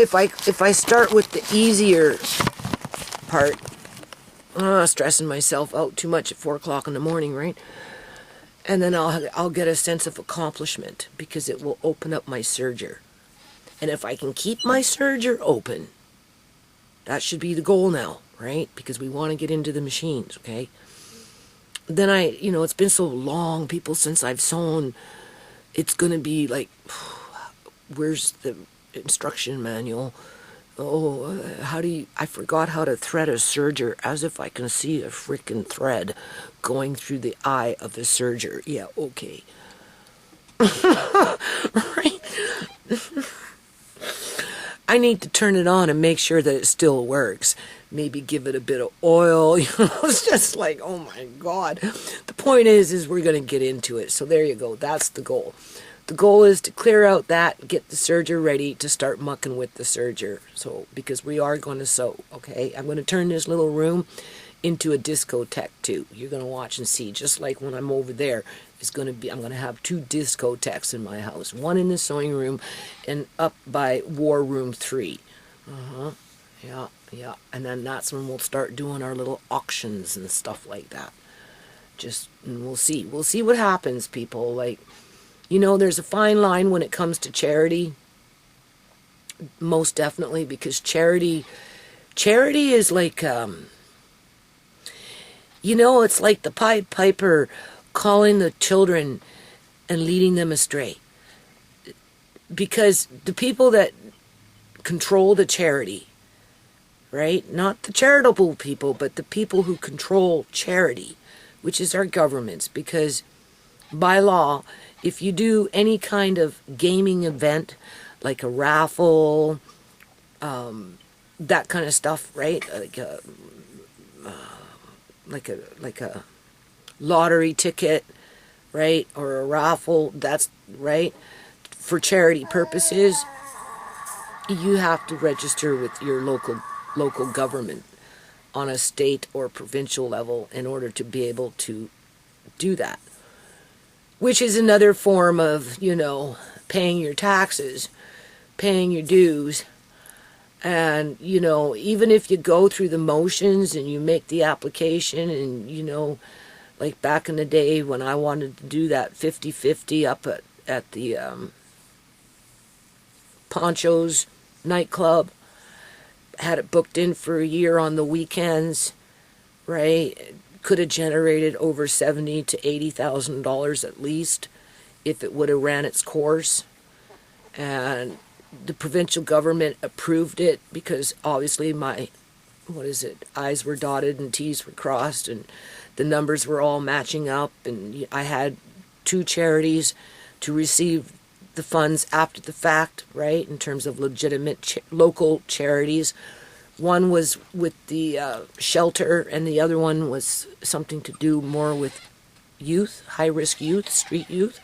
if I start with the easier part, stressing myself out too much at 4 o'clock in the morning, right? And then I'll get a sense of accomplishment because it will open up my serger. And if I can keep my serger open, that should be the goal now, right? Because we want to get into the machines, okay? Then it's been so long, people, since I've sewn. It's going to be like, where's the instruction manual? Oh, I forgot how to thread a serger, as if I can see a frickin' thread going through the eye of the serger. Yeah, okay. Right? I need to turn it on and make sure that it still works. Maybe give it a bit of oil. It's just like, oh my God. The point is we're going to get into it. So there you go. That's the goal. The goal is to clear out that, get the serger ready to start mucking with the serger. So, because we are going to sew, okay? I'm going to turn this little room into a discotheque too. You're going to watch and see, just like when I'm over there, I'm going to have 2 discotheques in my house. One in the sewing room and up by War Room 3. Yeah. And then that's when we'll start doing our little auctions and stuff like that. And we'll see. We'll see what happens, people. Like, there's a fine line when it comes to charity. Most definitely, because charity is like, it's like the Pied Piper calling the children and leading them astray. Because the people that control the charity, right? Not the charitable people, but the people who control charity, which is our governments, because by law, if you do any kind of gaming event, like a raffle, that kind of stuff, right? Like a lottery ticket, right? Or a raffle, that's right. For charity purposes, you have to register with your local government on a state or provincial level in order to be able to do that. Which is another form of, paying your taxes, paying your dues. And, even if you go through the motions and you make the application and, like back in the day when I wanted to do that 50-50 up at the Poncho's nightclub, had it booked in for a year on the weekends, right? Could have generated over $70,000 to $80,000 at least if it would have ran its course. And the provincial government approved it because obviously my, I's were dotted and T's were crossed and the numbers were all matching up, and I had 2 charities to receive the funds after the fact, right, in terms of legitimate local charities. One was with the shelter, and the other one was something to do more with youth, high-risk youth, street youth.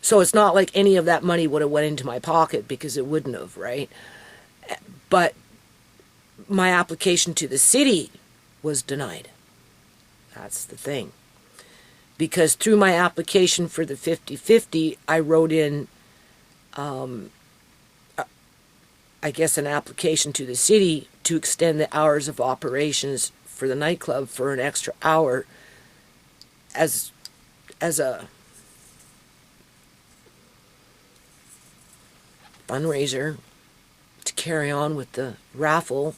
So it's not like any of that money would have went into my pocket, because it wouldn't have, right? But my application to the city was denied. That's the thing. Because through my application for the 50-50, I wrote in, I guess, an application to the city to extend the hours of operations for the nightclub for an extra hour as a fundraiser to carry on with the raffle,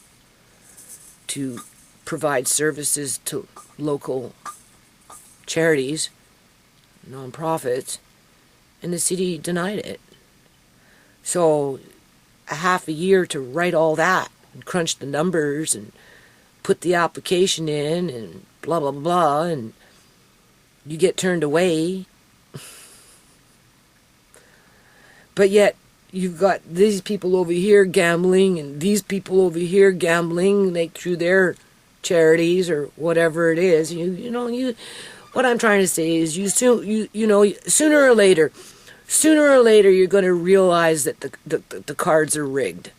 to provide services to local charities, non-profits, and the city denied it. So a half a year to write all that and crunch the numbers and put the application in and blah blah blah, and you get turned away. But yet you've got these people over here gambling and these people over here gambling, like through their charities or whatever it is. What I'm trying to say is sooner or later you're going to realize that the cards are rigged.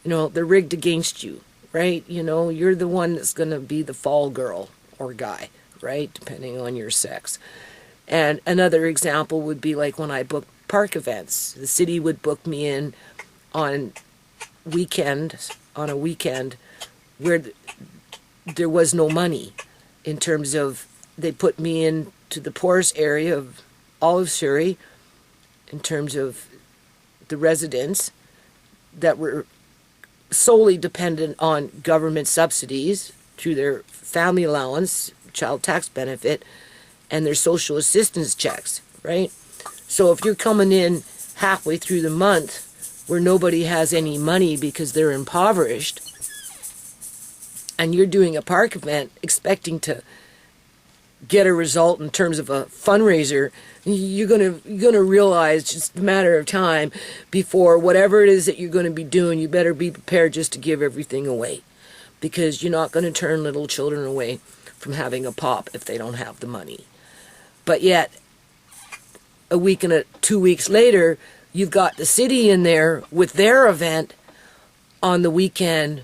They're rigged against you, right? You're the one that's going to be the fall girl or guy, right? Depending on your sex. And another example would be like when I booked park events. The city would book me in on a weekend where there was no money, in terms of they put me into the poorest area of all of Surrey in terms of the residents that were solely dependent on government subsidies through their family allowance, child tax benefit, and their social assistance checks, right? So if you're coming in halfway through the month where nobody has any money because they're impoverished, and you're doing a park event expecting to get a result in terms of a fundraiser, you're gonna realize just a matter of time before whatever it is that you're going to be doing, you better be prepared just to give everything away, because you're not going to turn little children away from having a pop if they don't have the money. But yet, a week and 2 weeks later, you've got the city in there with their event on the weekend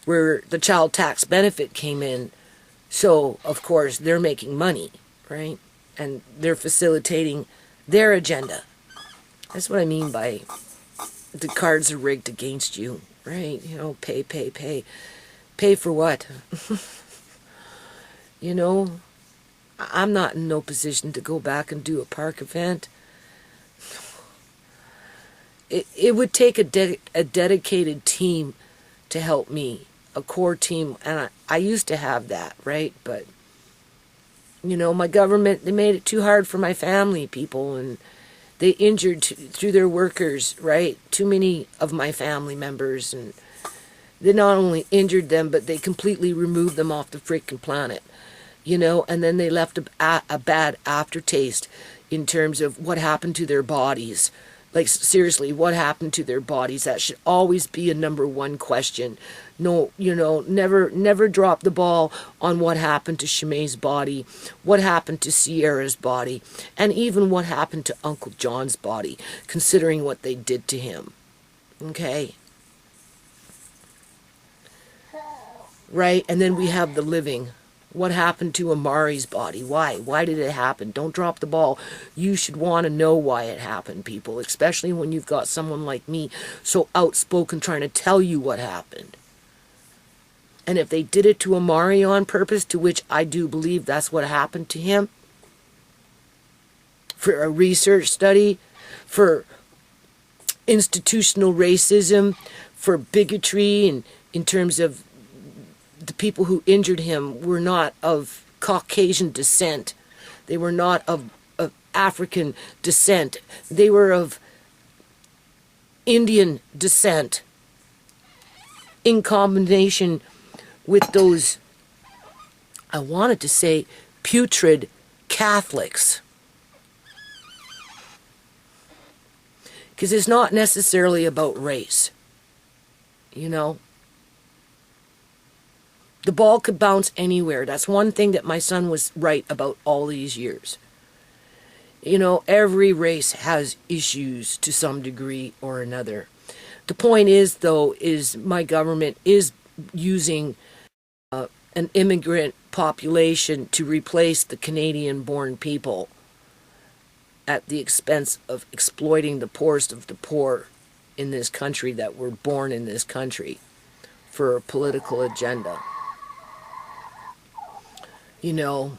where the child tax benefit came in. So, of course, they're making money, right? And they're facilitating their agenda. That's what I mean by the cards are rigged against you, right? Pay. Pay for what? I'm not in no position to go back and do a park event. It would take a dedicated team to help me, a core team, and I used to have that, right? But my government, they made it too hard for my family people, and they injured through their workers, right? Too many of my family members, and they not only injured them, but they completely removed them off the freaking planet. you know, and then they left a bad aftertaste in terms of what happened to their bodies. Like, seriously, what happened to their bodies? That should always be a number one question. No, you know, never drop the ball on what happened to Shamay's body, what happened to Sierra's body, and even what happened to Uncle John's body, considering what they did to him. Okay? Right? And then we have the living. What happened to Amari's body? Why? Why did it happen? Don't drop the ball. You should want to know why it happened, people, especially when you've got someone like me so outspoken trying to tell you what happened. And if they did it to Amari on purpose, to which I do believe that's what happened to him, for a research study, for institutional racism, for bigotry, and in terms of the people who injured him were not of Caucasian descent. They were not of African descent. They were of Indian descent, in combination with those, I wanted to say, putrid Catholics. Because it's not necessarily about race, you know. The ball could bounce anywhere. That's one thing that my son was right about all these years. You know, every race has issues to some degree or another. The point is, though, is my government is using an immigrant population to replace the Canadian-born people at the expense of exploiting the poorest of the poor in this country that were born in this country for a political agenda. You know,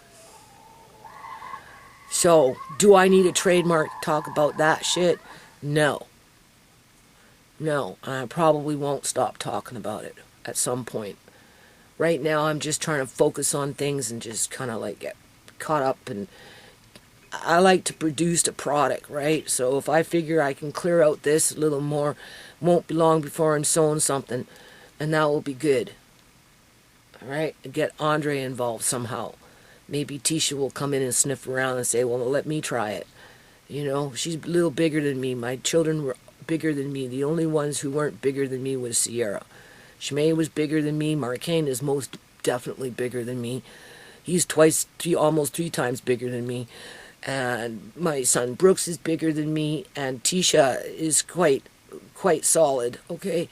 so do I need a trademark to talk about that shit? No. No, and I probably won't stop talking about it at some point. Right now, I'm just trying to focus on things and just kind of like get caught up. And I like to produce a product, right? So if I figure I can clear out this a little more, won't be long before I'm sewing something, and that will be good. All right, get Andre involved somehow. Maybe Tisha will come in and sniff around and say, well, let me try it. You know, she's a little bigger than me. My children were bigger than me. The only ones who weren't bigger than me was Sierra. Shamay was bigger than me. Marcane is most definitely bigger than me. He's almost three times bigger than me. And my son Brooks is bigger than me. And Tisha is quite solid, okay?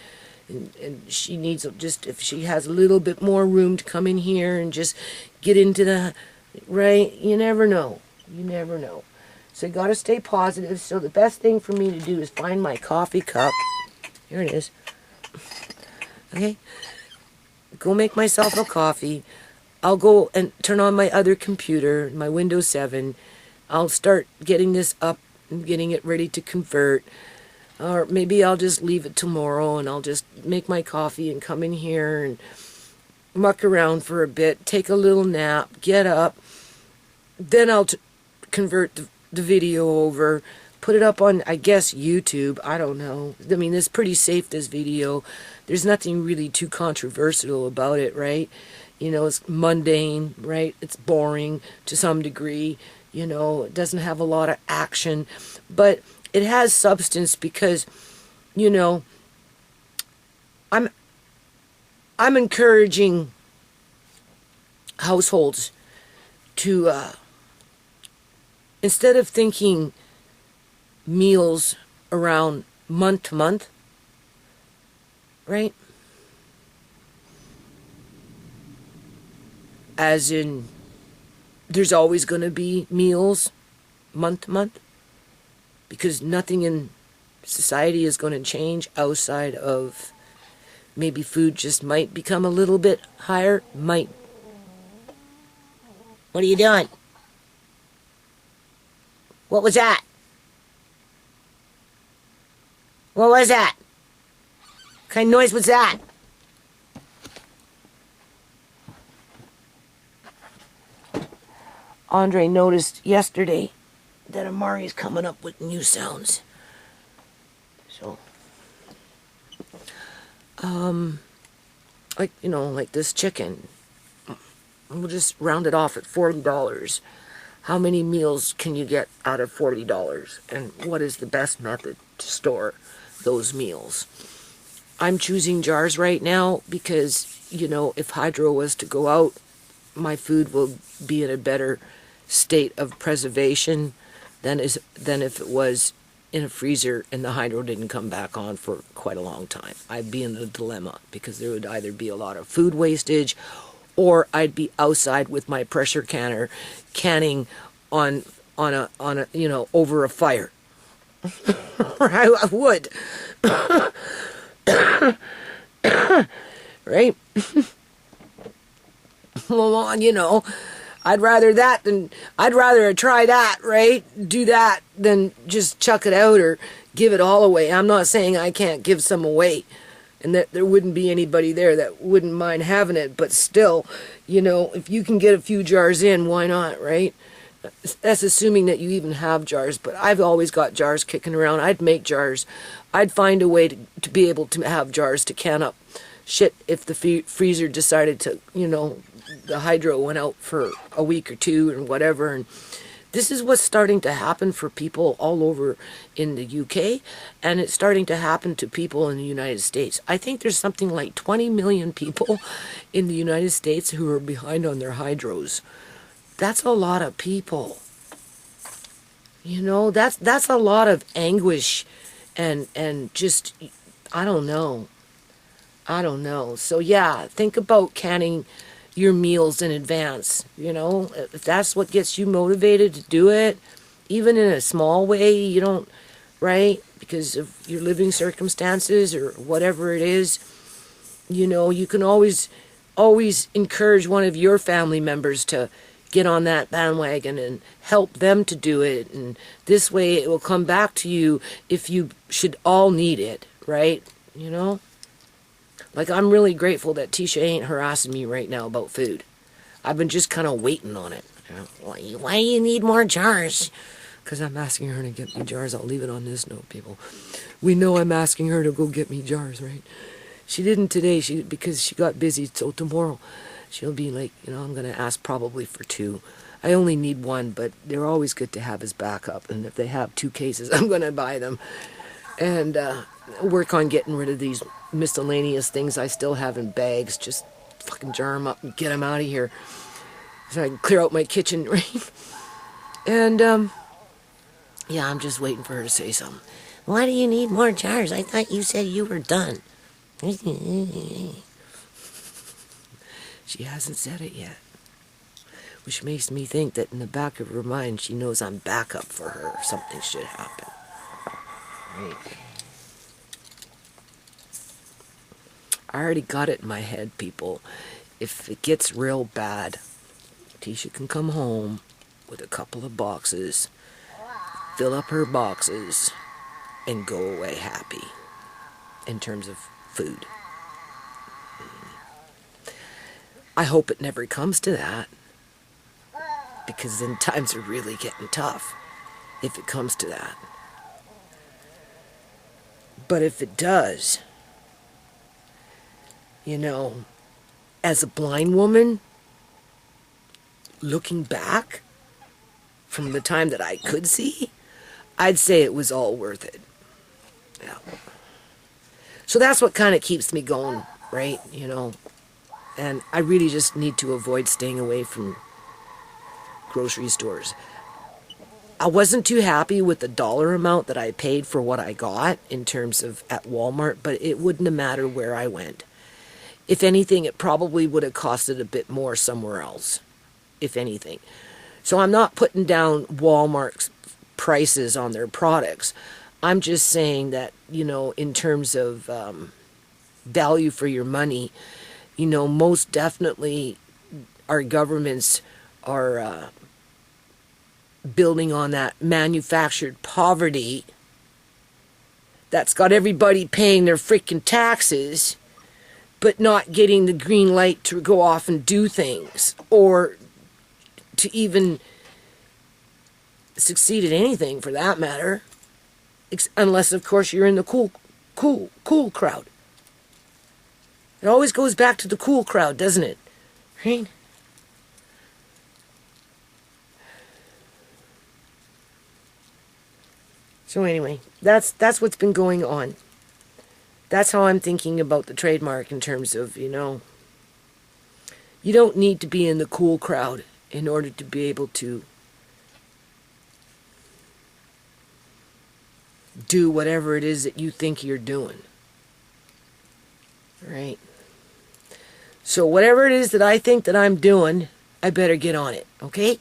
And she needs just, if she has a little bit more room to come in here and just get into the, right? You never know. You never know. So you got to stay positive. So the best thing for me to do is find my coffee cup. Here it is. Okay? Go make myself a coffee. I'll go and turn on my other computer, my Windows 7. I'll start getting this up and getting it ready to convert. Or maybe I'll just leave it tomorrow and I'll just make my coffee and come in here and muck around for a bit, take a little nap, get up. Then I'll convert the video over, put it up on, I guess, YouTube. I don't know. I mean, it's pretty safe, this video. There's nothing really too controversial about it, right? You know, it's mundane, right? It's boring to some degree. You know, it doesn't have a lot of action. But it has substance because, you know, I'm encouraging households to, instead of thinking meals around month to month, right? As in, there's always going to be meals month to month. Because nothing in society is going to change outside of maybe food just might become a little bit higher. Might. What are you doing? What was that? What was that? What kind of noise was that? Andre noticed yesterday that Amari's coming up with new sounds. So, like, you know, like this chicken. we'll just round it off at $40. How many meals can you get out of $40? And what is the best method to store those meals? I'm choosing jars right now because, if hydro was to go out, my food will be in a better state of preservation than if it was in a freezer and the hydro didn't come back on for quite a long time. I'd be in a dilemma because there would either be a lot of food wastage or I'd be outside with my pressure canner canning on a over a fire. I would. Right? Well, I'd rather try that, right? Do that than just chuck it out or give it all away. I'm not saying I can't give some away and that there wouldn't be anybody there that wouldn't mind having it, but still, if you can get a few jars in, why not, right? That's assuming that you even have jars, but I've always got jars kicking around. I'd make jars. I'd find a way to be able to have jars to can up shit if the freezer decided to, the hydro went out for a week or two and whatever. And this is what's starting to happen for people all over in the UK, and it's starting to happen to people in the United States. I think there's something like 20 million people in the United States who are behind on their hydros. That's a lot of people. That's a lot of anguish and just, I don't know. So yeah, think about canning your meals in advance. If that's what gets you motivated to do it, even in a small way, you don't, right? Because of your living circumstances or whatever it is, you can always encourage one of your family members to get on that bandwagon and help them to do it. And this way it will come back to you if you should all need it, right? Like, I'm really grateful that Tisha ain't harassing me right now about food. I've been just kind of waiting on it. Why do you need more jars? Because I'm asking her to get me jars. I'll leave it on this note, people. We know I'm asking her to go get me jars, right? She didn't today because she got busy, so tomorrow she'll be like, I'm going to ask probably for 2. I only need 1, but they're always good to have as backup. And if they have 2 cases, I'm going to buy them. And work on getting rid of these miscellaneous things I still have in bags. Just fucking jar them up and get them out of here so I can clear out my kitchen, right? And yeah, I'm just waiting for her to say something. Why do you need more jars? I thought you said you were done. She hasn't said it yet, which makes me think that in the back of her mind she knows I'm backup for her if something should happen. Right. I already got it in my head, people. If it gets real bad, Tisha can come home with a couple of boxes, fill up her boxes, and go away happy in terms of food. I hope it never comes to that, because then times are really getting tough if it comes to that. But if it does, as a blind woman, looking back from the time that I could see, I'd say it was all worth it. Yeah. So that's what kind of keeps me going, right? And I really just need to avoid staying away from grocery stores. I wasn't too happy with the dollar amount that I paid for what I got in terms of at Walmart, but it wouldn't have mattered where I went. If anything, it probably would have costed a bit more somewhere else, if anything. So I'm not putting down Walmart's prices on their products. I'm just saying that, in terms of value for your money, most definitely our governments are building on that manufactured poverty that's got everybody paying their freaking taxes but not getting the green light to go off and do things or to even succeed at anything for that matter, unless of course you're in the cool crowd. It always goes back to the cool crowd, doesn't it? Right? So anyway, that's what's been going on. That's how I'm thinking about the trademark in terms of, you don't need to be in the cool crowd in order to be able to do whatever it is that you think you're doing. Right? So whatever it is that I think that I'm doing, I better get on it, okay?